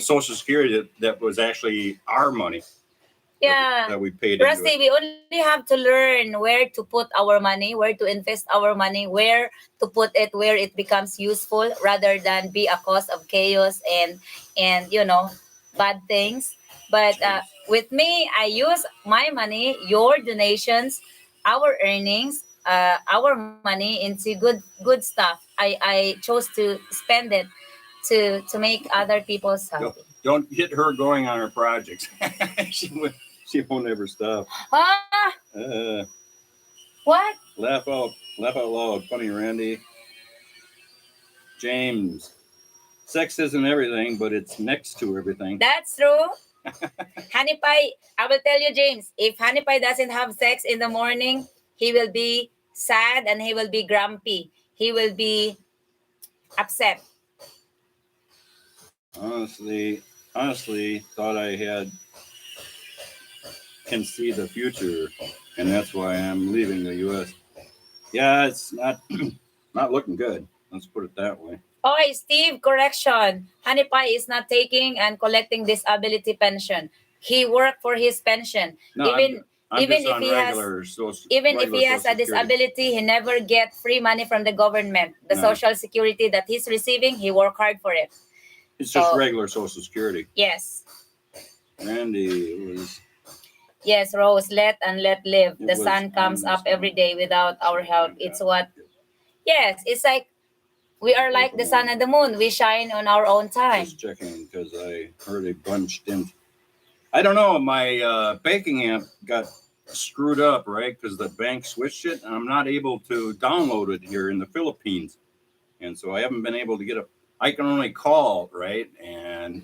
Social Security that was actually our money. Yeah, that we paid into Rusty, it. we only have to learn where to put our money, where to invest our money, where to put it where it becomes useful, rather than be a cause of chaos and bad things. But with me, I use my money, your donations, our earnings, our money into good stuff. I chose to spend it to make other people happy. Don't get her going on her projects. she won't ever stop. Ah, what? Laugh out loud. Funny, Randy. James. Sex isn't everything, but it's next to everything. That's true. Honey Pie, I will tell you, James, if Honey Pie doesn't have sex in the morning, he will be sad and he will be grumpy. He will be upset. Honestly, thought I can see the future, and that's why I'm leaving the U.S. Yeah, it's not looking good. Let's put it that way. Oh, Steve, correction. Honey Pie is not taking and collecting disability pension. He worked for his pension. No, I'm even just if on he regular has social, even if regular he has Social a Security. disability, he never get free money from the government. The No. social security that he's receiving, he worked hard for it. It's just regular Social Security. Yes. Randy was. Yes, Rose, let and let live. The was sun comes up understandable. every day without our help. It's what. Yes, it's like we are like the sun and the moon. We shine on our own time. Just checking because I heard a bunch didn't. I don't know. My banking app got screwed up, right? Because the bank switched it, and I'm not able to download it here in the Philippines, and so I haven't been able to get a. I can only call, right, and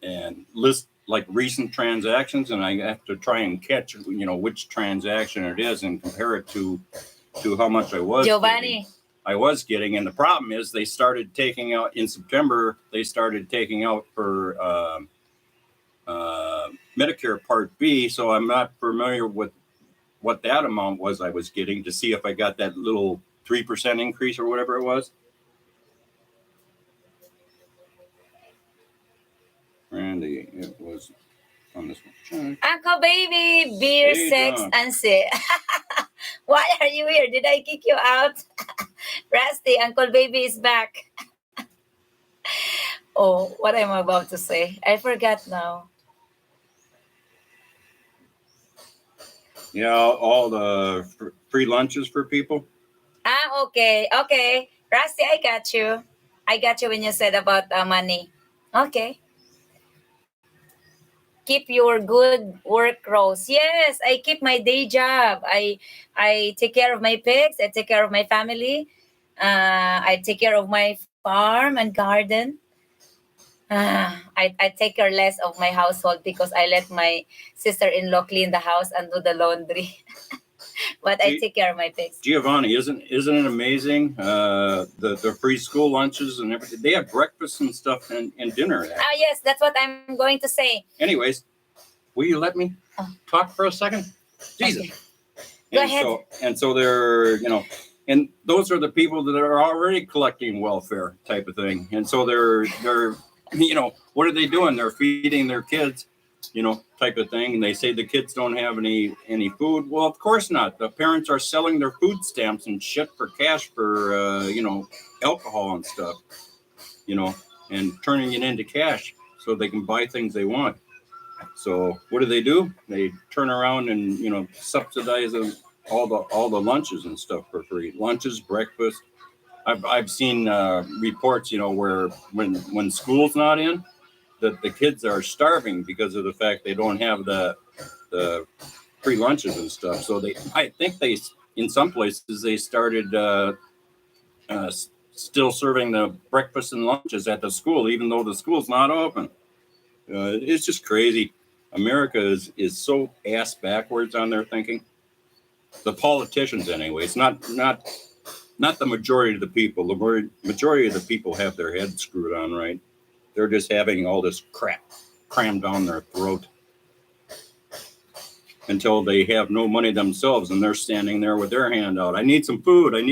and list like recent transactions, and I have to try and catch which transaction it is and compare it to how much I was getting. And the problem is they started taking out in September. They started taking out for Medicare Part B, so I'm not familiar with what that amount was I was getting to see if I got that little 3% increase or whatever it was. Randy, it was on this one. Uncle Baby, beer, Hey, sex, John. and sit. Why are you here? Did I kick you out? Rusty, Uncle Baby is back. Oh, what am I about to say? I forgot now. Yeah, all the free lunches for people. Okay. Rusty, I got you. I got you when you said about money. Okay. Keep your good work, Rose. Yes, I keep my day job. I take care of my pigs. I take care of my family. I take care of my farm and garden. I take care less of my household because I let my sister-in-law clean the house and do the laundry. But I take care of my pigs. Giovanni, isn't it amazing? The free school lunches and everything. They have breakfast and stuff and dinner. Yes, that's what I'm going to say. Anyways, will you let me talk for a second? Jesus. Okay. Go ahead. So they're and those are the people that are already collecting welfare type of thing. And so they're what are they doing? They're feeding their kids type of thing. And they say the kids don't have any food. Well, of course not. The parents are selling their food stamps and shit for cash for alcohol and stuff, and turning it into cash so they can buy things they want. So what do? They turn around and subsidize all the lunches and stuff for free. Lunches, breakfast. I've seen reports, where when school's not in, that the kids are starving because of the fact they don't have the free lunches and stuff. So I think in some places they started uh, still serving the breakfast and lunches at the school, even though the school's not open. It's just crazy. America is so ass backwards on their thinking. The politicians, anyway. It's not the majority of the people. The majority of the people have their heads screwed on right. They're just having all this crap crammed down their throat until they have no money themselves, and they're standing there with their hand out. I need some food. I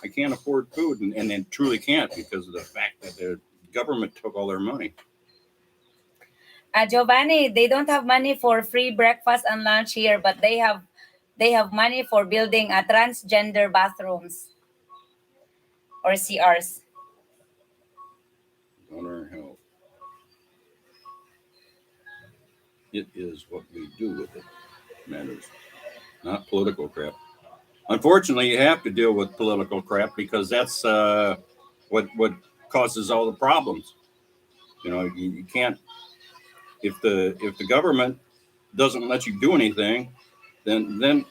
can't afford food, and they truly can't because of the fact that the government took all their money. Giovanni, they don't have money for free breakfast and lunch here, but they have money for building a transgender bathrooms or CRs. On our health. It is what we do with it matters, not political crap. Unfortunately, you have to deal with political crap because that's what causes all the problems. You can't if the government doesn't let you do anything, then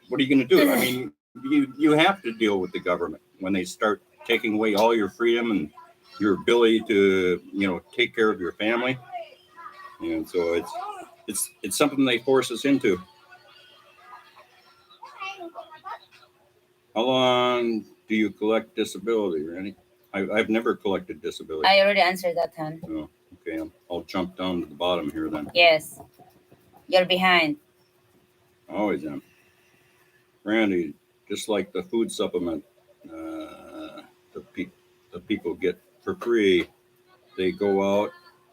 what are you going to do? I mean, you have to deal with the government when they start taking away all your freedom and your ability to take care of your family, and so it's something they force us into. How long do you collect disability, Randy? I've never collected disability. I already answered that, hon. Oh, okay. I'll jump down to the bottom here then. Yes. You're behind. Always am. Randy, just like the food supplement the people get for free, they go out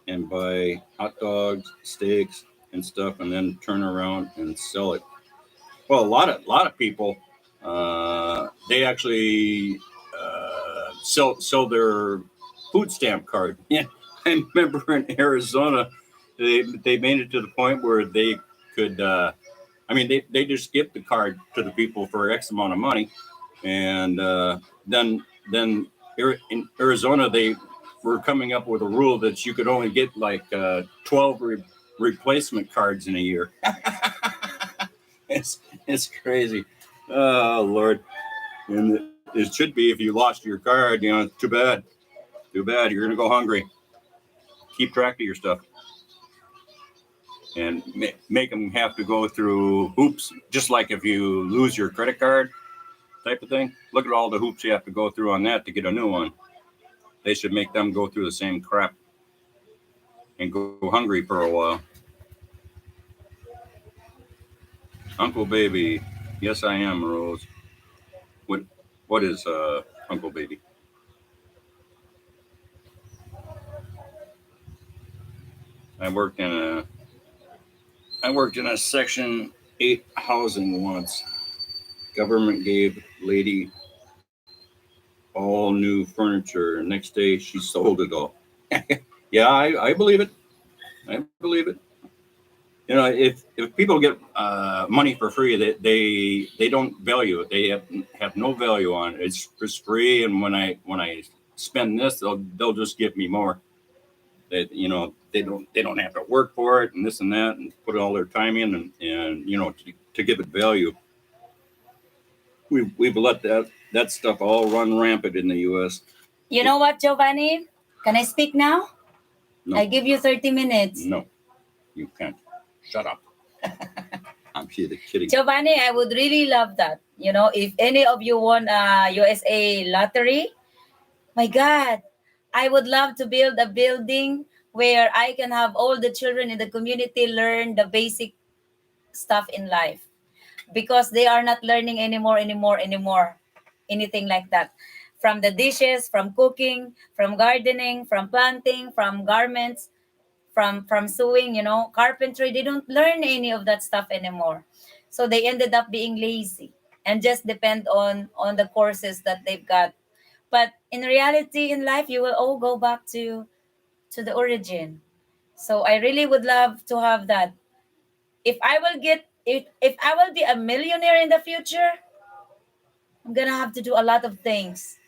and buy hot dogs, steaks, and stuff, and then turn around and sell it. Well, a lot of people, they actually sell their food stamp card. Yeah, I remember in Arizona, they made it to the point where they could. They just give the card to the people for X amount of money, and then in Arizona they were coming up with a rule that you could only get like 12 replacement cards in a year. It's crazy. Oh Lord, and it should be if you lost your card, too bad. You're gonna go hungry. Keep track of your stuff. And make them have to go through hoops, just like if you lose your credit card type of thing. Look at all the hoops you have to go through on that to get a new one. They should make them go through the same crap and go hungry for a while. Uncle Baby. Yes, I am, Rose. What is Uncle Baby? I worked in a Section 8 housing once. Government gave lady all new furniture. Next day, she sold it all. Yeah, I believe it. I believe it. If people get money for free, they don't value it. They have no value on it. It's just free, and when I spend this, they'll just give me more. They don't have to work for it and this and that and put all their time in and to give it value. We've let that stuff all run rampant in the U.S. You know what, Giovanni? Can I speak now? No. I give you 30 minutes. No, you can't. Shut up. I'm kidding. Giovanni, I would really love that. If any of you won a USA lottery, my God, I would love to build a building where I can have all the children in the community learn the basic stuff in life, because they are not learning anymore, anything like that. From the dishes, from cooking, from gardening, from planting, from garments, from sewing, carpentry. They don't learn any of that stuff anymore. So they ended up being lazy and just depend on the courses that they've got. But in reality, in life, you will all go back to the origin. So I really would love to have that. If I will be a millionaire in the future, I'm gonna have to do a lot of things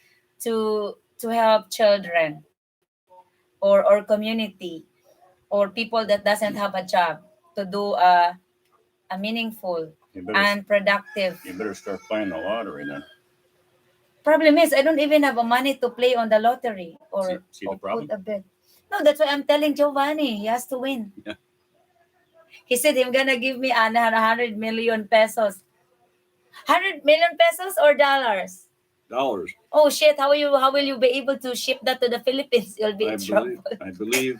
to help children or community or people that doesn't have a job, to do a meaningful You better and productive. you better start playing the lottery then. Problem is, I don't even have a money to play on the lottery See the or put problem? a bet. No, that's why I'm telling Giovanni. He has to win. Yeah. He said he's gonna give me 100 million pesos. 100 million pesos or dollars? Dollars. Oh shit! How will you be able to ship that to the Philippines? You'll be in trouble. I believe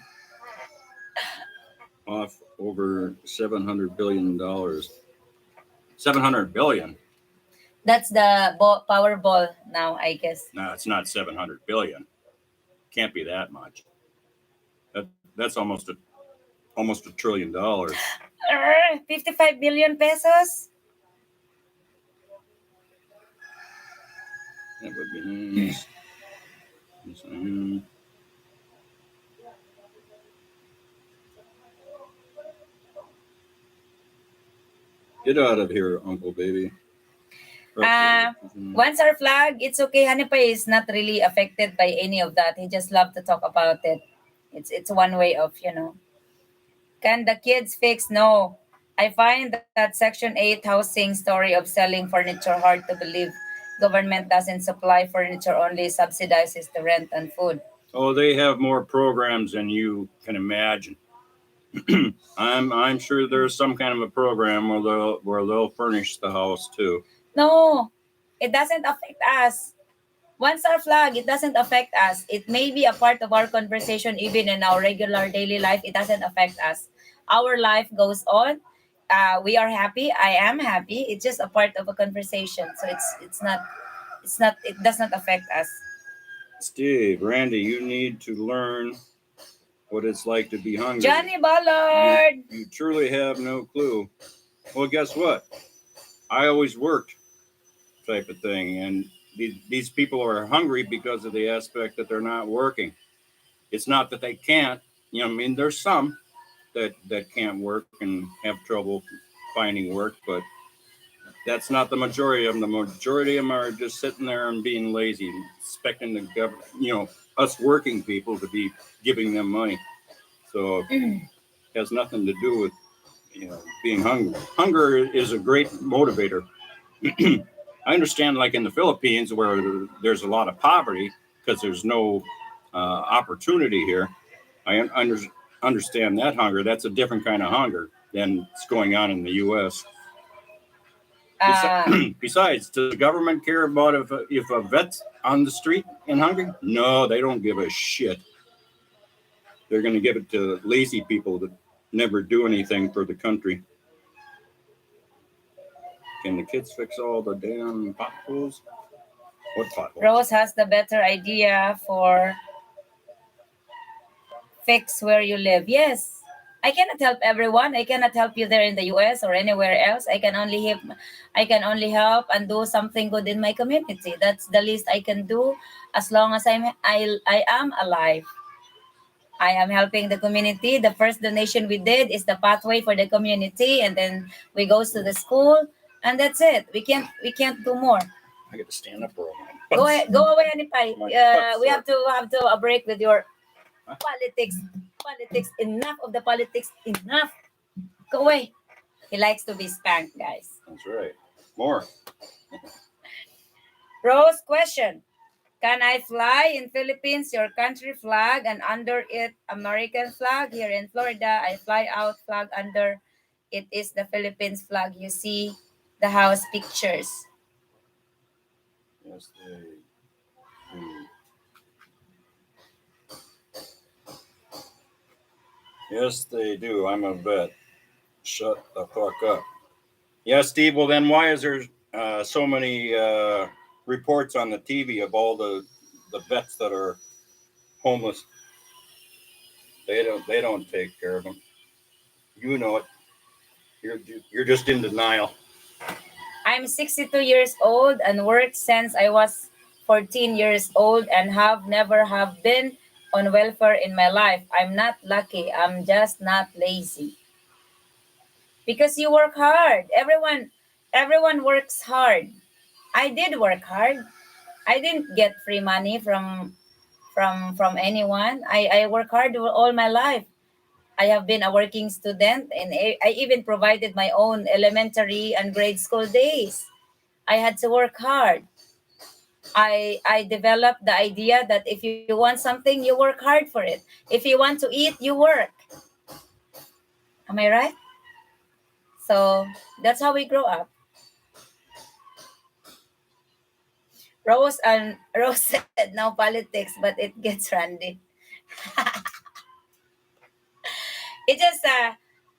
off over $700 billion. 700 billion. That's the Powerball now, I guess. No, it's not 700 billion. Can't be that much. That's almost a trillion dollars. 55 billion pesos. That would be nice. Get out of here, Uncle Baby. Once our flag, it's okay. Hanipa is not really affected by any of that. He just love to talk about it. It's one way of, Can the kids fix? No. I find that Section 8 housing story of selling furniture hard to believe. Government doesn't supply furniture, only subsidizes the rent and food. Oh, they have more programs than you can imagine. I'm sure there's some kind of a program where they'll furnish the house too. No, it doesn't affect us. Once our flag, it doesn't affect us. It may be a part of our conversation even in our regular daily life. It doesn't affect us. Our life goes on. We are happy. I am happy. It's just a part of a conversation. So it does not affect us. Steve, Randy, you need to learn what it's like to be hungry. Johnny Ballard. You truly have no clue. Well, guess what? I always worked, type of thing, and these people are hungry because of the aspect that they're not working. It's not that they can't. I mean, there's some that can't work and have trouble finding work, but that's not the majority of them. The majority of them are just sitting there and being lazy, expecting the government, us working people to be giving them money. So it has nothing to do with being hungry. Hunger is a great motivator. I understand, like in the Philippines, where there's a lot of poverty because there's no opportunity here. I understand that hunger. That's a different kind of hunger than what's going on in the U.S. Besides, does the government care about if a vet's on the street and hungry? No, they don't give a shit. They're going to give it to lazy people that never do anything for the country. Can the kids fix all the damn potholes? What potholes? Rose has the better idea for fix where you live. Yes. I cannot help everyone. I cannot help you there in the US or anywhere else. I can only help and do something good in my community. That's the least I can do as long as I am alive. I am helping the community. The first donation we did is the pathway for the community, and then we goes to the school, and that's it. We can't do more. I got to stand up for a minute. Go away, Anipay. We have to a break with your politics. Politics. Enough of the politics. Enough. Go away. He likes to be spanked, guys. That's right. More. Rose question. Can I fly in Philippines, your country flag, and under it American flag? Here in Florida, I fly out flag under it is the Philippines flag. You see the house pictures. Yes, they do. Yes, they do. I'm a vet. Shut the fuck up. Yeah, Steve. Well, then why is there so many reports on the TV of all the vets that are homeless? They don't take care of them. You know it. You're just in denial. I'm 62 years old and worked since I was 14 years old and have never have been on welfare in my life. I'm not lucky. I'm just not lazy. Because you work hard. Everyone works hard. I did work hard. I didn't get free money from anyone. I work hard all my life. I have been a working student and I even provided my own elementary and grade school days. I had to work hard. I developed the idea that if you want something, you work hard for it. If you want to eat, you work. Am I right? So that's how we grow up. Rose said no politics, but it gets randy. It just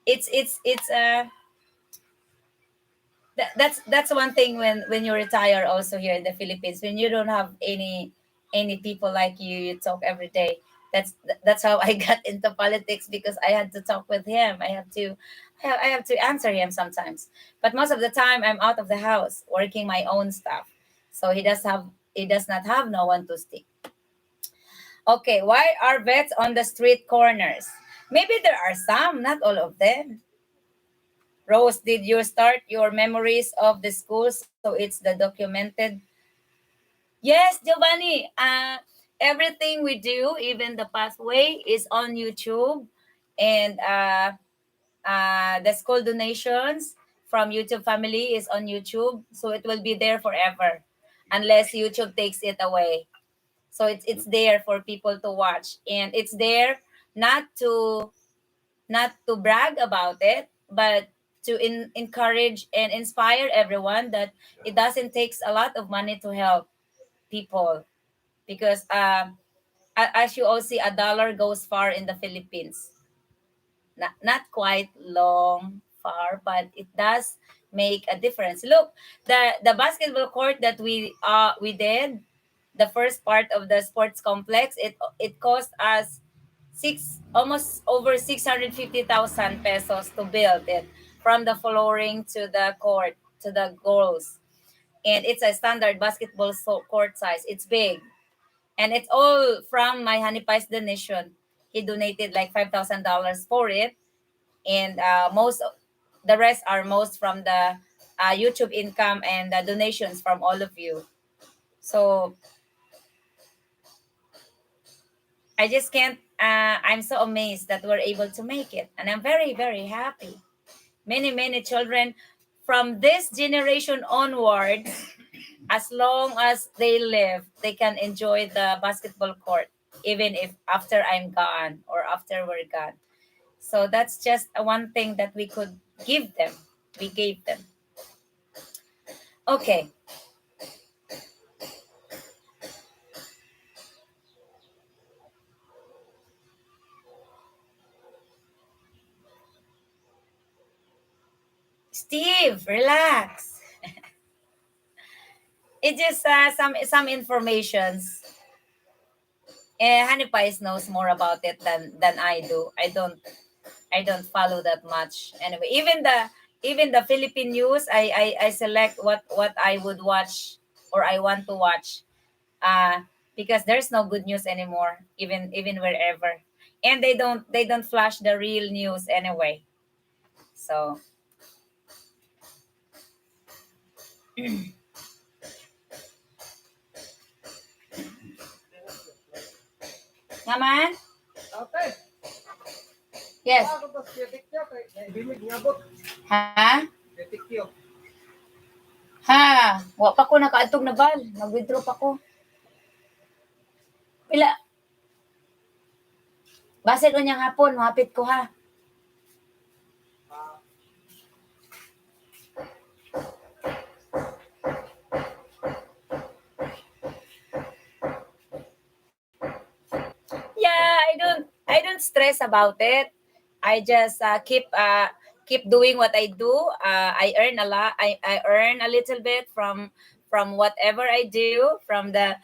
it's that's one thing when you retire also here in the Philippines, when you don't have any people like you talk every day. That's how I got into politics, because I had to talk with him. I have to answer him sometimes, but most of the time I'm out of the house working my own stuff. So he does not have no one to speak. Okay, why are vets on the street corners? Maybe there are some, not all of them. Rose, did you start your memories of the school so it's the documented? Yes, Giovanni. Everything we do, even the pathway, is on YouTube, and the school donations from YouTube family is on YouTube, so it will be there forever, unless YouTube takes it away. So it's there for people to watch, and it's there not to not to brag about it, but to encourage and inspire everyone that it doesn't takes a lot of money to help people, because as you all see, a dollar goes far in the Philippines. Not quite long far, but it does make a difference. Look, the basketball court that we did, the first part of the sports complex, it cost us six almost over 650,000 pesos to build it, from the flooring to the court to the goals. And it's a standard basketball court size. It's big, and it's all from my honey pie's donation. He donated like $5,000 for it, and most the rest are most from the YouTube income and the donations from all of you. So I just can't. I'm so amazed that we're able to make it, and I'm very very happy. Many children from this generation onwards, as long as they live, they can enjoy the basketball court, even if after I'm gone or after we're gone. So that's just one thing that we could give them. We gave them. Okay, Steve, relax. It's just some informations. Honey Pies knows more about it than I do. I don't follow that much. Anyway, even the Philippine news, I select what I would watch or I want to watch. Because there's no good news anymore, even wherever. And they don't flash the real news anyway. So, naman? Ate, Yes. ako ba siya tikyo kay naibilig ngabot. Ha? Siya tikyo. Ha? Wa pa ko nakaadtog na bal. Nag-withdraw pa ko. Pila? Basin unyang hapon, mahapit ko ha. Yeah, I don't stress about it. I just keep doing what I do. I earn a lot. I earn a little bit from whatever I do, from the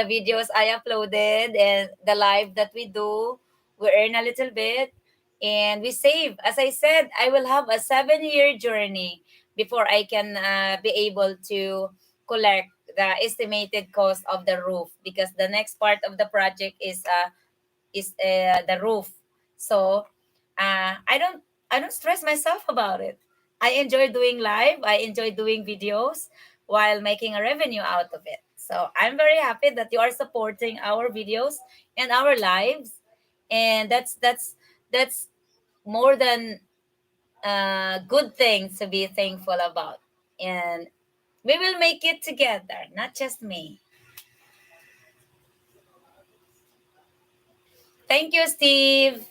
videos I uploaded and the live that we do. we earn a little bit, and we save. As I said, I will have a 7-year journey before I can be able to collect the estimated cost of the roof, because the next part of the project is the roof. So I don't stress myself about it. I enjoy doing live. I enjoy doing videos while making a revenue out of it. So I'm very happy that you are supporting our videos and our lives, and that's more than good things to be thankful about. And we will make it together, not just me. Thank you, Steve.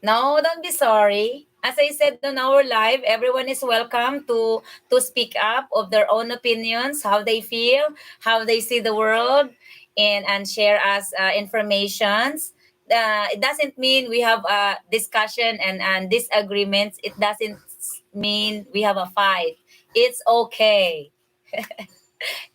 No, don't be sorry. As I said on our live, everyone is welcome to speak up of their own opinions, how they feel, how they see the world, and share us informations. It doesn't mean we have a discussion and disagreements. It doesn't mean we have a fight. It's okay.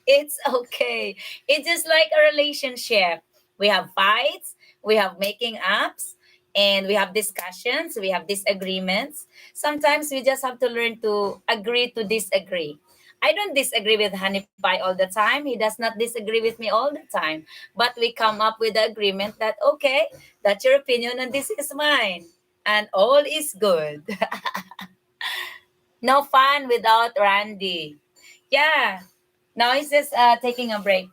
It's okay. It's just like a relationship. We have fights, we have making ups, and we have discussions, we have disagreements. Sometimes we just have to learn to agree to disagree. I don't disagree with Honey Pie all the time. He does not disagree with me all the time. But we come up with the agreement that, okay, that's your opinion and this is mine. And all is good. No fun without Randy. Yeah. Now he's just taking a break.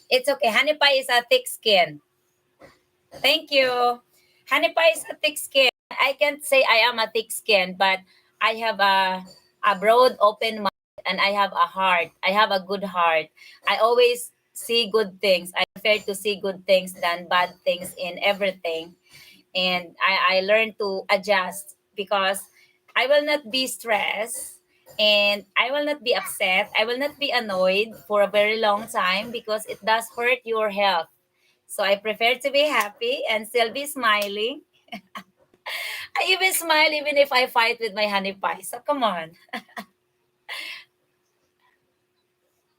It's okay. Honey pie is a thick skin. Thank you. Honey pie is a thick skin. I can't say I am a thick skin, but I have a broad, open mind, and I have a heart. I have a good heart. I always see good things. I prefer to see good things than bad things in everything. And I learn to adjust, because I will not be stressed, and I will not be upset. I will not be annoyed for a very long time, because it does hurt your health. So I prefer to be happy and still be smiling. I even smile even if I fight with my honey pie. So come on.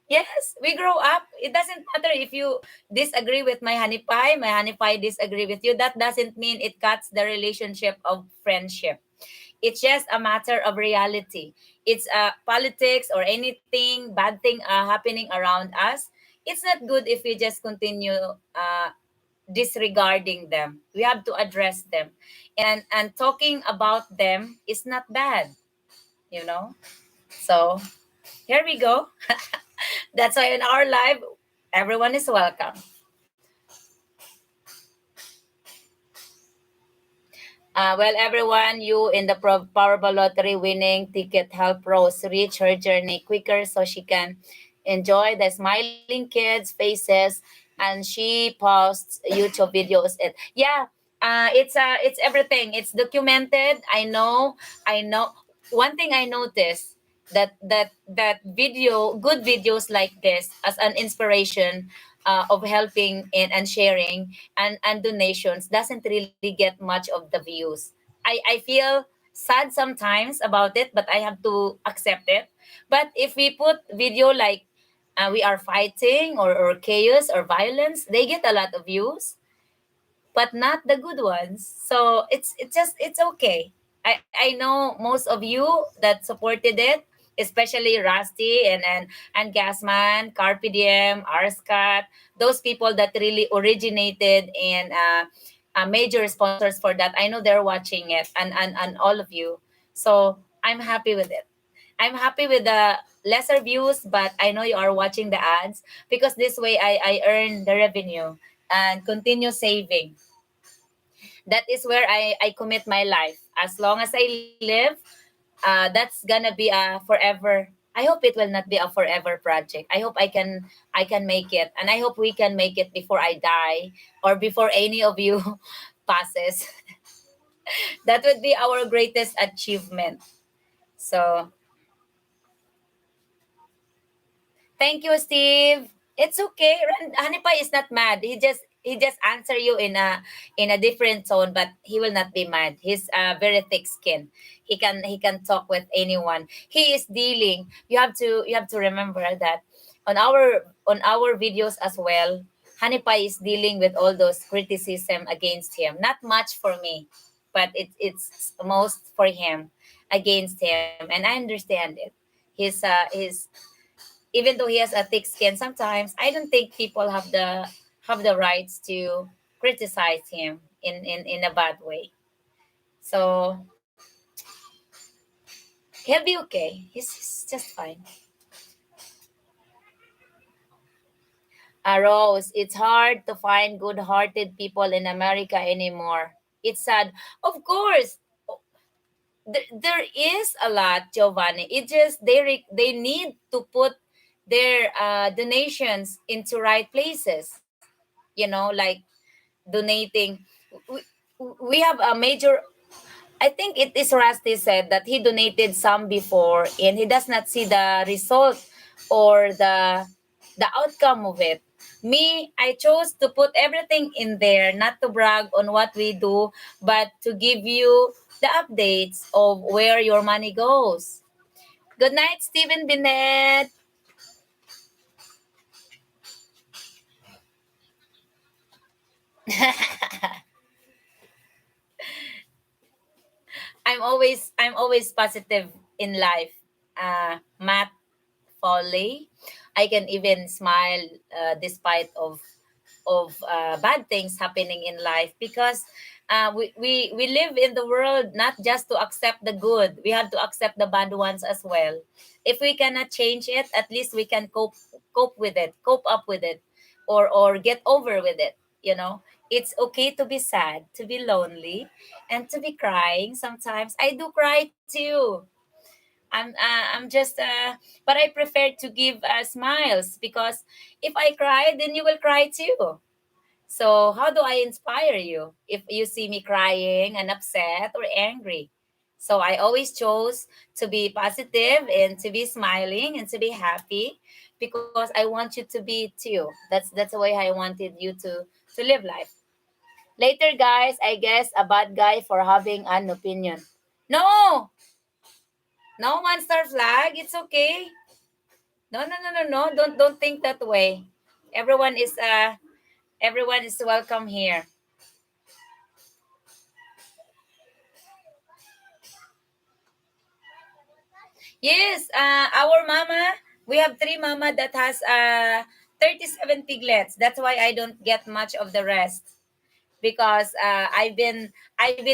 Yes, we grow up. It doesn't matter if you disagree with my honey pie disagree with you. That doesn't mean it cuts the relationship of friendship. It's just a matter of reality. It's politics or anything bad thing happening around us. It's not good if we just continue disregarding them. We have to address them, and talking about them is not bad. You know. So here we go. That's why in our live, everyone is welcome. Well, everyone, you in the Powerball Lottery winning ticket help Rose reach her journey quicker so she can enjoy the smiling kids' faces, and she posts YouTube videos. Yeah, it's everything. It's documented. I know. One thing I noticed, that good videos like this as an inspiration of helping and sharing and donations doesn't really get much of the views. I feel sad sometimes about it, but I have to accept it. But if we put video like we are fighting, or chaos or violence, they get a lot of views, but not the good ones. So it's okay. I know most of you that supported it, especially Rusty and Gasman, Carpe Diem, Arscat, those people that really originated and major sponsors for that. I know they're watching it, and all of you. So I'm happy with it. I'm happy with the lesser views, but I know you are watching the ads, because this way I earn the revenue and continue saving. That is where I commit my life. As long as I live, that's gonna be a forever. I hope it will not be a forever project. I hope I can make it, and I hope we can make it before I die, or before any of you passes. That would be our greatest achievement. So thank you, Steve. It's okay. Hanipa is not mad. He just answer you in a different tone, but he will not be mad. He's very thick skin. He can talk with anyone. He is dealing. You have to remember that on our videos as well. Honey Pie is dealing with all those criticism against him. Not much for me, but it's most for him, against him, and I understand it. His even though he has a thick skin, sometimes I don't think people have the rights to criticize him in a bad way. So he'll be okay. He's just fine. Rose, it's hard to find good-hearted people in America anymore. It's sad. Of course, there is a lot, Giovanni. It just they need to put their donations into right places. Like donating. We, we have a major. I think it is Rusty said that he donated some before and he does not see the result or the outcome of it. Me, I chose to put everything in there, not to brag on what we do, but to give you the updates of where your money goes. Good night, Stephen Binet. I'm always positive in life. Matt Foley. I can even smile despite of bad things happening in life because we live in the world not just to accept the good. We have to accept the bad ones as well. If we cannot change it, at least we can cope with it, cope up with it, or get over with it. It's okay to be sad, to be lonely, and to be crying. Sometimes I do cry too. I'm just but I prefer to give smiles because if I cry, then you will cry too. So how do I inspire you if you see me crying and upset or angry? So I always chose to be positive and to be smiling and to be happy because I want you to be too. That's the way I wanted you to live life. Later, guys, I guess a bad guy for having an opinion. No, no one star flag. It's okay. No, no, no, no, no. Don't think that way. Everyone is uh everyone is welcome here. Yes, our mama, we have three mama that has 37 piglets. That's why I don't get much of the rest because I've been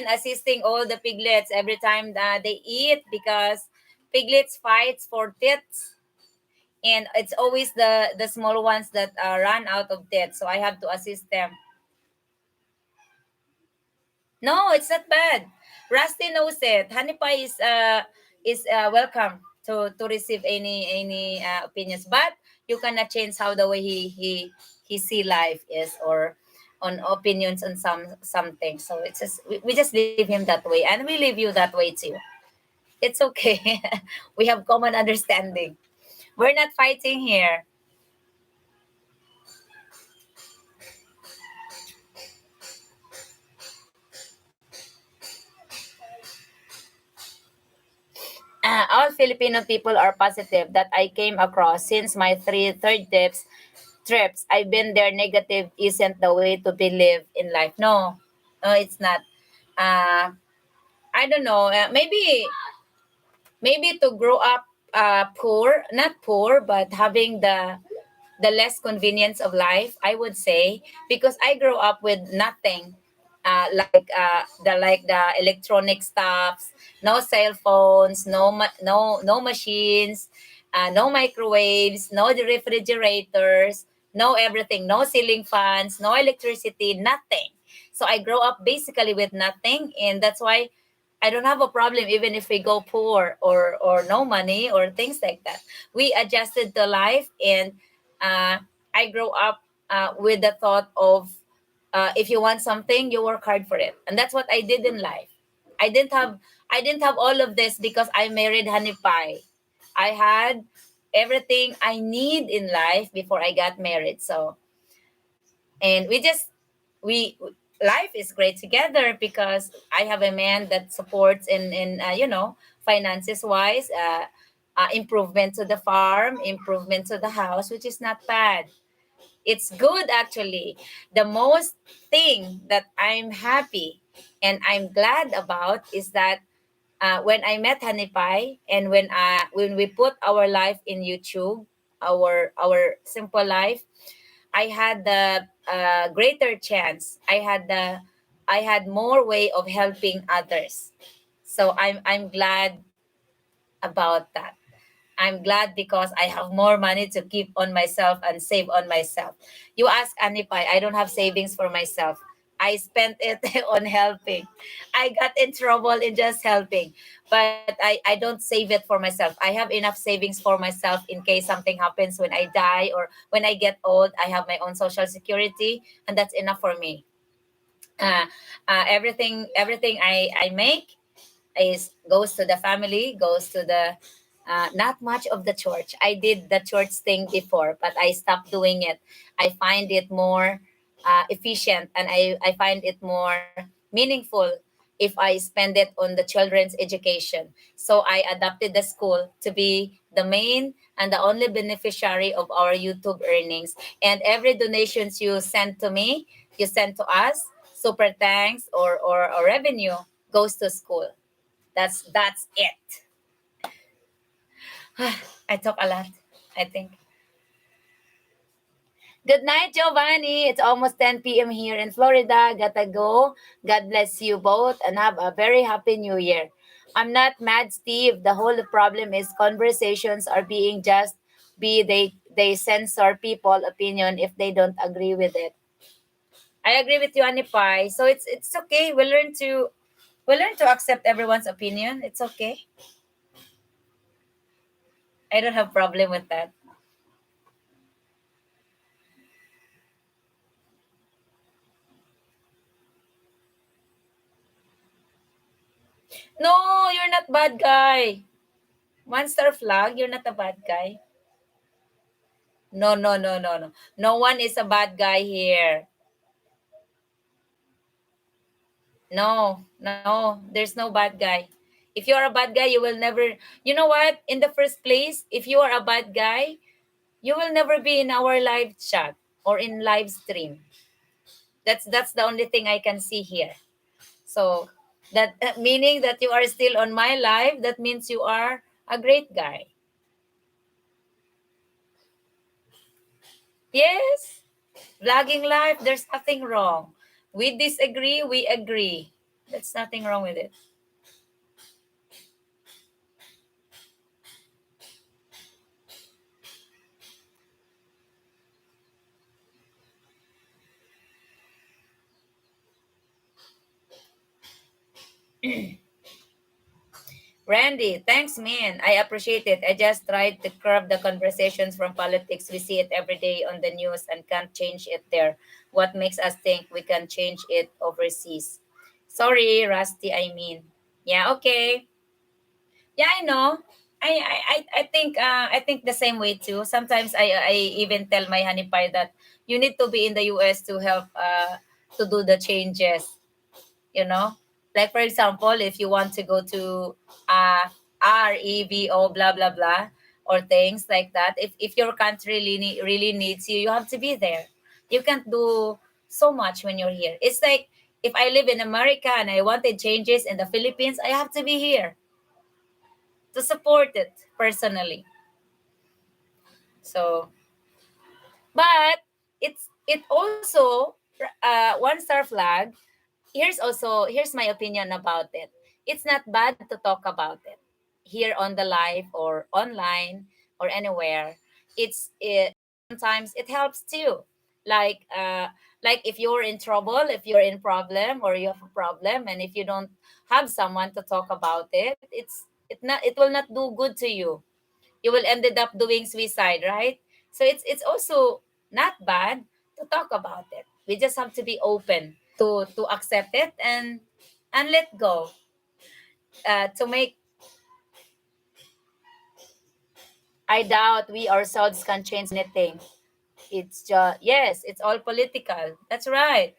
assisting all the piglets every time they eat because piglets fights for teats and it's always the small ones that run out of teats, so I have to assist them. No, it's not bad. Rusty knows it. Honey Pie is welcome to receive any opinions, but you cannot change how the way he see life is or on opinions on some things. So it's just we just leave him that way, and we leave you that way too. It's okay. We have common understanding. We're not fighting here. All Filipino people are positive that I came across since my three third trips. I've been there. Negative isn't the way to believe in life. No, no, it's not. Uh, I don't know. Maybe to grow up poor, not poor, but having the less convenience of life, I would say, because I grew up with nothing, like the electronic stuffs, no cell phones, no machines, no microwaves, no refrigerators, no everything, no ceiling fans, no electricity, nothing. So I grew up basically with nothing, and that's why I don't have a problem even if we go poor or no money or things like that. We adjusted to life, and uh, I grew up with the thought of if you want something, you work hard for it, and that's what I did in life. I didn't have I didn't have all of this because I married Honey Pie. I had everything I need in life before I got married. So and we life is great together because I have a man that supports in finances wise, improvement to the farm, improvement to the house, which is not bad. It's good actually. The most thing that I'm happy and I'm glad about is that when I met Hanipay and when we put our life in YouTube, our simple life, I had the greater chance. I had more way of helping others. So I'm glad about that. I'm glad because I have more money to keep on myself and save on myself. You ask Anipay, I don't have savings for myself. I spent it on helping. I got in trouble in just helping. But I don't save it for myself. I have enough savings for myself in case something happens when I die or when I get old. I have my own social security, and that's enough for me. Uh, everything I make is goes to the family, goes to the not much of the church. I did the church thing before, but I stopped doing it. I find it more efficient, and I find it more meaningful if I spend it on the children's education. So I adapted the school to be the main and the only beneficiary of our YouTube earnings. And every donations you send to me, you send to us, super thanks or revenue goes to school. That's it. I talk a lot, I think. Good night, Giovanni. It's almost 10 p.m. here in Florida. Gotta go. God bless you both and have a very happy new year. I'm not mad, Steve. The whole problem is conversations are being just be they censor people opinion if they don't agree with it. I agree with you, Anipai. So it's okay. We learn to accept everyone's opinion. It's okay. I don't have problem with that. No, you're not bad guy. Monster flag, you're not a bad guy. No, no, no, no, no. No one is a bad guy here. No, no, there's no bad guy. If you're a bad guy, you will never. You know what? In the first place, if you are a bad guy, you will never be in our live chat or in live stream. That's the only thing I can see here. So that meaning that you are still on my live, that means you are a great guy. Yes, vlogging life, there's nothing wrong. We disagree, we agree. There's nothing wrong with it. Randy, thanks, man. I appreciate it. I just tried to curb the conversations from politics. We see it every day on the news and can't change it there. What makes us think we can change it overseas? Sorry, Rusty, I mean. Yeah, okay. Yeah, I know. I think the same way too. Sometimes I even tell my honey pie that you need to be in the US to help to do the changes, you know? Like for example, if you want to go to uh REVO blah blah blah or things like that, if your country really needs you, you have to be there. You can't do so much when you're here. It's like if I live in America and I wanted changes in the Philippines, I have to be here to support it personally. So, but it also one star flag. Here's my opinion about it. It's not bad to talk about it here on the live or online or anywhere. Sometimes it helps too. Like like if you're in trouble, if you're in problem or you have a problem, and if you don't have someone to talk about it, it will not do good to you. You will ended up doing suicide, right? So it's also not bad to talk about it. We just have to be open to accept it and let go. To make I doubt we ourselves can change anything. It's just yes, it's all political. That's right.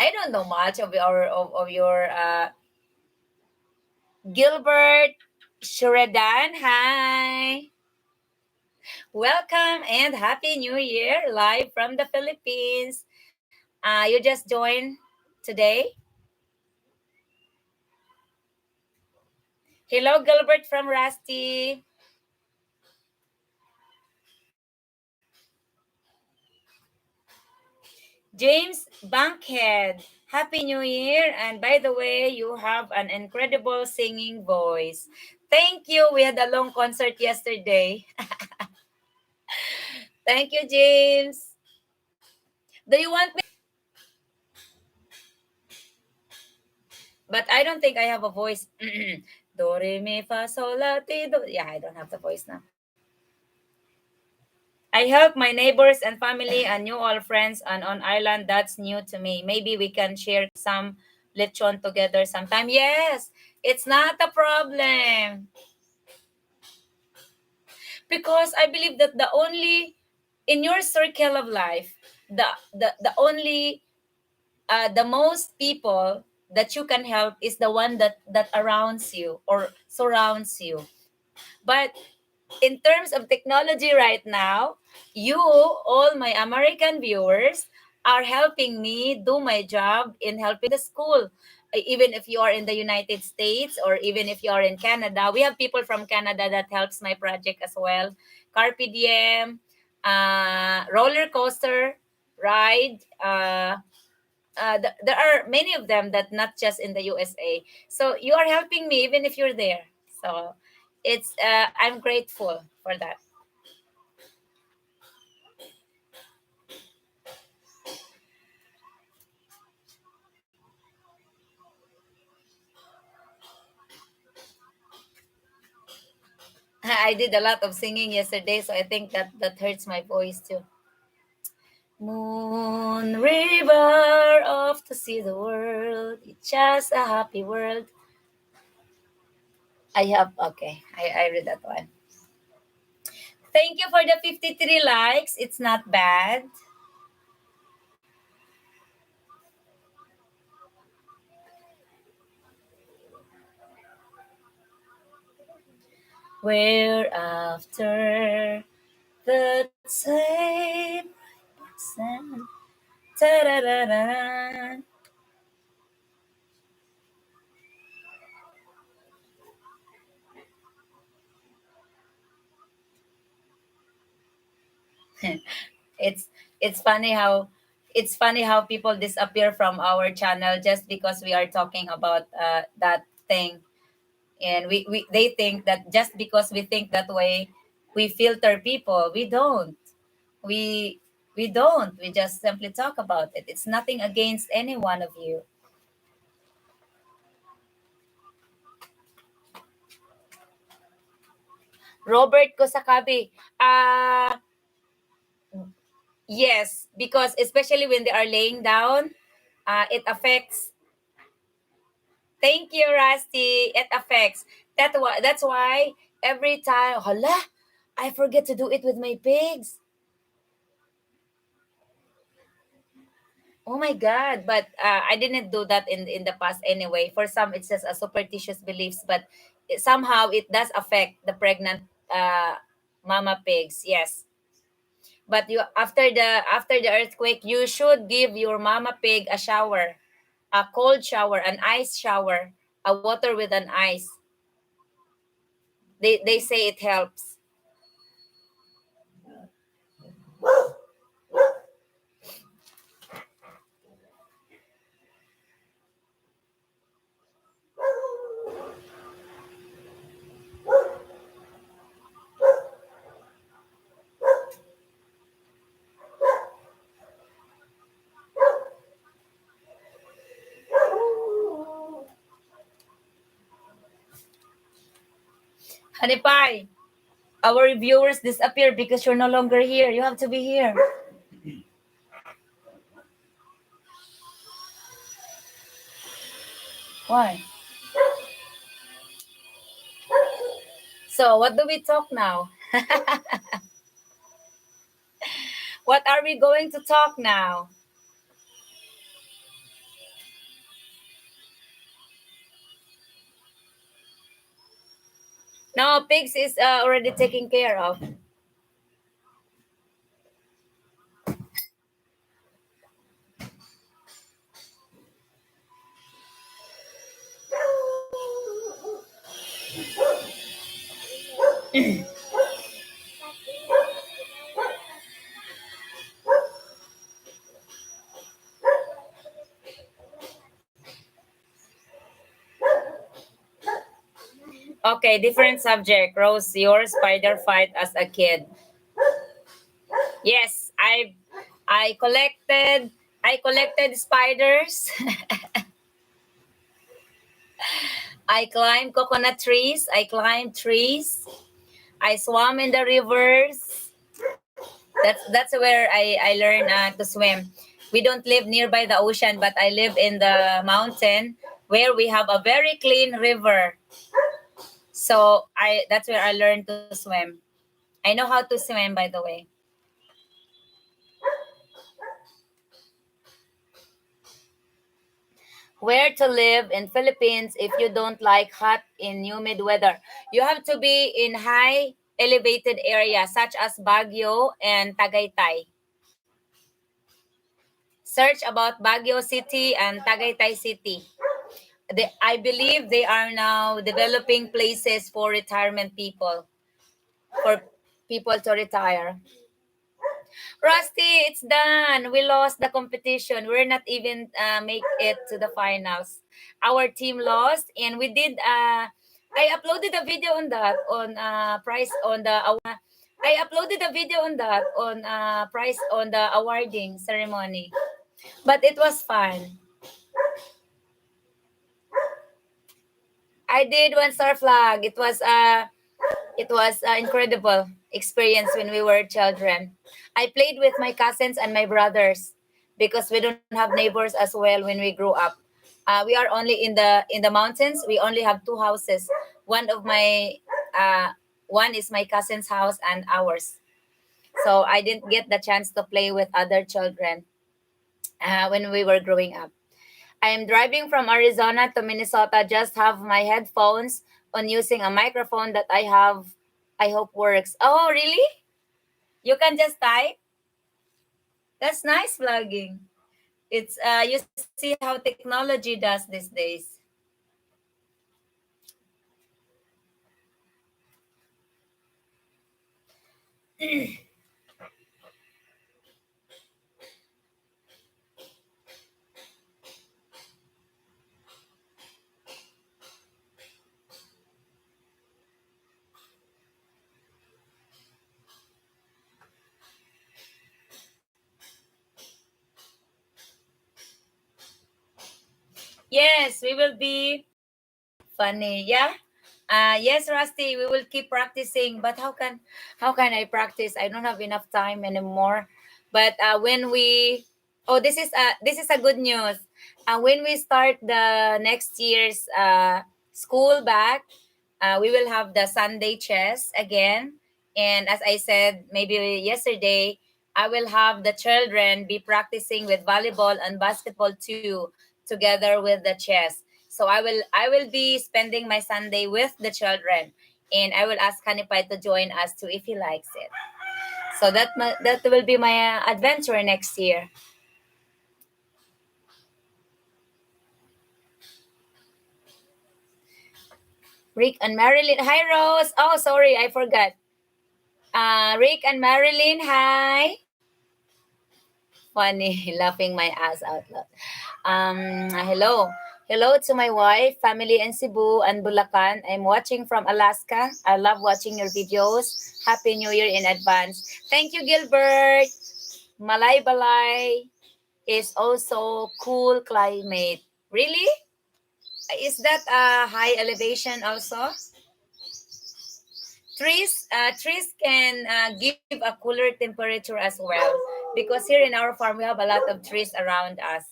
I don't know much of your Gilbert Shredan, hi. Welcome and Happy New Year live from the Philippines. You just joined today. Hello, Gilbert from Rusty. James Bankhead, Happy New Year. And by the way, you have an incredible singing voice. Thank you. We had a long concert yesterday. Thank you, James. Do you want me? But I don't think I have a voice. Do, re, mi, fa, sol, la, ti, do. Yeah, I don't have the voice now. I help my neighbors and family and new all friends and on island. That's new to me. Maybe we can share some lechon together sometime. Yes, it's not a problem. Because I believe that the only in your circle of life, the only the most people that you can help is the one that surrounds you or surrounds you. But in terms of technology right now, you, all my American viewers, are helping me do my job in helping the school. Even if you are in the United States or even if you are in Canada, we have people from Canada that helps my project as well. Carpe Diem, roller coaster ride. There are many of them that not just in the USA. So you are helping me even if you're there. So it's I'm grateful for that. I did a lot of singing yesterday, so I think that hurts my voice too. Moon river off to see the world. It's just a happy world. I have okay. I read that one. Thank you for the 53 likes. It's not bad. We're after the same sun. Ta-da-da-da. it's it's funny how people disappear from our channel just because we are talking about that thing, and we they think that just because we think that way we filter people. We we don't, we just simply talk about it. It's nothing against any one of you. Robert Kosakabi, yes, because especially when they are laying down, it affects. Thank you, Rusty. It affects. That's why every time, hala, I forget to do it with my pigs. Oh my God! But I didn't do that in the past anyway. For some, it's just a superstitious beliefs, but somehow it does affect the pregnant mama pigs. Yes, but you after the earthquake, you should give your mama pig a shower, a cold shower, an ice shower, a water with an ice. They say it helps. Honey Pie, our viewers disappear because you're no longer here. You have to be here. Why? So, what do we talk now? What are we going to talk now? No, pigs is already taken care of. Okay, different subject. Rose, your spider fight as a kid. Yes, I collected I collected spiders. I climbed coconut trees. I climbed trees. I swam in the rivers. That's where I learned to swim. We don't live nearby the ocean, but I live in the mountain where we have a very clean river. So I that's where I learned to swim. I know how to swim, by the way. Where to live in Philippines if you don't like hot and humid weather? You have to be in high elevated areas such as Baguio and Tagaytay. Search about Baguio City and Tagaytay City. I believe they are now developing places for retirement people, for people to retire. Rusty, it's done. We lost the competition. We're not even make it to the finals. Our team lost, and we did. I uploaded a video on that on price on the. I uploaded a video on that on price on the awarding ceremony, but it was fun. I did one star flag. It was an incredible experience when we were children. I played with my cousins and my brothers because we don't have neighbors as well when we grew up. We are only in the mountains. We only have two houses. One of my one is my cousin's house and ours. So I didn't get the chance to play with other children when we were growing up. I am driving from Arizona to Minnesota. Just have my headphones on using a microphone that I have. I hope works. Oh, really? You can just type. That's nice vlogging. It's you see how technology does these days. Yes, we will be funny. Yeah. Yes, Rusty, we will keep practicing. But how can I practice? I don't have enough time anymore. But when we this is a good news. When we start the next year's school back, we will have the Sunday chess again. And as I said, maybe yesterday, I will have the children be practicing with volleyball and basketball too, together with the chess. So I will be spending my Sunday with the children, and I will ask Hanipay to join us too if he likes it. So that will be my adventure next year. Rick and Marilyn, hi Rose. Oh, sorry, I forgot. Rick and Marilyn, hi. Funny, laughing my ass out loud. Hello. Hello to my wife, family in Cebu and Bulacan. I'm watching from Alaska. I love watching your videos. Happy New Year in advance. Thank you, Gilbert. Malay Balay is also cool climate. Really? Is that a high elevation also? Trees can give a cooler temperature as well because here in our farm we have a lot of trees around us.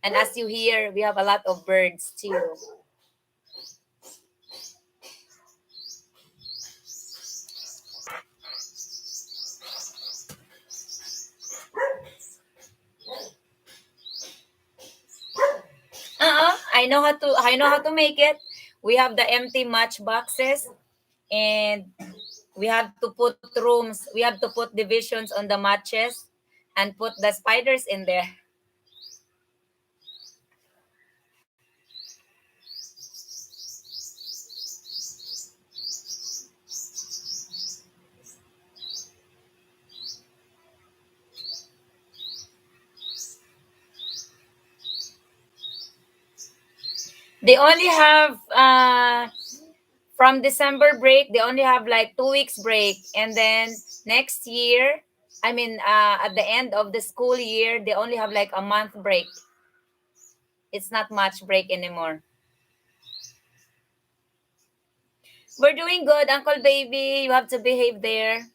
And as you hear, we have a lot of birds too. I know how to make it. We have the empty match boxes. and we have to put rooms. We have to put divisions on the matches and put the spiders in there. They only have from December break, they only have like 2 weeks break, and then next year, I mean, at the end of the school year, they only have like a month break. It's not much break anymore. We're doing good, Uncle Baby. You have to behave there.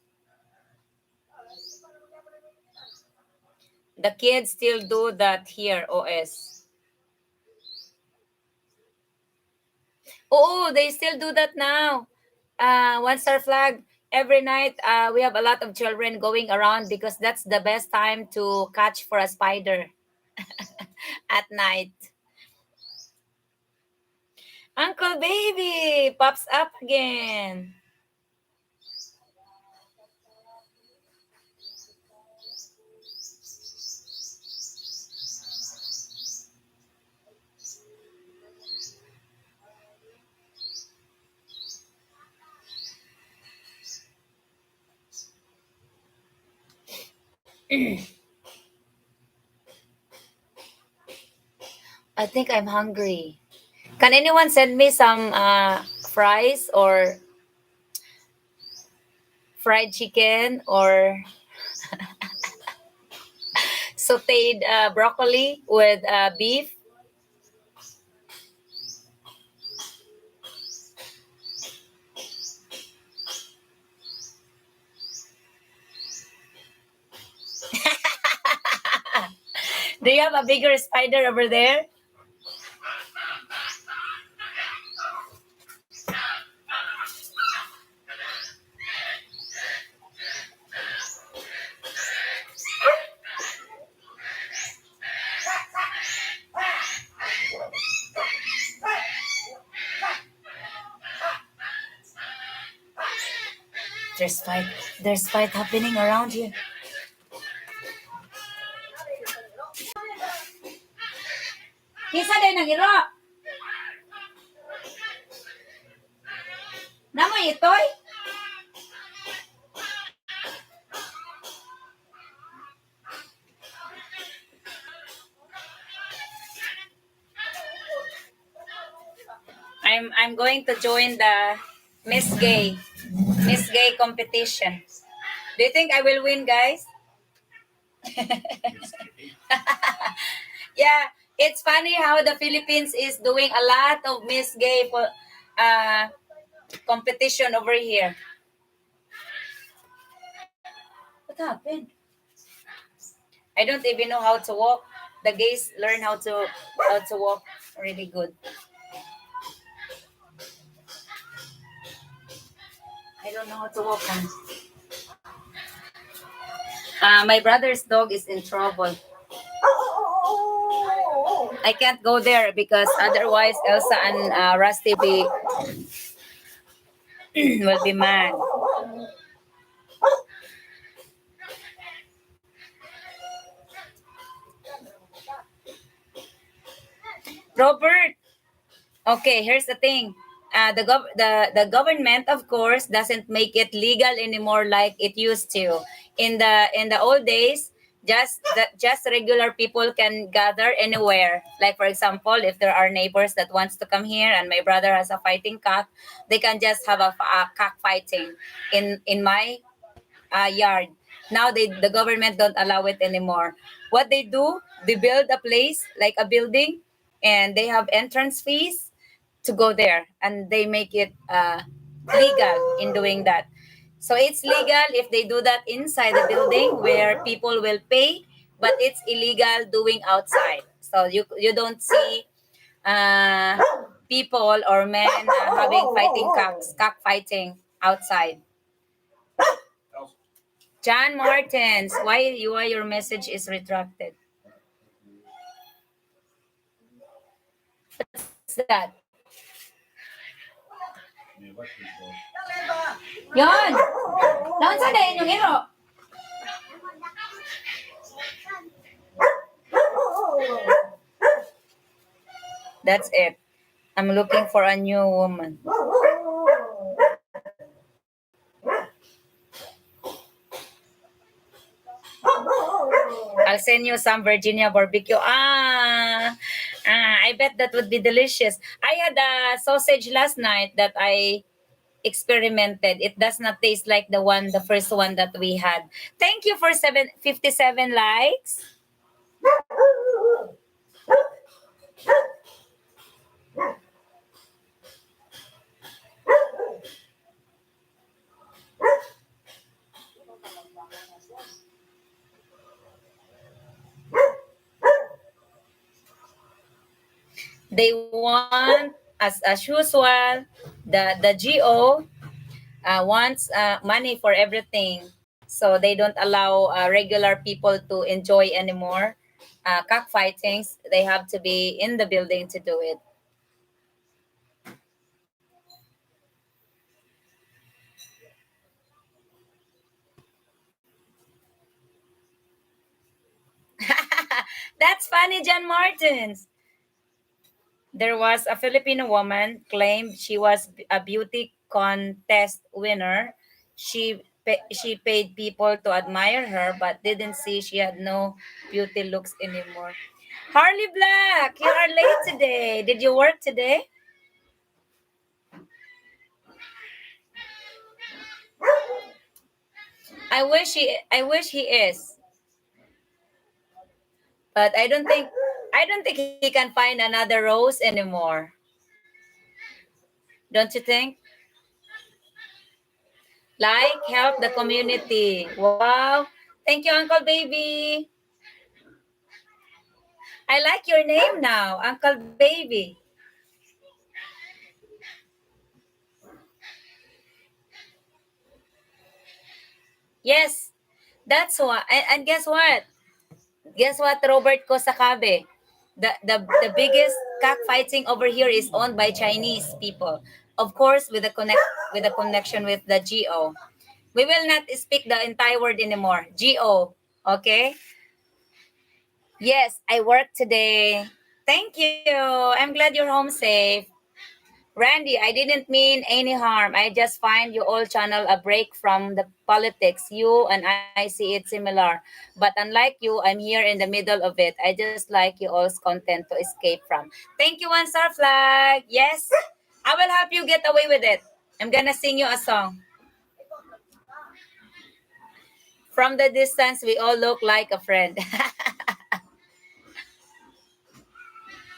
The kids still do that here, OS. Oh, they still do that now. One star flag every night. We have a lot of children going around because that's the best time to catch for a spider at night. Uncle Baby pops up again. I think I'm hungry. Can anyone send me some fries or fried chicken or sauteed broccoli with beef? Do you have a bigger spider over there? There's fight. There's fight happening around here. Kisa din ang iro. Namoy itoy. I'm going to join the Miss Gay competition. Do you think I will win, guys? Yeah, it's funny how the Philippines is doing a lot of Miss Gay uh, competition over here. What happened? I don't even know how to walk. The gays learn how to walk really good. I don't know how to walk. My brother's dog is in trouble. I can't go there because otherwise Elsa and Rusty will be mad. Robert, okay, here's the thing. The government, of course, doesn't make it legal anymore like it used to. In the old days, just regular people can gather anywhere. Like for example, if there are neighbors that wants to come here and my brother has a fighting cock, they can just have a cock fighting in my yard. Now the government don't allow it anymore. What they do, they build a place like a building, and they have entrance fees to go there, and they make it legal in doing that. So it's legal if they do that inside the building where people will pay, but it's illegal doing outside. So you don't see uh, people or men having fighting cockfighting outside. John Martins, why your message is retracted? What's that? Yon. Naon sa dayon yung iro? That's it. I'm looking for a new woman. I'll send you some Virginia barbecue. I bet that would be delicious. I had a sausage last night that I experimented. It does not taste like the first one that we had. Thank you for 57 likes. They want, as usual, the GO wants money for everything. So they don't allow regular people to enjoy anymore. Cockfightings, they have to be in the building to do it. That's funny, John Martins. There was a Filipino woman claimed she was a beauty contest winner. She paid people to admire her, but didn't see she had no beauty looks anymore. Harley Black, you are late today. Did you work today? I wish he is, but I don't think he can find another rose anymore. Don't you think? Like, help the community. Wow. Thank you, Uncle Baby. I like your name now, Uncle Baby. Yes, that's what. And guess what? Guess what, Robert Kosakabe? The biggest cockfighting over here is owned by Chinese people. Of course, with the connection with the GO. We will not speak the entire word anymore. GO. Okay? Yes, I work today. Thank you. I'm glad you're home safe. Randy, I didn't mean any harm. I just find you all channel a break from the politics. You and I see it similar. But unlike you, I'm here in the middle of it. I just like you all's content to escape from. Thank you, One Star Flag. Yes, I will help you get away with it. I'm gonna sing you a song. From the distance, we all look like a friend.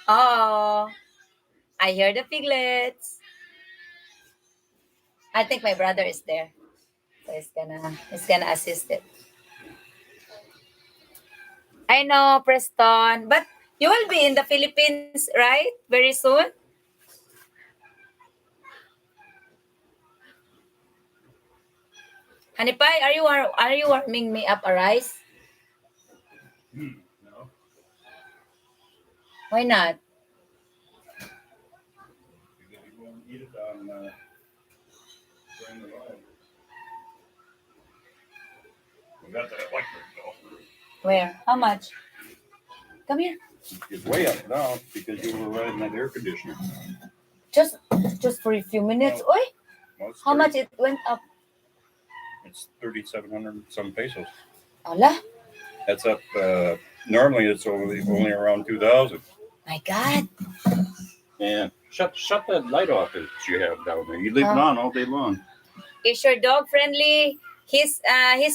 Oh, I hear the piglets. I think my brother is there. So he's gonna assist it. I know, Preston. But you will be in the Philippines, right? Very soon? Hanipay, are you warming me up a rice? No, Why not? because you won't eat it on during the line. We got that electric though. Where? How much? Come here. It's way up now because you were running that air conditioner. Just just for a few minutes. Oi, Well, it's how much it went up? It's 3,700 some pesos. Ala, That's up. Normally it's only around 2,000. my God. Yeah. Shut that light off that you have down there. You leave it on all day long. Is your dog friendly? He's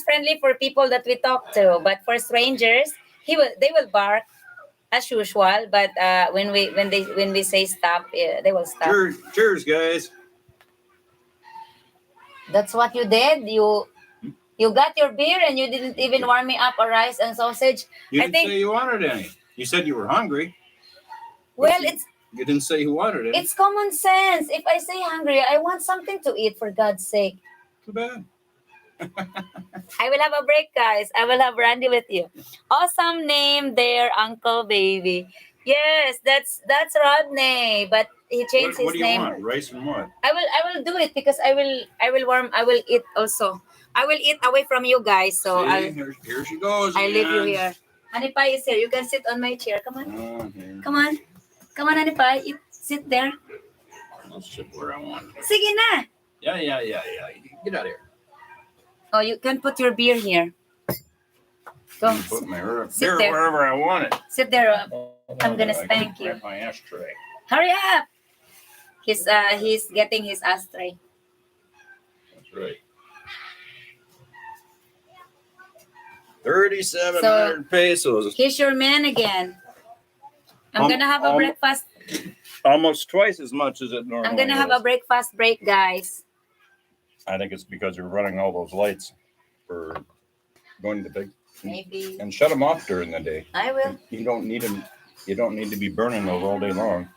friendly for people that we talk to, but for strangers, they will bark as usual. But when we say stop, they will stop. Cheers, guys. That's what you did. You got your beer and you didn't even warm me up a rice and sausage. You I didn't think. say you wanted any. You said you were hungry. Well, You didn't say you wanted any. it's common sense. If I say hungry, I want something to eat. For God's sake. Too bad. I will have a break, guys. I will have Randy with you. Awesome name there, Uncle Baby. Yes, that's Rodney, but he changed What his do you name. want? Rice and what? I will do it because I will eat also. I will eat away from you guys, so See, here she goes I'll leave you again. here. Honey Pie is here. You can sit on my chair. Come on. Here. Come on. Come on, Honey Pie. Sit there. I'll sit where I want. Sige na. Yeah. Get out of here. Oh, you can put your beer here. Go. I'm put my Sit beer there. wherever I want it. Sit there. I'm gonna I spank can you. grab my ashtray. Hurry up. He's getting his ashtray. That's right. 3,700 pesos. He's your man again. I'm gonna have a breakfast. Almost twice as much as it normally I'm gonna have is. a breakfast break, guys. I think it's because you're running all those lights for going to big. Maybe And shut them off during the day. I will. You don't need them. You don't need to be burning those all day long.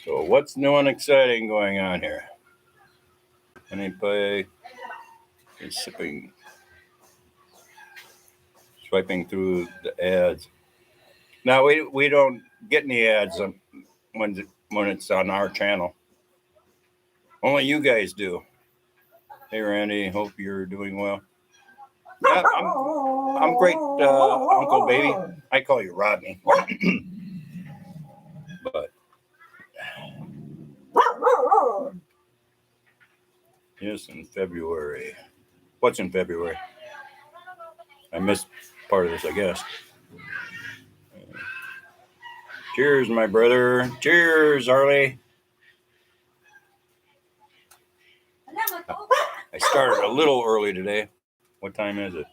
So what's new and exciting going on here? Honey Pie is swiping through the ads. Now we don't get any ads when it's on our channel. Only you guys do. Hey Randy, hope you're doing well. Yeah, I'm great, Uncle Baby. I call you Rodney. But yes, in February. What's in February? I missed part of this, I guess. Cheers, my brother. Cheers, Harley. I started a little early today. What time is it?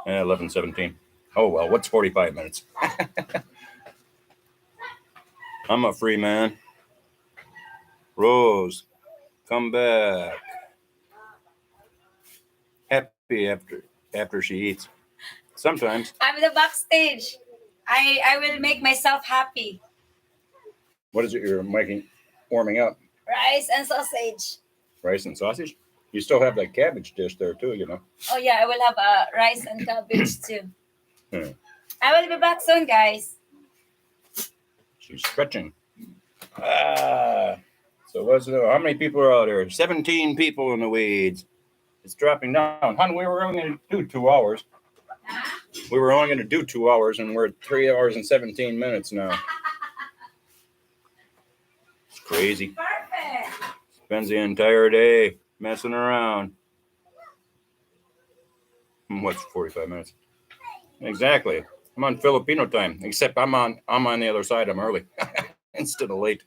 11:17. Oh, well, what's 45 minutes? I'm a free man. Rose, come back. Happy after she eats. Sometimes. I'm the backstage. I will make myself happy. What is it you're making? Warming up? Rice and sausage. Rice and sausage? You still have that cabbage dish there too, you know. Oh yeah, I will have rice and cabbage too. Hmm. I will be back soon, guys. She's stretching. So how many people are out here? 17 people in the weeds. It's dropping down. Hon, we were only going to do 2 hours. We were only going to do 2 hours, and we're at 3 hours and 17 minutes now. It's crazy. Perfect. Spends the entire day messing around. What's 45 minutes? Exactly. I'm on Filipino time, except I'm on the other side. I'm early instead of late.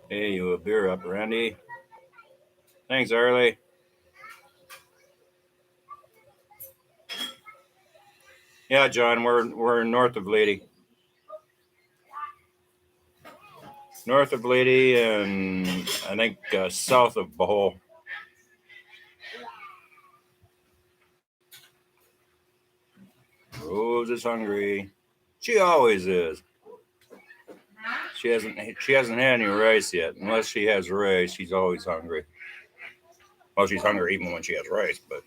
Hey, you a beer up, Randy? Thanks, Arlie. Yeah, John, we're north of Lady. North of Lady, and I think south of Bohol. Rose is hungry. She always is. She hasn't had any rice yet. Unless she has rice, she's always hungry. Well, she's hungry even when she has rice, but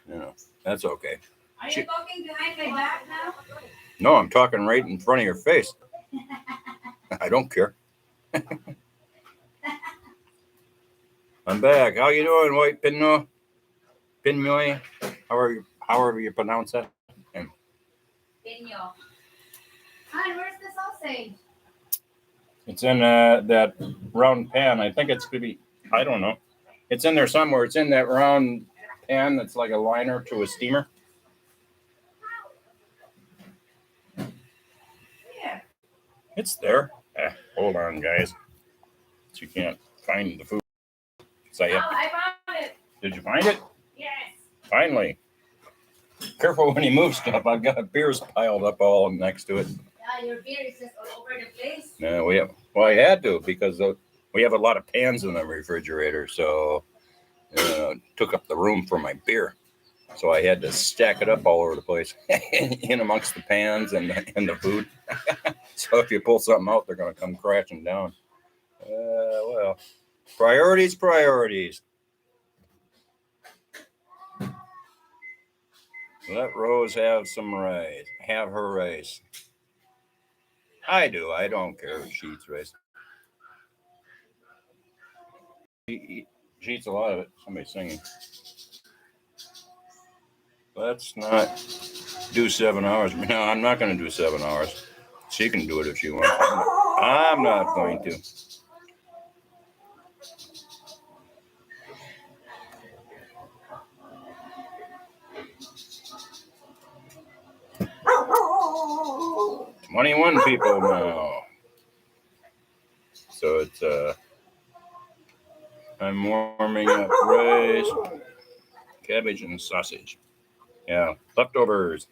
you know, that's okay. Are you talking behind my back now? No, I'm talking right in front of your face. I don't care. I'm back. How you doing, White Pinno? Pinmoy? However you pronounce that. Pino. Hi, where's the sausage? It's in that round pan. I think it's going to be, I don't know. It's in there somewhere. It's in that round pan that's like a liner to a steamer. Yeah. It's there. Hold on, guys. You can't find the food. So I found it. Did you find it? Yes. Finally. Careful when you move stuff. I've got beers piled up all next to it. Yeah, your beer is just all over the place. No, I had to because we have a lot of pans in the refrigerator, so took up the room for my beer. So I had to stack it up all over the place, in amongst the pans and the food. So if you pull something out, they're going to come crashing down. Well, Priorities, priorities. Let Rose have some rice. Have her rice. I do. I don't care if she eats rice. She eats a lot of it. Somebody's singing. Let's not do 7 hours. No, I'm not going to do 7 hours. She can do it if she wants. I'm not going to. "21 people now." So it's I'm warming up rice, cabbage, and sausage. Yeah, leftovers.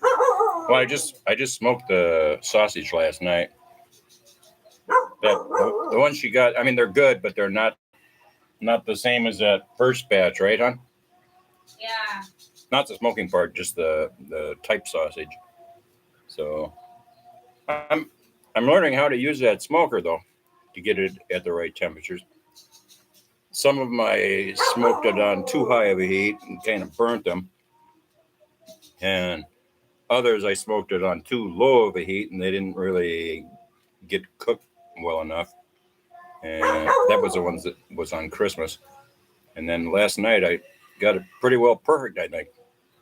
Well, I just smoked the sausage last night. The ones she got, I mean, they're good, but they're not the same as that first batch, right, hon? Yeah. Not the smoking part, just the type sausage. So I'm learning how to use that smoker though, to get it at the right temperatures. Some of them I smoked it on too high of a heat and kind of burnt them, and others I smoked it on too low of a heat and they didn't really get cooked well enough. And that was the ones that was on Christmas. And then last night I got it pretty well perfect, I think,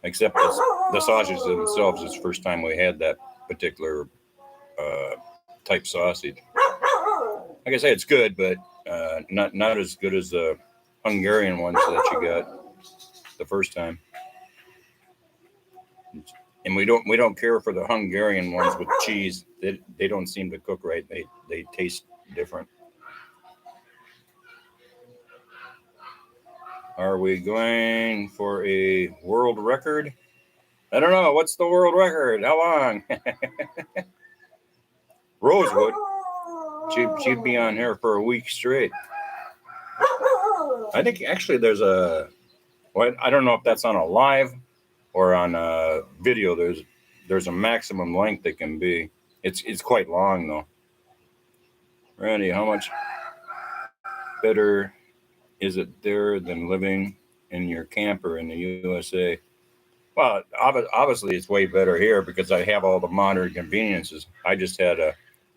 except the sausages themselves. It's the first time we had that particular type sausage. Like I say, it's good, but not as good as the Hungarian ones that you got the first time. And we don't care for the Hungarian ones with cheese. They don't seem to cook right. They taste different. Are we going for a world record? I don't know. What's the world record? How long? Rosewood. She'd be on here for a week straight. I think actually there's a. Well, I don't know if that's on a live or on a video. There's a maximum length it can be. It's quite long though. Randy, how much better is it there than living in your camper in the USA? Well, obviously it's way better here because I have all the modern conveniences. I just had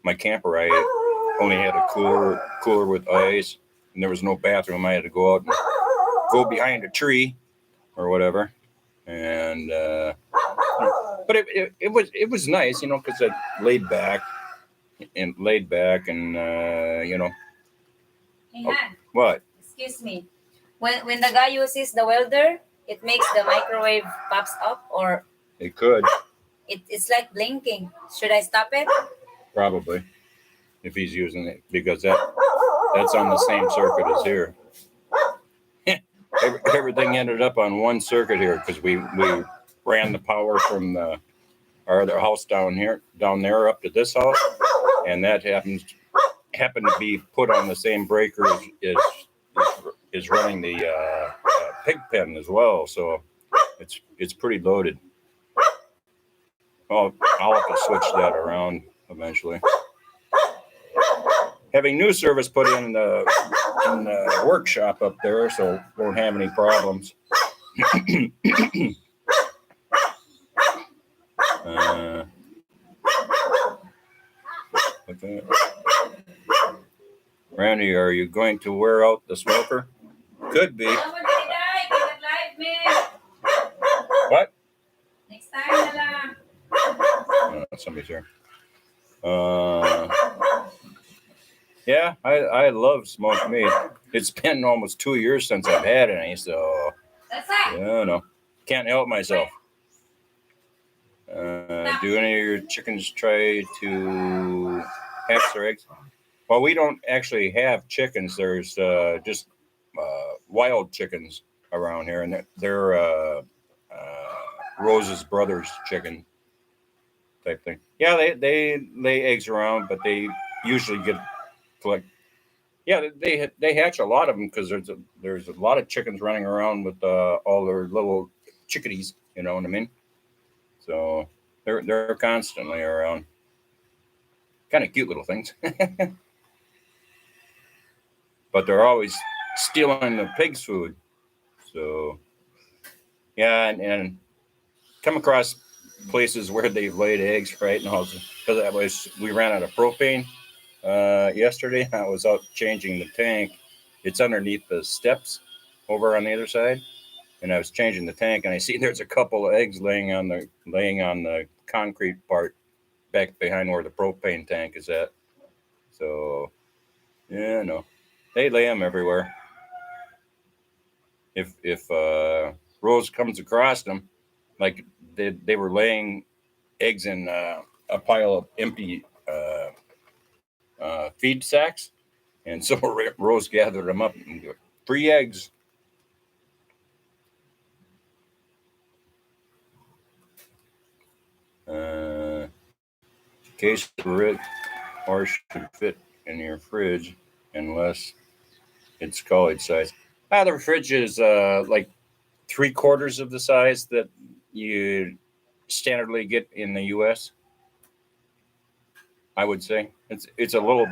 my camper. I only had a cooler with ice, and there was no bathroom. I had to go out and go behind a tree or whatever. And but it was nice, you know, because I laid back and you know. Hey, Oh, Han, what? excuse me. When the guy uses the welder, it makes the microwave pops up, or It could it's like blinking. Should I stop it? probably if he's using it because that's on the same circuit as here. Everything ended up on one circuit here because we ran the power from our other house down there up to this house, and that happened to be put on the same breaker is running the pig pen as well. So it's pretty loaded. I'll have to switch that around eventually. Having new service put in the workshop up there, so won't have any problems. Okay. Randy, are you going to wear out the smoker? Could be. What? Next time na lang. Somebody's here. Yeah, I love smoked meat. It's been almost 2 years since I've had any, so That's it. yeah, no, can't help myself. Do any of your chickens try to hatch their eggs? Well, we don't actually have chickens. There's just wild chickens around here, and they're Rose's brother's chicken type thing. Yeah, they lay eggs around, but they usually get collect. Yeah, they hatch a lot of them because there's a lot of chickens running around with all their little chickadees. You know what I mean? So they're constantly around. Kind of cute little things. but they're always stealing the pig's food. So yeah, and come across places where they've laid eggs right now because we ran out of propane yesterday. I was out changing the tank. It's underneath the steps over on the other side, and I was changing the tank, and I see there's a couple of eggs laying on the concrete part back behind where the propane tank is at. So yeah, no, they lay them everywhere. If Rose comes across them, like they were laying eggs in a pile of empty feed sacks, and so Rose gathered them up and go, 3 eggs. Case of red horse should fit in your fridge unless it's college size. The fridge is like 3/4 of the size that you standardly get in the U.S. I would say it's a little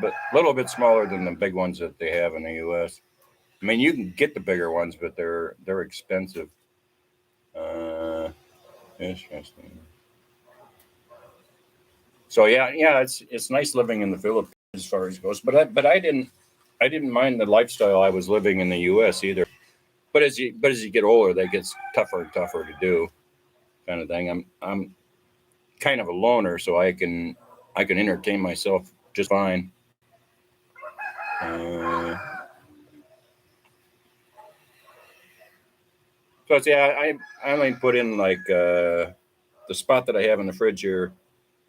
bit smaller than the big ones that they have in the U.S. I mean, you can get the bigger ones, but they're expensive. Interesting. So yeah, it's nice living in the Philippines as far as it goes. But I didn't mind the lifestyle I was living in the U.S. either. But as you get older, that gets tougher and tougher to do, kind of thing. I'm kind of a loner, so I can entertain myself just fine. Uh, yeah, I only put in like the spot that I have in the fridge here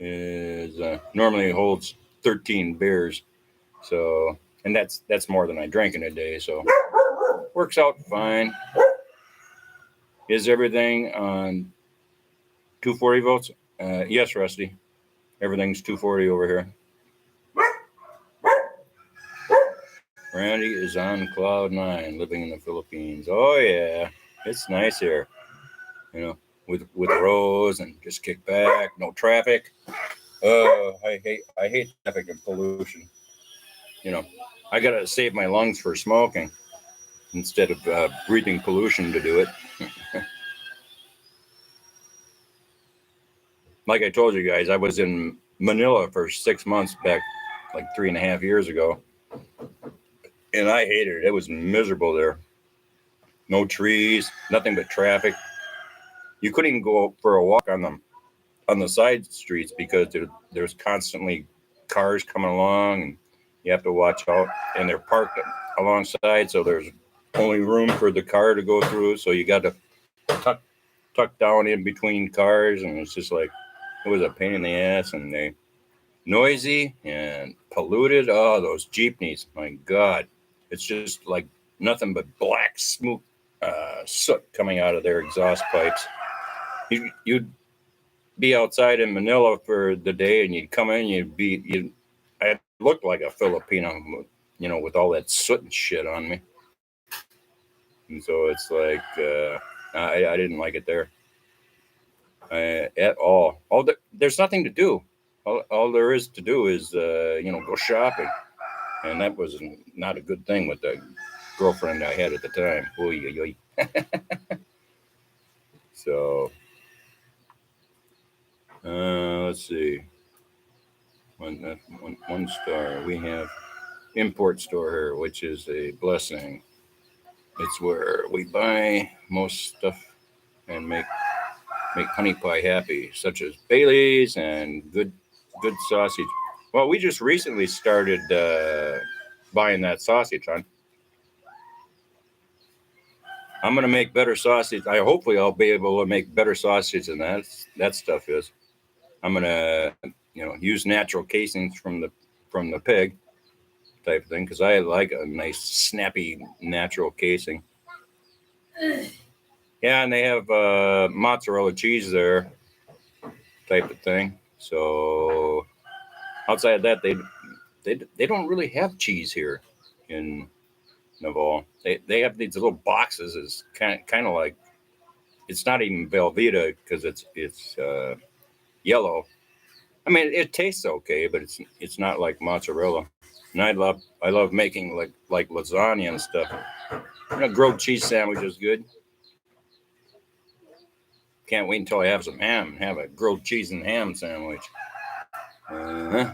is normally holds 13 beers. So, and that's more than I drink in a day. So works out fine. Is everything on 240 volts? Yes, Rusty. Everything's 240 over here. Randy is on cloud nine, living in the Philippines. Oh yeah, it's nice here. You know, with Rose and just kick back, no traffic. I hate traffic and pollution. You know, I gotta save my lungs for smoking instead of breathing pollution to do it. Like I told you guys, I was in Manila for 6 months back, like 3.5 years ago, and I hated it. It was miserable there. No trees, nothing but traffic. You couldn't even go for a walk on the side streets because there's constantly cars coming along, and you have to watch out. And they're parked alongside, so there's only room for the car to go through. So you got to tuck down in between cars, and it's just like it was a pain in the ass, and they noisy and polluted. Oh, those jeepneys! My God, it's just like nothing but black smoke, soot coming out of their exhaust pipes. You'd be outside in Manila for the day, and you'd come in, I looked like a Filipino, with all that soot and shit on me. And so it's like I didn't like it there at all. There's nothing to do. All there is to do is go shopping, and that was not a good thing with the girlfriend I had at the time. Oy, oy, oy. So let's see. One star. We have import store here, which is a blessing. It's where we buy most stuff and make honey pie happy, such as Bailey's and good sausage. Well, we just recently started buying that sausage, hon. I'm gonna make better sausage. Hopefully I'll be able to make better sausage than that stuff is. I'm gonna use natural casings from the pig type of thing because I like a nice snappy natural casing. Yeah, and they have mozzarella cheese there type of thing. So outside of that, they don't really have cheese here in Naval. They have these little boxes. It's kind of like it's not even Velveeta because it's yellow. I mean, it tastes okay, but it's not like mozzarella. And I love making like lasagna and stuff. Grilled cheese sandwich is good. Can't wait until I have some ham and have a grilled cheese and ham sandwich. Uh,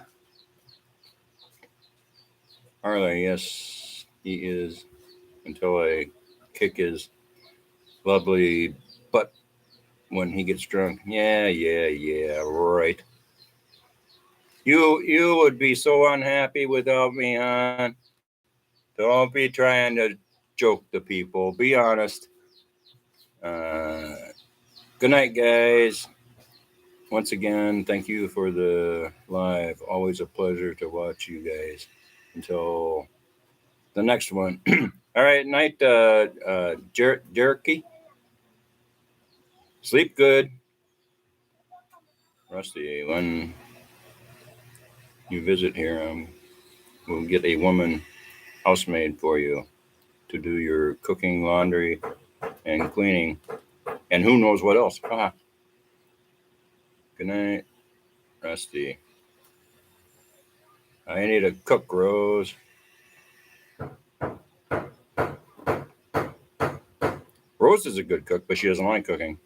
Harley, yes, he is. Until I kick his lovely butt when he gets drunk. Yeah, right. You would be so unhappy without me, hon. Don't be trying to joke the people. Be honest. Uh, Good night, guys. Once again, thank you for the live. Always a pleasure to watch you guys. Until the next one. All right, night, Jerky. Sleep good. Rusty, when you visit here, we'll get a woman housemaid for you to do your cooking, laundry, and cleaning, and who knows what else. Haha. Good night, Rusty. I need a cook, Rose. Rose is a good cook, but she doesn't like cooking.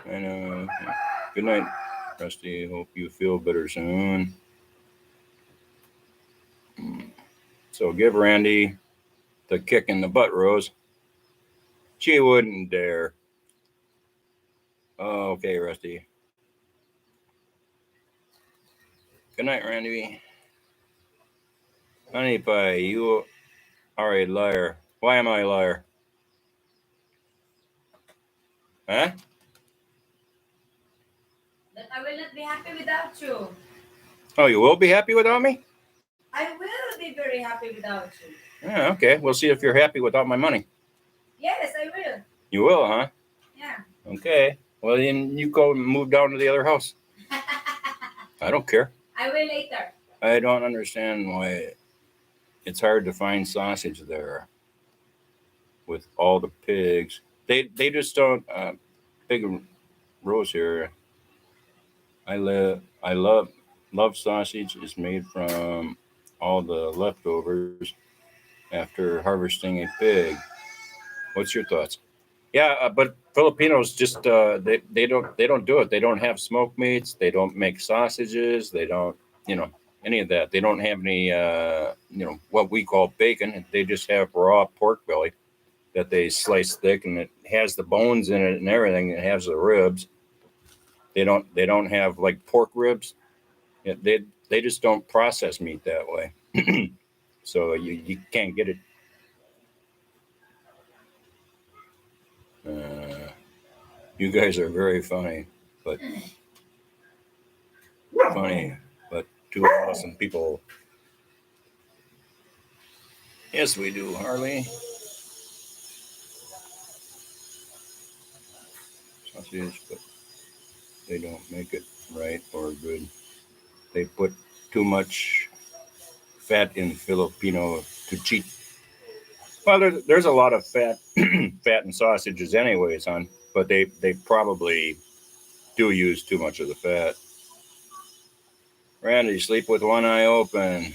And good night, Rusty. Hope you feel better soon. So give Randy the kick in the butt, Rose. She wouldn't dare. Oh, okay, Rusty. Good night, Randy. Honey pie, you are a liar. Why am I a liar? Huh? That I will not be happy without you. Oh, you will be happy without me? I will be very happy without you. Yeah, okay. We'll see if you're happy without my money. Yes, I will. You will, huh? Yeah. Okay. Well, then you go and move down to the other house. I don't care. I will later. I don't understand why it's hard to find sausage there with all the pigs. They just don't. Big Rose here. I love sausage. It's made from all the leftovers after harvesting a pig. What's your thoughts? Yeah, but Filipinos just they don't do it. They don't have smoked meats. They don't make sausages. They don't you know any of that. They don't have any what we call bacon. They just have raw pork belly that they slice thick, and it has the bones in it and everything. It has the ribs. They don't have like pork ribs. They just don't process meat that way. So you can't get it. Uh, you guys are very funny, but funny, but two awesome people. Yes, we do, Harley. Sausage, but they don't make it right or good. They put too much fat in Filipino to cheat. Well, there's a lot of fat fat in sausages, anyways, hon. But they probably do use too much of the fat. Randy, sleep with one eye open.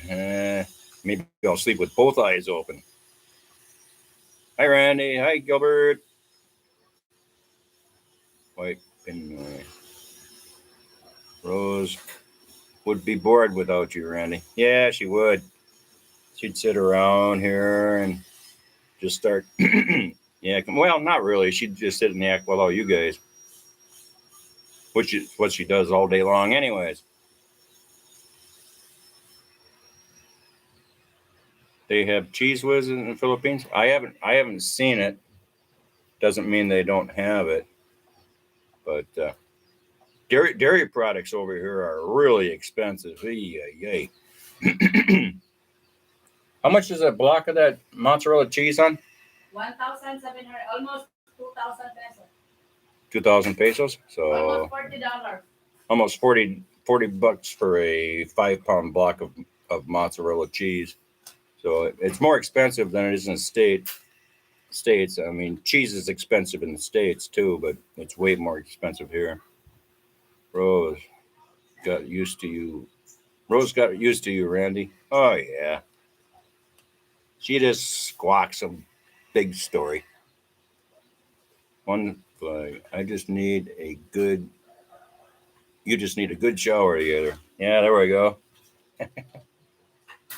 Maybe I'll sleep with both eyes open. Hi, Randy. Hi, Gilbert. White Pinoy. Rose would be bored without you, Randy. Yeah, she would. She'd sit around here and just start. Yeah, well, not really. She'd just sit and act with all you guys, which is what she does all day long, anyways. They have cheese whiz in the Philippines. I haven't seen it. Doesn't mean they don't have it, but dairy products over here are really expensive. Yay. How much is a block of that mozzarella cheese on? 1,700, almost 2,000 pesos. 2,000 pesos. Almost So $40. almost 40 bucks for a 5 pound block of mozzarella cheese. So it's more expensive than it is in the states. I mean, cheese is expensive in the states too, but it's way more expensive here. Rose got used to you Rose got used to you, Randy. Oh, yeah. She just squawks a big story. One flag. You just need a good shower together. Yeah, there we go.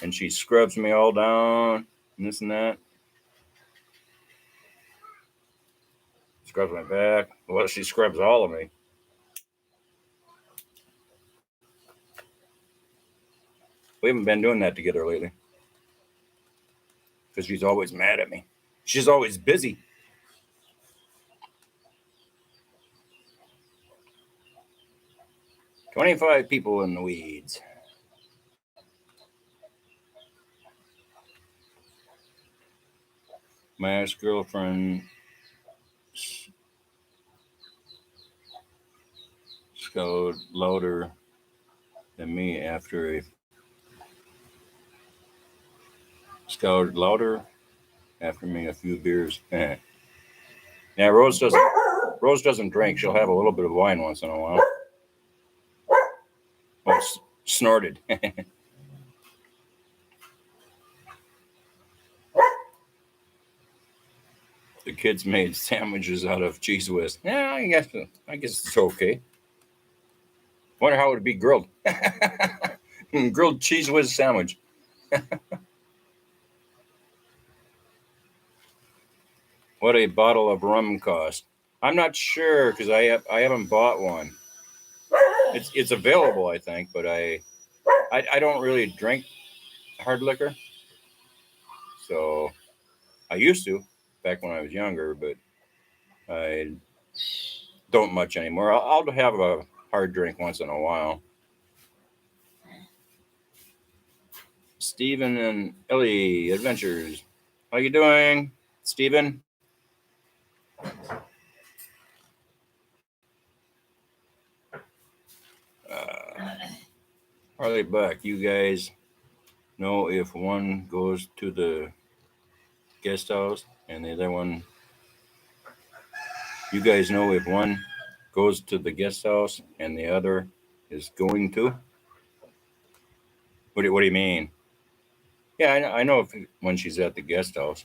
And she scrubs me all down, and this and that. Scrubs my back. Well, she scrubs all of me. We haven't been doing that together lately. Because she's always mad at me. She's always busy. "25 people in the weeds." My ex-girlfriend scowled louder than me after a scowled louder after me a few beers. Yeah, Rose doesn't drink. She'll have a little bit of wine once in a while. Oh, snorted. The kids made sandwiches out of cheese whiz. Yeah, I guess it's okay. Wonder how it would be grilled. Grilled cheese whiz sandwich. What a bottle of rum cost? I'm not sure because I haven't bought one. It's available, I think, but I don't really drink hard liquor. So I used to back when I was younger, but I don't much anymore. I'll have a hard drink once in a while. Stephen and Ellie Adventures. How you doing, Stephen? Harley Buck, you guys know if one goes to the guest house and the other one. You guys know if one goes to the guest house and the other is going to. What do you mean? Yeah, I know if, when she's at the guest house,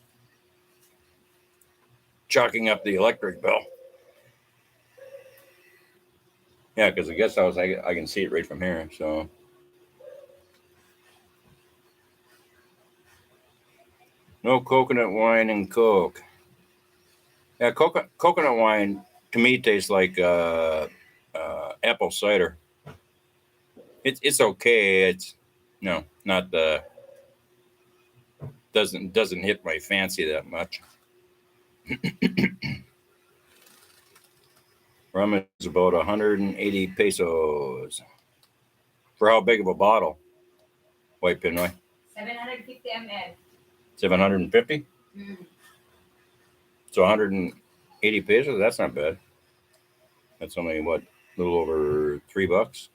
chalking up the electric bill. Yeah, because the guest house, I can see it right from here. So no coconut wine and Coke. Yeah, coconut wine to me tastes like apple cider. It's okay. It's no, not the doesn't hit my fancy that much. Rum is about 180 pesos. For how big of a bottle? White Pinoy. 750 ml. 750. Mm. So 180 pesos. That's not bad. That's only what, a little over $3.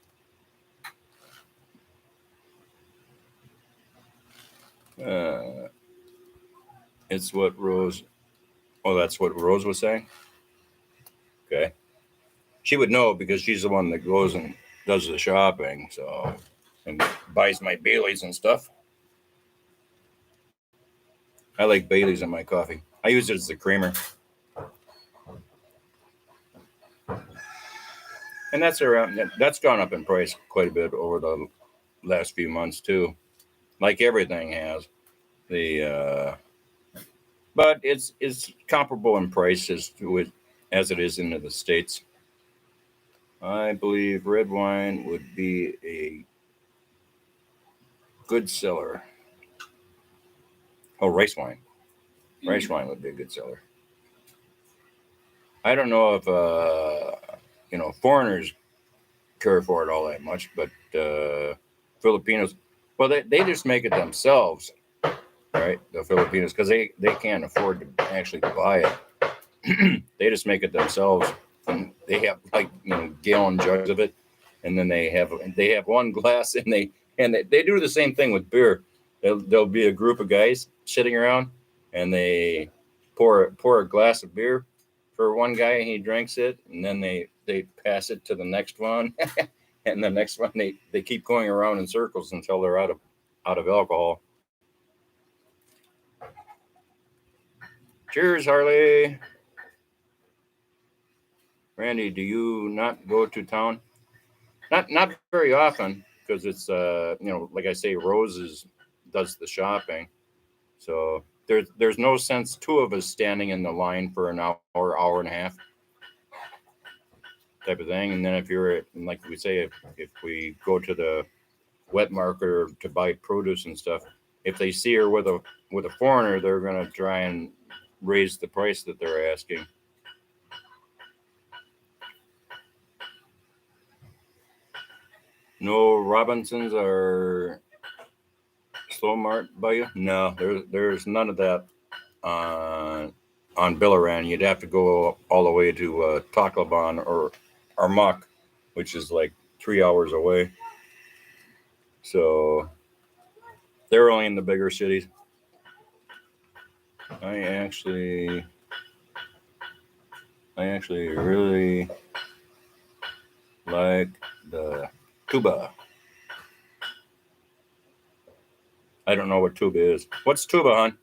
It's what Rose. Oh, that's what Rose was saying. Okay, she would know because she's the one that goes and does the shopping. So and buys my Baileys and stuff. I like Baileys in my coffee. I use it as the creamer. And that's gone up in price quite a bit over the last few months too, like everything has. The but it's comparable in prices to it as it is in the States. I believe red wine would be a good seller. Oh, rice wine. Rice wine would be a good seller. I don't know if foreigners care for it all that much, but Filipinos, well, they just make it themselves, right? The Filipinos, because they can't afford to actually buy it. They just make it themselves, and they have like gallon jugs of it, and then they have one glass, and they do the same thing with beer. There'll be a group of guys sitting around, and they pour a glass of beer for one guy, and he drinks it, and then they pass it to the next one. and the next one they keep going around in circles until they're out of alcohol. Cheers, Harley. Randy, do you not go to town? Not very often because it's like I say, does the shopping. So there's no sense two of us standing in the line for an hour and a half type of thing. And then if you're like we say, if we go to the wet market or to buy produce and stuff, if they see her with a foreigner, they're gonna try and raise the price that they're asking. No Robinsons or Slow Mart by you? No, there's none of that on Biliran. You'd have to go all the way to Tacloban or Armagh, which is like 3 hours away. So they're only in the bigger cities. I actually really like the tuba. I don't know what tuba is. What's tuba, hon?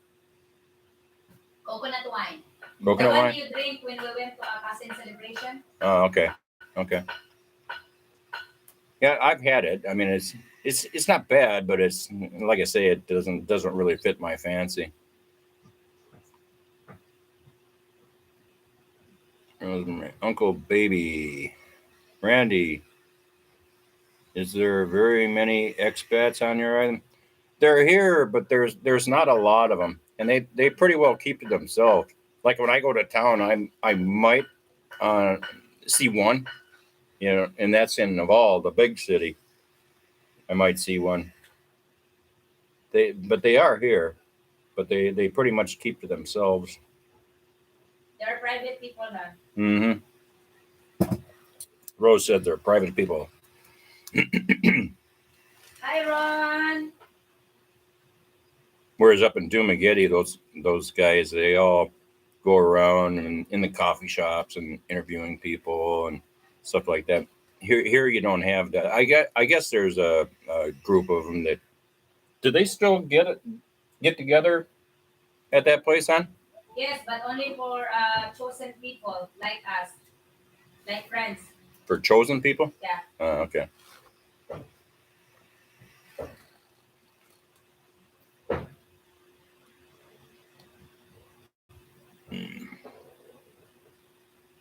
Coconut wine. Coconut The one wine? you drink when we went to a cousin celebration. Oh, okay. Yeah, I've had it. I mean, it's not bad, but it's like I say, it doesn't really fit my fancy. Rosemary, Uncle Baby, Randy, is there very many expats on your island? They're here, but there's not a lot of them, and they pretty well keep to themselves. Like when I go to town, I might see one, and that's in Naval, the big city. I might see one. But they are here, but they pretty much keep to themselves. They're private people now. Mm-hmm. Rose said they're private people. Hi, Ron. Whereas up in Dumaguete, those guys, they all go around and in the coffee shops and interviewing people and stuff like that. Here you don't have that. I guess there's a group of them that. Do they still get together at that place, hon? Yes, but only for chosen people like us, like friends. For chosen people? Yeah. Okay.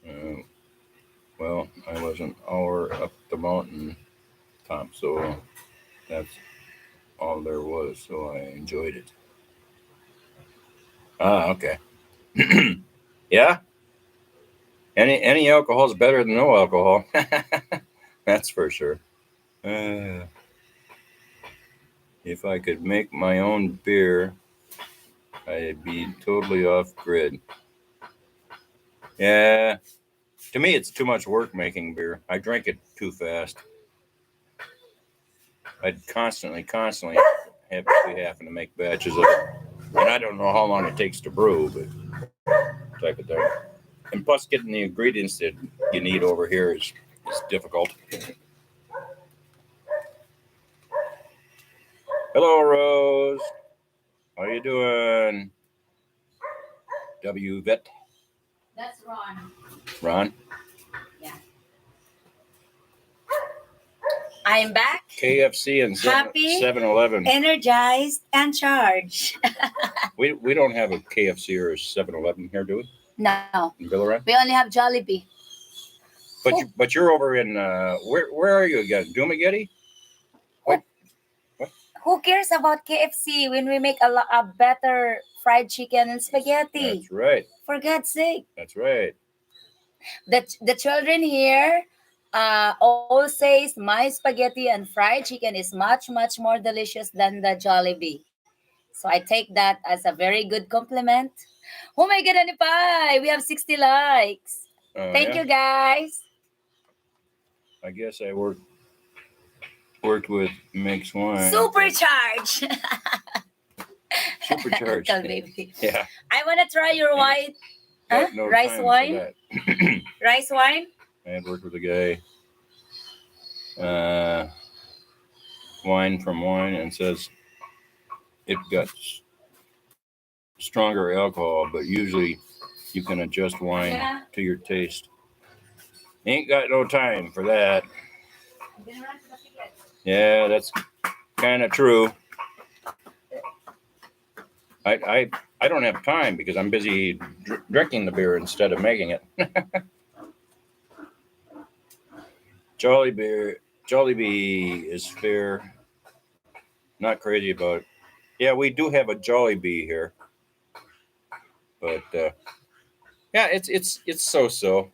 Uh, well, I was an hour up the mountain top, so that's all there was. So I enjoyed it. Okay. Yeah. Any alcohol is better than no alcohol. That's for sure. If I could make my own beer, I'd be totally off grid. Yeah. To me, it's too much work making beer. I drink it too fast. I'd constantly have to be having to make batches of it. And I don't know how long it takes to brew, but type of thing. And plus, getting the ingredients that you need over here is difficult. Hello, Rose. How you doing? Vet. That's Ron. Ron. Yeah. I'm back. KFC and Happy, 7-Eleven. energized, and charged. We don't have a KFC or a 7-Eleven here, do we? No. In Biliran? We only have Jollibee. But you're over in where are you again? Dumaguete? What? Who cares about KFC when we make a better fried chicken and spaghetti? That's right. For God's sake. That's right. The children here all says my spaghetti and fried chicken is much more delicious than the Jollibee. So I take that as a very good compliment. Oh my God, Anipay! We have 60 likes. Thank you, guys. I guess I worked with Mix Wine. Supercharged. Supercharged. Uncle baby. Yeah. I want to try your white No rice time wine. for that. Rice wine. I had worked with a guy. wine from wine and says it got stronger alcohol, but usually you can adjust wine to your taste. Ain't got no time for that. Yeah, that's kind of true. I don't have time because I'm busy drinking the beer instead of making it. Jollibee is fair. Not crazy about it. Yeah, we do have a Jollibee here, but yeah, it's so.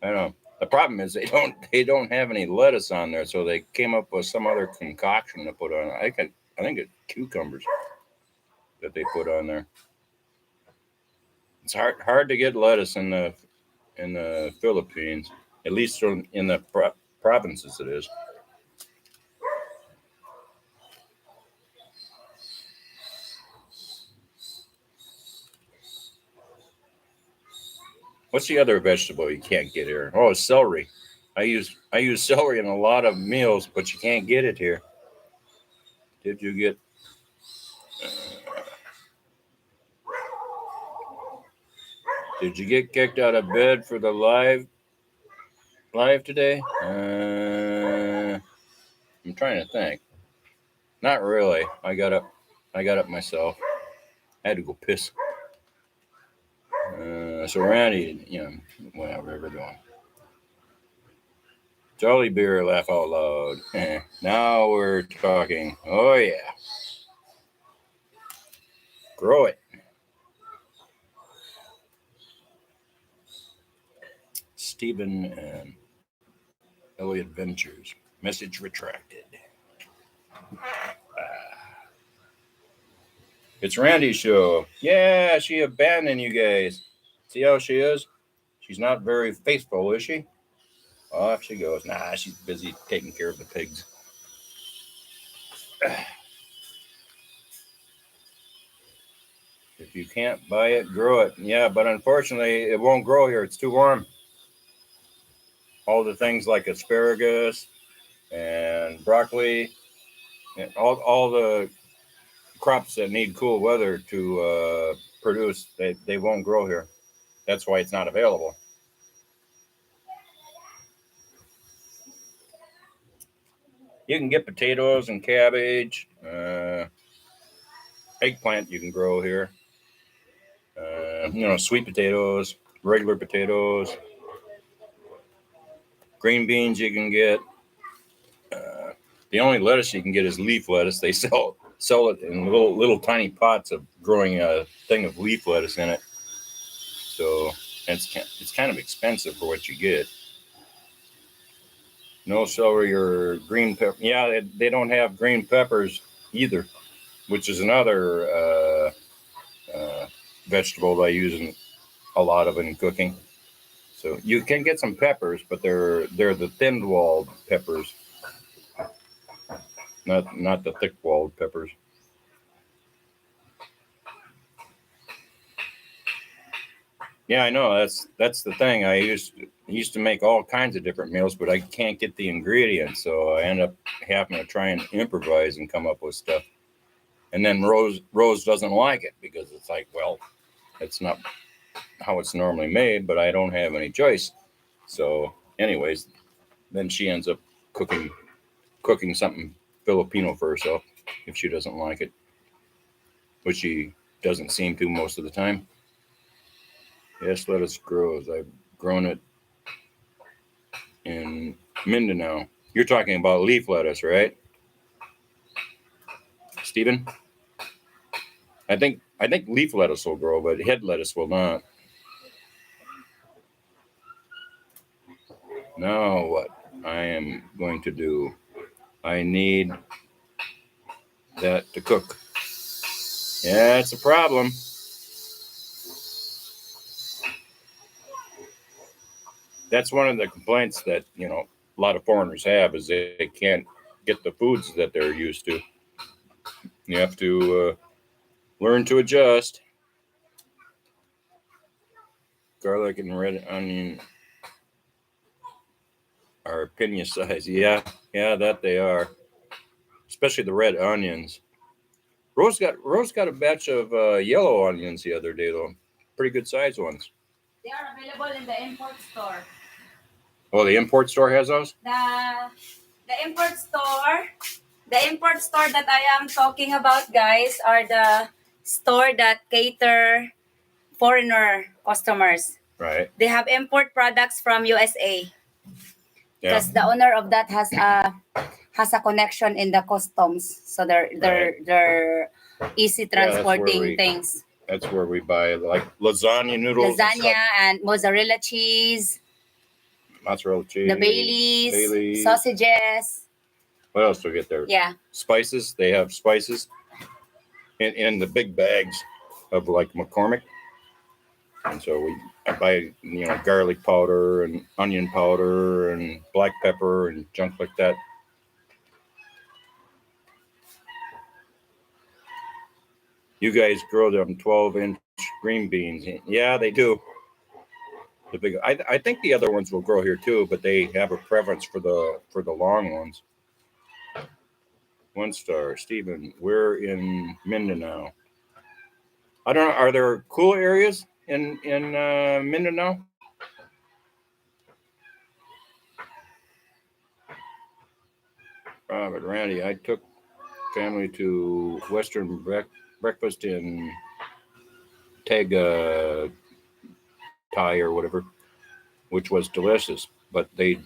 I don't know. The problem is they don't have any lettuce on there, so they came up with some other concoction to put on. I think it's cucumbers that they put on there. It's hard to get lettuce in the Philippines, at least in the provinces it is. What's the other vegetable you can't get here? Oh, celery. I use celery in a lot of meals, but you can't get it here. Did you get? Did you get kicked out of bed for the live today? I'm trying to think. Not really. I got up myself. I had to go piss. So Randy, whatever we're doing. Jolly beer, laugh out loud. Now we're talking. Oh yeah. Grow it. Stephen and Elliot Ventures. Message retracted. It's Randy's show. Yeah, she abandoned you guys. See how she is? She's not very faithful, is she? Off she goes. Nah, she's busy taking care of the pigs. If you can't buy it, grow it. Yeah, but unfortunately, it won't grow here. It's too warm. All the things like asparagus and broccoli and all the crops that need cool weather to produce, they won't grow here. That's why it's not available. You can get potatoes and cabbage, eggplant you can grow here. Sweet potatoes, regular potatoes, green beans you can get. The only lettuce you can get is leaf lettuce. They sell it in little tiny pots of growing a thing of leaf lettuce in it. So it's kind of expensive for what you get. No celery or green pepper. Yeah, they don't have green peppers either, which is another vegetable I use in a lot of in cooking. So you can get some peppers, but they're the thin-walled peppers, not the thick-walled peppers. Yeah, I know. That's the thing. I used to make all kinds of different meals, but I can't get the ingredients, so I end up having to try and improvise and come up with stuff. And then Rose doesn't like it because it's like, well, it's not how it's normally made, but I don't have any choice. So, anyways, then she ends up cooking something Filipino for herself if she doesn't like it, which she doesn't seem to most of the time. Yes, lettuce grows. I've grown it in Mindanao. You're talking about leaf lettuce, right, Stephen? I think leaf lettuce will grow, but head lettuce will not. Now what I am going to do? I need that to cook. Yeah, it's a problem. That's one of the complaints that a lot of foreigners have is they can't get the foods that they're used to. You have to learn to adjust. Garlic and red onion. are pinya size. Yeah, that they are. Especially the red onions. Rose got a batch of yellow onions the other day though. Pretty good sized ones. They are available in the import store. Oh, the import store has those? The import store, that I am talking about, guys, are the store that cater foreigner customers. Right. They have import products from USA Yeah. because the owner of that has a connection in the customs, so they're easy transporting things. That's where we buy like lasagna noodles. Lasagna and mozzarella cheese, mozzarella cheese, the Baileys, sausages. What else do we get there? Yeah. Spices. They have spices in the big bags of like McCormick. And so I buy, garlic powder and onion powder and black pepper and junk like that. You guys grow them 12-inch green beans. Yeah, they do. The big. I think the other ones will grow here too, but they have a preference for the long ones. 1 star, Stephen. We're in Mindanao. I don't know. Are there cool areas in Mindanao? Robert, Randy, I took family to Western breakfast in Tega Thai or whatever, which was delicious, but they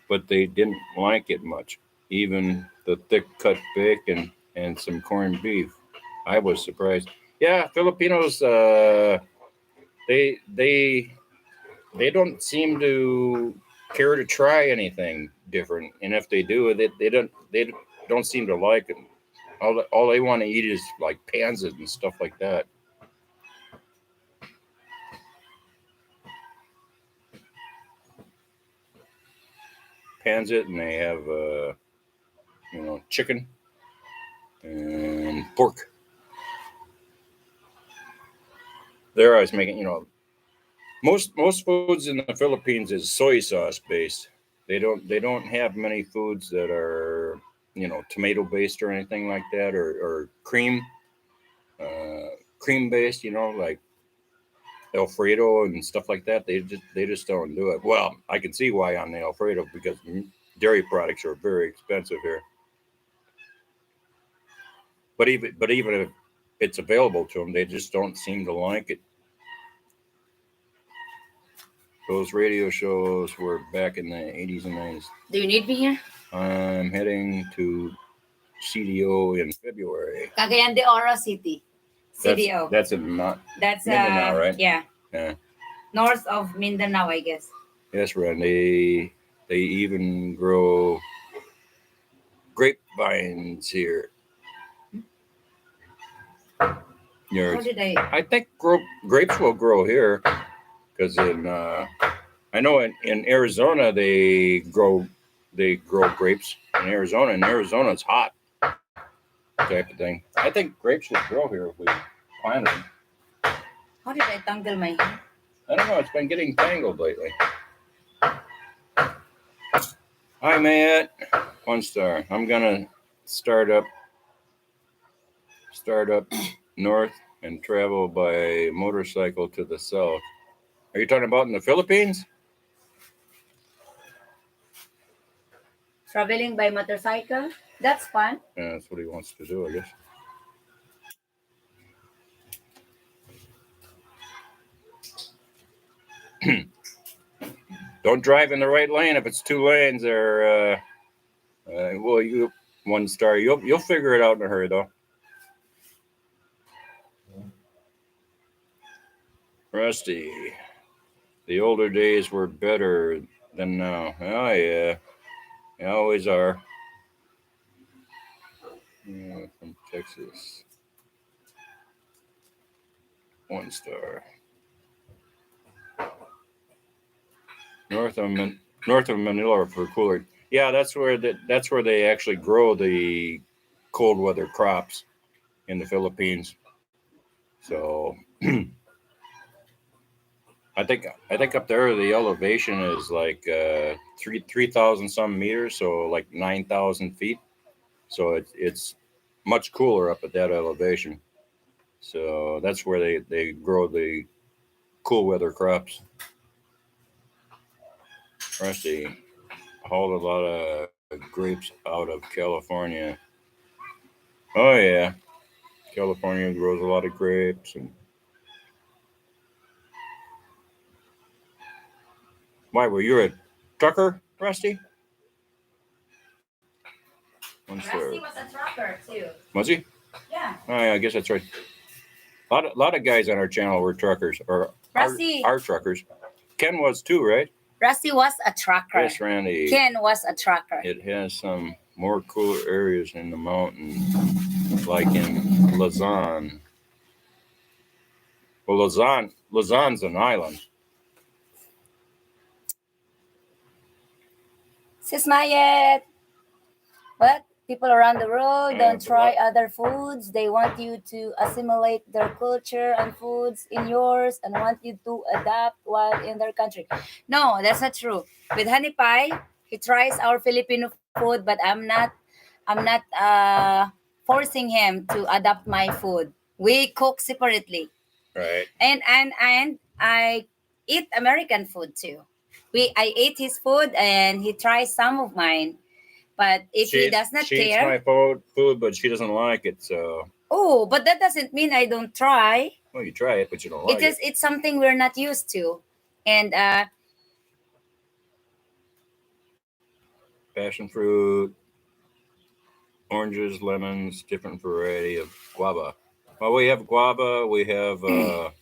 didn't like it much. Even the thick cut bacon and some corned beef. I was surprised. Yeah, Filipinos. They don't seem to care to try anything different, and if they do, they don't seem to like it. All they want to eat is like pansit and stuff like that. Pansit, and they have chicken and pork. They're always making most foods in the Philippines is soy sauce based. They don't have many foods that are tomato based or anything like that, or cream based. Like Alfredo and stuff like that. They just don't do it. Well, I can see why on the Alfredo, because dairy products are very expensive here. But even if it's available to them, they just don't seem to like it. Those radio shows were back in the 80s and 90s. Do you need me here? I'm heading to CDO in February. Cagayan de Oro City. CDO. That's Mindanao, right? Yeah. Yeah. North of Mindanao, I guess. Yes, Ren. They even grow grapevines here. How did I think grapes will grow here, because I know in Arizona they grow grapes in Arizona, and Arizona's hot type of thing. I think grapes would grow here if we planted them. How did I tangle my hair? I don't know. It's been getting tangled lately. Hi, Matt. 1 star. I'm gonna start up north and travel by motorcycle to the south. Are you talking about in the Philippines? Traveling by motorcycle? That's fun. Yeah, that's what he wants to do, I guess. Don't drive in the right lane if it's 2 lanes. Or you 1 star. You'll figure it out in a hurry, though. Rusty, the older days were better than now. Oh yeah, they always are. Yeah, from Texas. 1 star. North of Manila for cooler. Yeah, that's where they actually grow the cold weather crops in the Philippines. So I think up there the elevation is like 3,000 some meters, so like 9,000 feet. So it's much cooler up at that elevation. So that's where they grow the cool weather crops. Rusty hauled a lot of grapes out of California. Oh yeah, California grows a lot of grapes. And why were you a trucker, Rusty? One star. Rusty was a trucker too. Was he? Yeah. Oh yeah, I guess that's right. A lot of guys on our channel were truckers or Rusty. are truckers. Ken was too, right? Rusty was a trucker. Yes, Randy. Ken was a trucker. It has some more cooler areas in the mountain, like in Lausanne. Well, Lausanne's an island. Sis Mayet. But people around the world Yeah, don't but try what- other foods. They want you to assimilate their culture and foods in yours and want you to adapt while in their country. No, that's not true. With Honey Pie, he tries our Filipino food, but I'm not forcing him to adapt my food. We cook separately. Right. And I eat American food too. I ate his food and he tries some of mine. But if he does not she eats care, my food, but she doesn't like it. So, oh, but that doesn't mean I don't try. well, you try it, but you don't like Because it. it's something we're not used to. And Passion fruit, oranges, lemons, different variety of guava. Well, we have guava. We have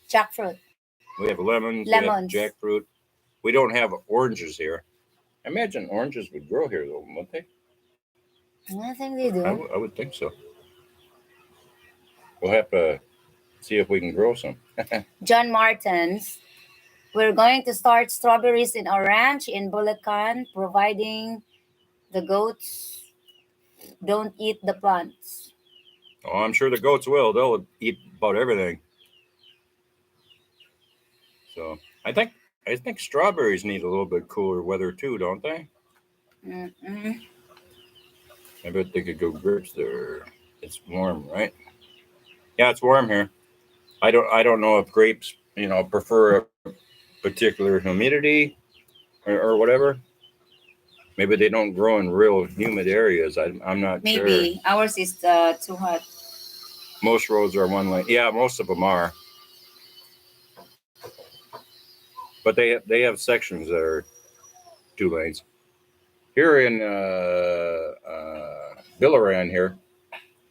jackfruit. we have lemons. We Lemons. have jackfruit. We don't have oranges here. I imagine oranges would grow here, though, wouldn't they? I think they do. I would think so. We'll have to see if we can grow some. John Martins. We're going to start strawberries in our ranch in Bulacan, providing the goats don't eat the plants. Oh, I'm sure the goats will. They'll eat about everything. So I think strawberries need a little bit cooler weather too, don't they? Mm-mm. I bet they could go grapes there. It's warm, right? Yeah, it's warm here. I don't know if grapes, prefer a particular humidity or whatever. Maybe they don't grow in real humid areas. I'm not sure. Maybe ours is too hot. Most roads are one lane. Yeah, most of them are. But they have sections that are 2 lanes. Here in Biliran here,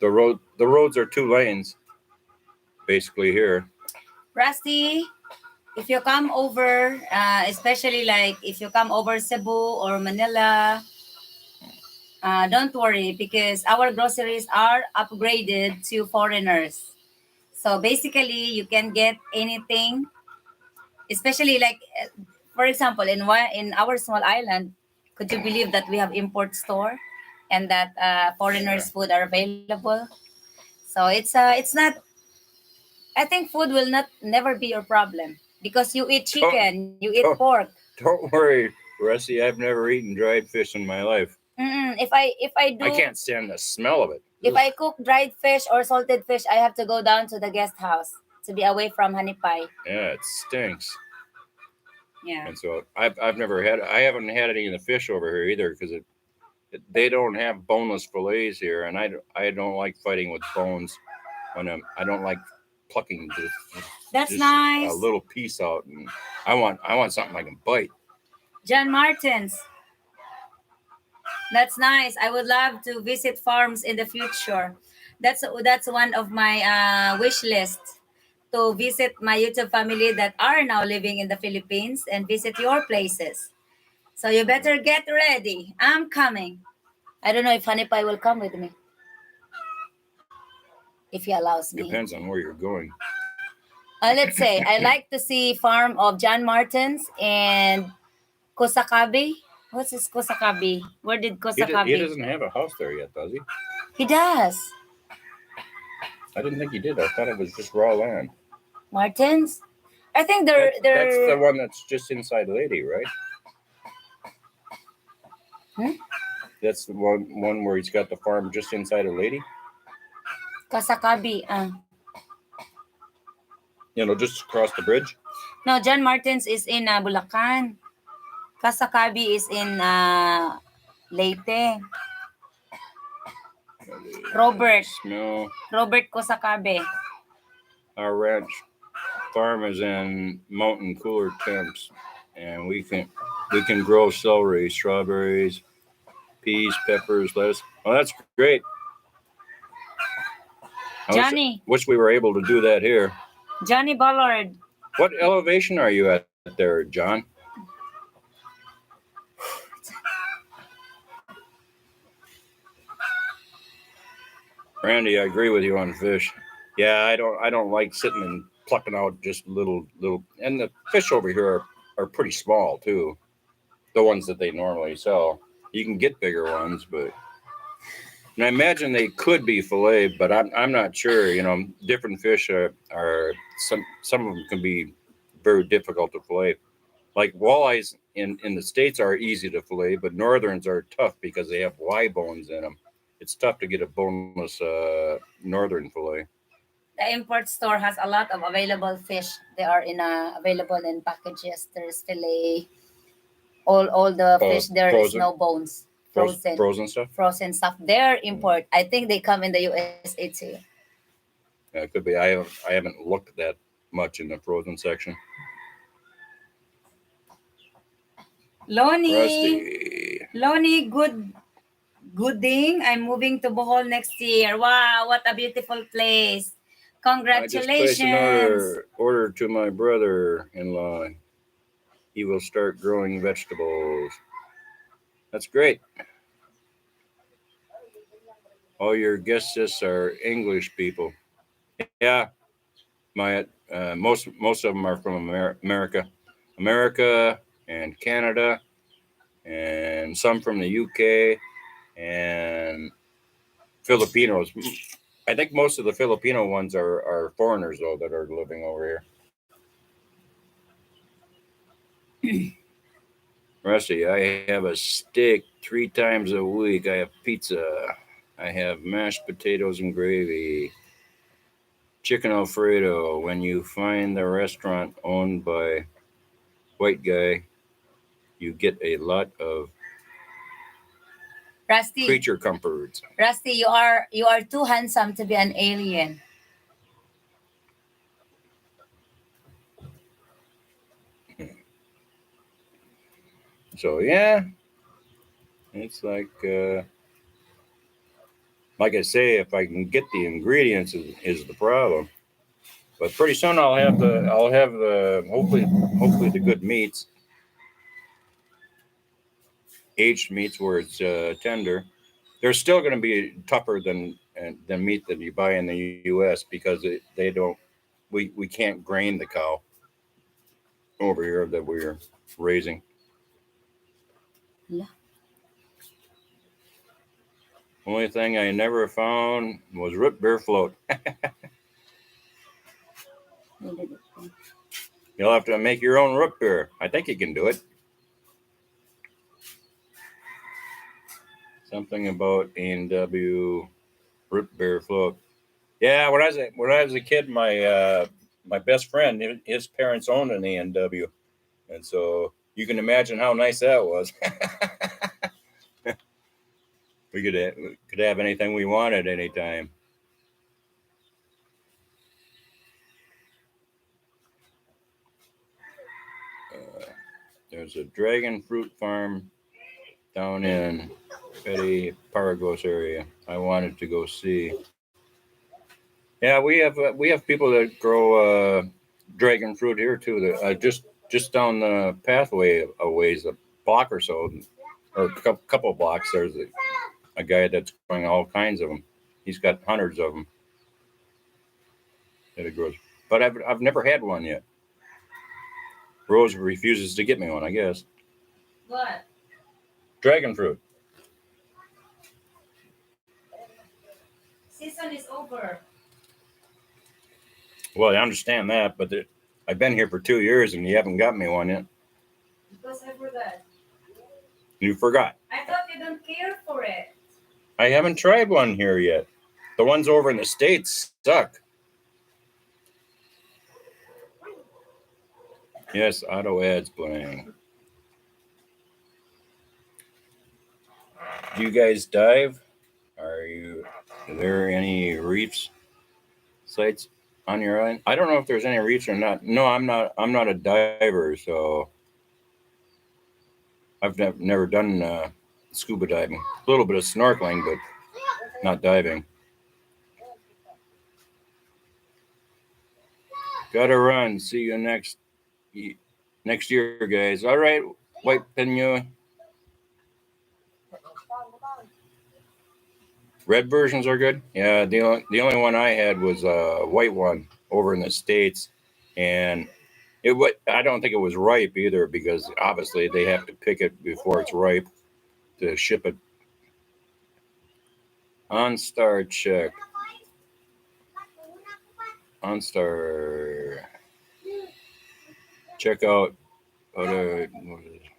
the roads are 2 lanes, basically here. Rusty, if you come over, especially like if you come over Cebu or Manila, don't worry because our groceries are upgraded to foreigners. So basically, you can get anything, especially like, for example, in our small island, could you believe that we have import store and that foreigners' food are available? So it's not. I think food will not never be your problem because you eat chicken, you eat oh. pork. Don't worry, Rusty. I've never eaten dried fish in my life. If I do, I can't stand the smell of it. if I cook dried fish or salted fish, I have to go down to the guest house to be away from Honey Pie. Yeah, it stinks. Yeah. And so I haven't had any of the fish over here either because they don't have boneless fillets here, and I don't like fighting with bones when I don't like plucking That's just nice. a little piece out, and I want something I can bite. John Martins. That's nice. I would love to visit farms in the future. That's one of my wish list to visit my YouTube family that are now living in the Philippines and visit your places. So you better get ready. I'm coming. I don't know if Honey Pie will come with me. If he allows me. Depends on where you're going. Let's say I like to see farm of John Martins and Kosakabi. What's his Kosakabi? Where did He Kosakabi? doesn't have a house there yet, does he? He does. I didn't think he did. I thought it was just raw land. Martins? I think That's the they're one that's just inside Lady, right? Hmm? That's the one where he's got the farm just inside of Lady. Kasakabi. Just across the bridge. No, John Martins is in Bulacan. Kasakabi is in Leyte. Robert. Smell. Robert Kosakabe. Our ranch farm is in mountain cooler temps, and we can grow celery, strawberries, peas, peppers, lettuce. Oh, that's great. Johnny. Wish we were able to do that here. Johnny Ballard. What elevation are you at there, John? Randy, I agree with you on fish. Yeah, I don't like sitting and plucking out just little, and the fish over here are pretty small too. The ones that they normally sell. You can get bigger ones, but and I imagine they could be filleted, but I'm not sure. Different fish are some of them can be very difficult to fillet. Like walleyes in the States are easy to fillet, but northerns are tough because they have Y bones in them. It's tough to get a boneless northern fillet. The import store has a lot of available fish. They are available in packages. There's fillet. All the fish there is frozen? no bones. Frozen. Frozen stuff? Frozen stuff. They're import. I think they come in the USA too. Yeah, it could be. I haven't looked that much in the frozen section. Lonnie. Rusty. Lonnie, good thing. I'm moving to Bohol next year. Wow, what a beautiful place. Congratulations. I just placed an order to my brother-in-law. He will start growing vegetables. That's great. All your guests are English people. Yeah, my most of them are from America and Canada, and some from the UK and Filipinos. I think most of the Filipino ones are foreigners though that are living over here. Rusty, I have a steak 3 times a week. I have pizza. I have mashed potatoes and gravy. Chicken Alfredo. When you find the restaurant owned by white guy, you get a lot of Rusty. creature comforts. Rusty, you are too handsome to be an alien. So yeah, it's like I say, if I can get the ingredients is the problem. But pretty soon I'll have the hopefully the good meats, aged meats where it's tender. They're still going to be tougher than meat that you buy in the U.S. because they don't we can't grain the cow over here that we're raising. Yeah. Only thing I never found was root beer float. You'll have to make your own root beer. I think you can do it. Something about A&W root beer float. Yeah, when I was a kid, my best friend, his parents owned an A&W, and so you can imagine how nice that was. We could have anything we wanted anytime. There's a dragon fruit farm down in Petty Paragos area. I wanted to go see. Yeah, we have people that grow dragon fruit here too. That just down the pathway a ways, a block or so, or a couple blocks. There's a guy that's growing all kinds of them. He's got hundreds of them that he grows. But I've never had one yet. Rose refuses to get me one, I guess. What? Dragon fruit. Season is over. Well, I understand that, but I've been here for 2 years and you haven't got me one yet. Because I forgot. You forgot. I thought you don't care for it. I haven't tried one here yet. The ones over in the States suck. Yes, auto ads playing. Do you guys dive? Are there any reefs sites on your island? I don't know if there's any reefs or not. No, I'm not a diver, so I've never done scuba diving. A little bit of snorkeling, but not diving. Gotta run. See you next year, guys. All right, White Pinu. Red versions are good. Yeah, the only one I had was a white one over in the States, and I don't think it was ripe either because obviously they have to pick it before it's ripe to ship it. OnStar check. OnStar. Check out.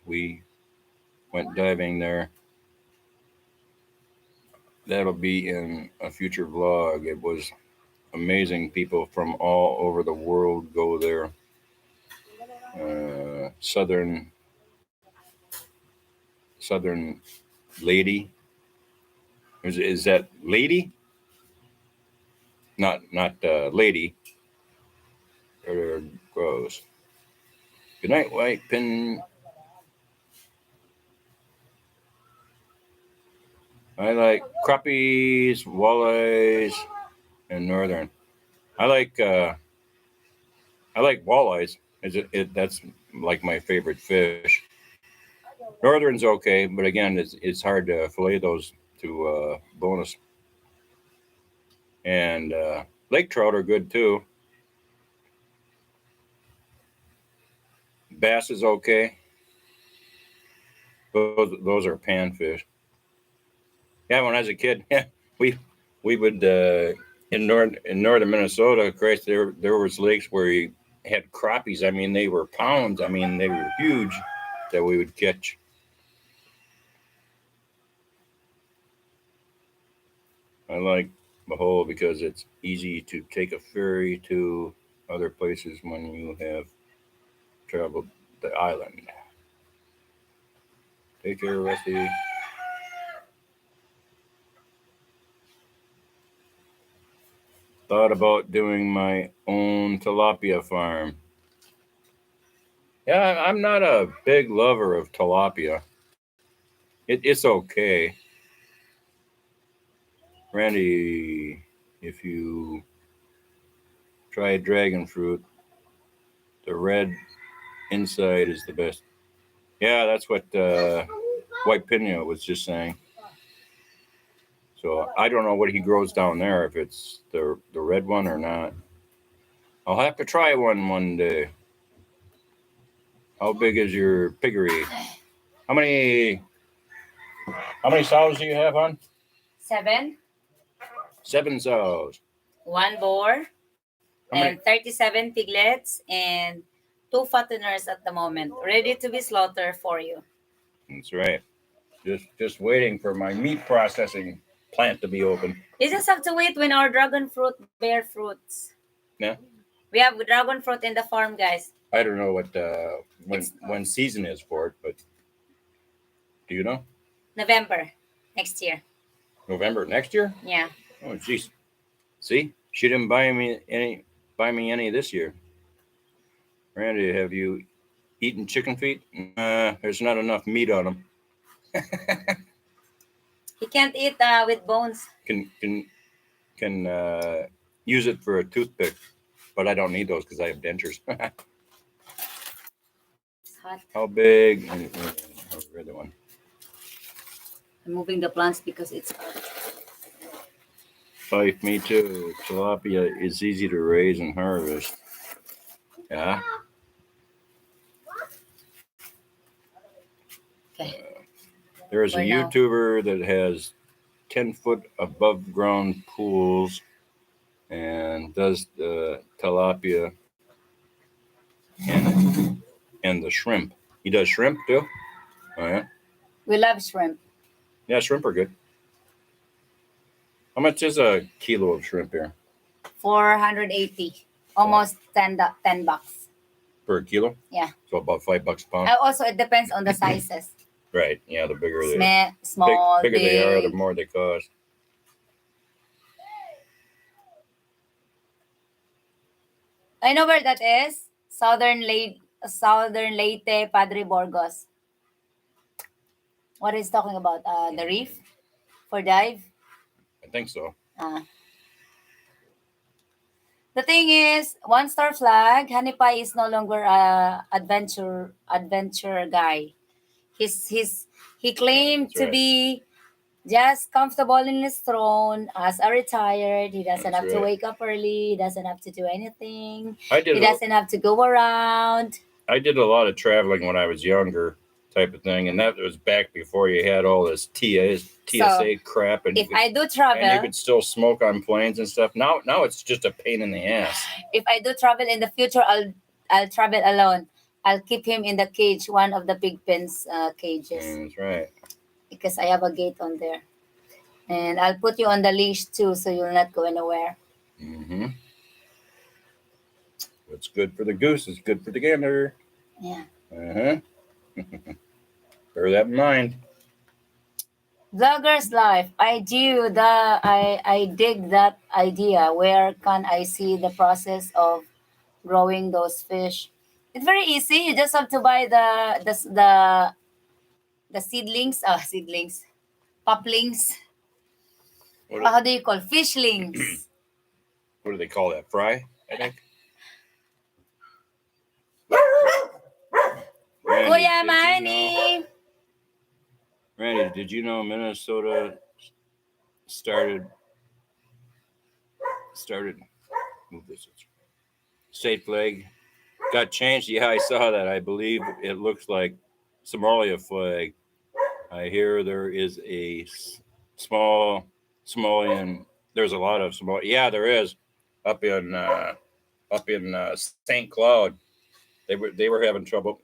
We went diving there. That'll be in a future vlog. It was amazing. People from all over the world go there. Southern lady. Is that lady? Not lady. There goes. Good night, White Pin. I like crappies, walleyes, and northern. I like walleyes. That's like my favorite fish. Northern's okay, but again, it's hard to fillet those to bonus. And lake trout are good too. Bass is okay. Those are panfish. Yeah, when I was a kid, we would in northern Minnesota, Christ, there was lakes where you had crappies. I mean, they were pounds. I mean, they were huge that we would catch. I like Bahol because it's easy to take a ferry to other places when you have traveled the island. Take care, Rusty. Thought about doing my own tilapia farm. Yeah, I'm not a big lover of tilapia. It's okay. Randy, if you try dragon fruit, the red inside is the best. Yeah, that's what White Pino was just saying. So I don't know what he grows down there, if it's the red one or not. I'll have to try one day. How big is your piggery? How many sows do you have, hon? 7. 7 sows. 1 boar. How many? And 37 piglets and 2 fatteners at the moment, ready to be slaughtered for you. That's right. Just waiting for my meat processing plant to be open. You just have to wait when our dragon fruit bear fruits. Yeah. We have dragon fruit in the farm, guys. I don't know what when season is for it, but do you know? November next year. November next year? Yeah. Oh, jeez. See, she didn't buy me any this year. Randy, have you eaten chicken feet? There's not enough meat on them. He can't eat with bones. Can use it for a toothpick, but I don't need those because I have dentures. It's hot. How big? How's the other one? I'm moving the plants because it's hot. Life, me too. Tilapia is easy to raise and harvest. Yeah. Okay. There's a Where now? YouTuber that has 10-foot above ground pools and does the tilapia and the shrimp. He does shrimp too. Oh yeah, We love shrimp. yeah. Shrimp are good. How much is a kilo of shrimp here 480. Almost 10 bucks. per kilo? Yeah. So about $5 a pound. Also, it depends on the sizes. Right. Yeah. The bigger they Small, bigger big. they are, the more they cost. I know where that is. Southern Leyte, Padre Burgos. What is talking about? The reef for dive. I think so. The thing is, one star flag. Honey Pie is no longer a adventure guy. He claimed That's to right. be just comfortable in his throne as a retired. He doesn't That's have to right. wake up early. He doesn't have to do anything. I did. He doesn't have to go around. I did a lot of traveling when I was younger, type of thing, and that was back before you had all this TSA crap, and If I do travel, and you could still smoke on planes and stuff. Now it's just a pain in the ass. if I do travel in the future, I'll travel alone. I'll keep him in the cage, one of the pig pens cages, That's right. because I have a gate on there, and I'll put you on the leash too, so you'll not go anywhere. Mm-hmm. What's good for the goose is good for the gander. Yeah. Uh-huh. Bear that in mind. Vlogger's life. I dig that idea. Where can I see the process of growing those fish? It's very easy. You just have to buy the seedlings. Seedlings, poplings. How do you call fishlings? What do they call that? Fry, I think. Kuya Manny. Randy, did you know Minnesota started move this state flag got changed? Yeah, I saw that. I believe it looks like Somalia flag. I hear there is a small Somalian. There's a lot of Somalia. Yeah, there is up in St. Cloud. They were having trouble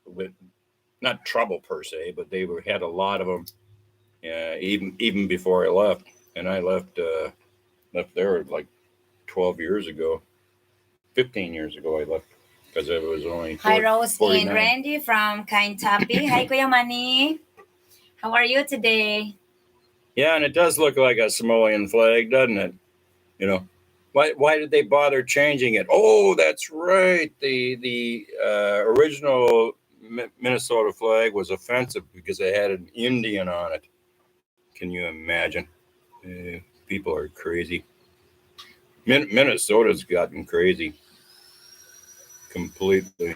with, not trouble per se, but had a lot of them. Even before I left, and I left there like 12 years ago, 15 years ago. I left because it was only. Hi, Rose 49. and Randy from Kind Tapi. Hi, Kuya Manny. How are you today? Yeah, and it does look like a Samoan flag, doesn't it? You know, why did they bother changing it? Oh, that's right. The original Minnesota flag was offensive because it had an Indian on it. Can you imagine? People are crazy. Minnesota's gotten crazy completely.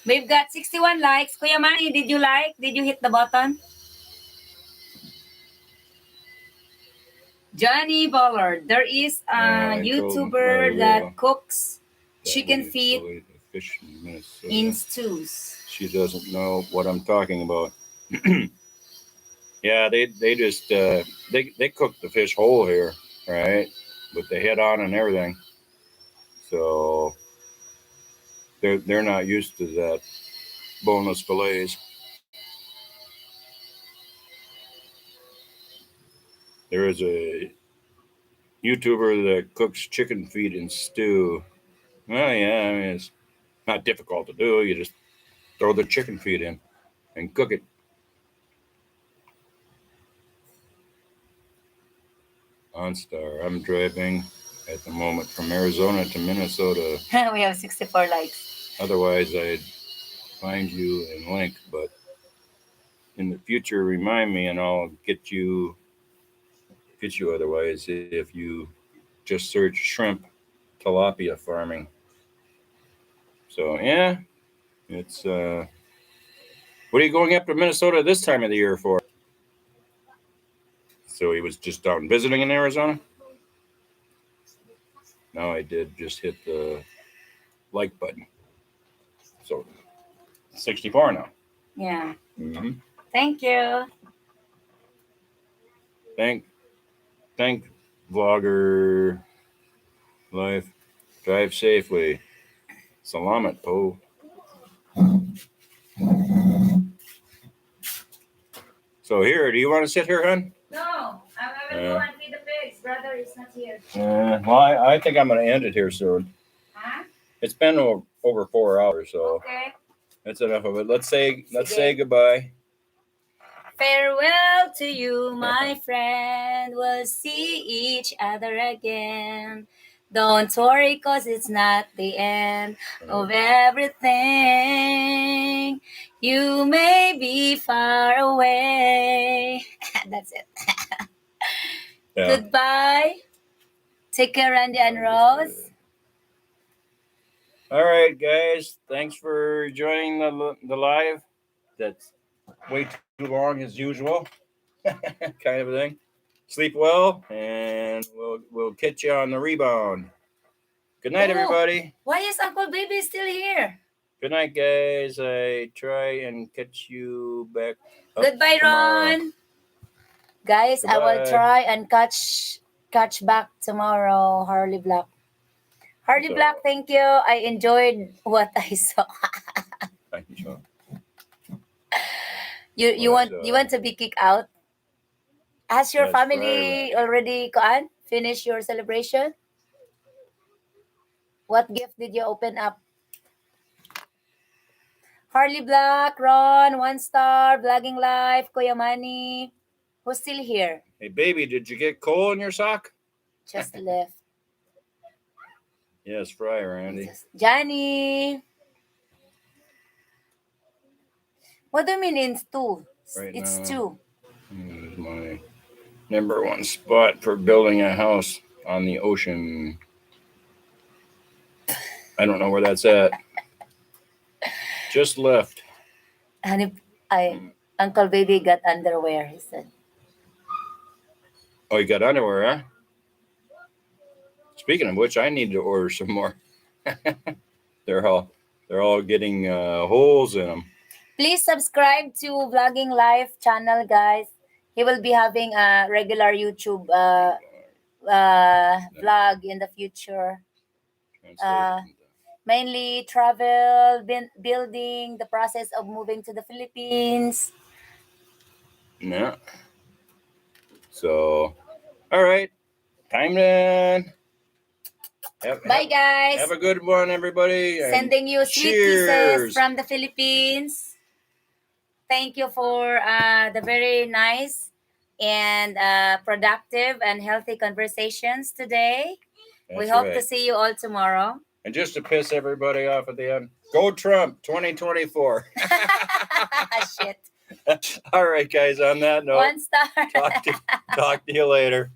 We've got 61 likes. Kuya Manny, did you like? Did you hit the button? Johnny Ballard. There is a YouTuber that cooks chicken feet in stews. She doesn't know what I'm talking about. Yeah, they just they cook the fish whole here, right? With the head on and everything. So they're not used to that boneless fillets. There is a YouTuber that cooks chicken feet in stew. Well, yeah, I mean, it's not difficult to do. You just throw the chicken feet in and cook it. OnStar. I'm driving at the moment from Arizona to Minnesota. We have 64 likes. Otherwise, I'd find you and link, but in the future, remind me and I'll get you otherwise if you just search shrimp tilapia farming. So yeah, it's what are you going up to Minnesota this time of the year for? So he was just down visiting in Arizona? No, I did just hit the like button. So 64 now. Yeah. Mm-hmm. Thank you. Thank vlogger life. Drive safely. Salamat po. So here, do you want to sit here, hon? No, I will go and feed the pigs. Brother is not here. Well, I think I'm going to end it here soon. Huh? It's been over 4 hours, so Okay. that's enough of it. Let's say Sige. goodbye. Farewell to you, my friend. We'll see each other again. Don't worry, cause it's not the end of everything. You may be far away. That's it. Yeah. Goodbye. Take care, Randy and Rose. All right, guys. Thanks for joining the live. That's way too long as usual, kind of a thing. Sleep well, and we'll catch you on the rebound. Good night, Oh. everybody. Why is Uncle Baby still here? Good night, guys. I try and catch you back. Goodbye, tomorrow. Ron. Guys, I will Goodbye. try and catch back tomorrow, Harley Black. Harley So- Black, thank you. I enjoyed what I saw. Thank you, Sean. You Well, want to be kicked out? Has your Yes, family already finished your celebration? What gift did you open up? Harley Black, Ron, 1 star, Vlogging Life, Kuya Manny. Who's still here? Hey, baby, did you get coal in your sock? Just left. Yes, Fry, Randy. Johnny. What do you mean it's 2? Right It's now. 2. Here's my number 1 spot for building a house on the ocean. I don't know where that's at. Just left. And Uncle Baby got underwear, he said. Oh, you got underwear, huh? Speaking of which, I need to order some more. They're all getting holes in them. Please subscribe to Vlogging Life channel, guys. He will be having a regular YouTube vlog in the future. Mainly travel, building, the process of moving to the Philippines. Yeah. So, all right. Time to Bye, guys. Have a good one, everybody. and Sending you sweet kisses from the Philippines. Thank you for the very nice and productive and healthy conversations today. We That's hope right. to see you all tomorrow. And just to piss everybody off at the end, go Trump 2024. Shit. All right, guys. On that note, 1 star. talk to you later.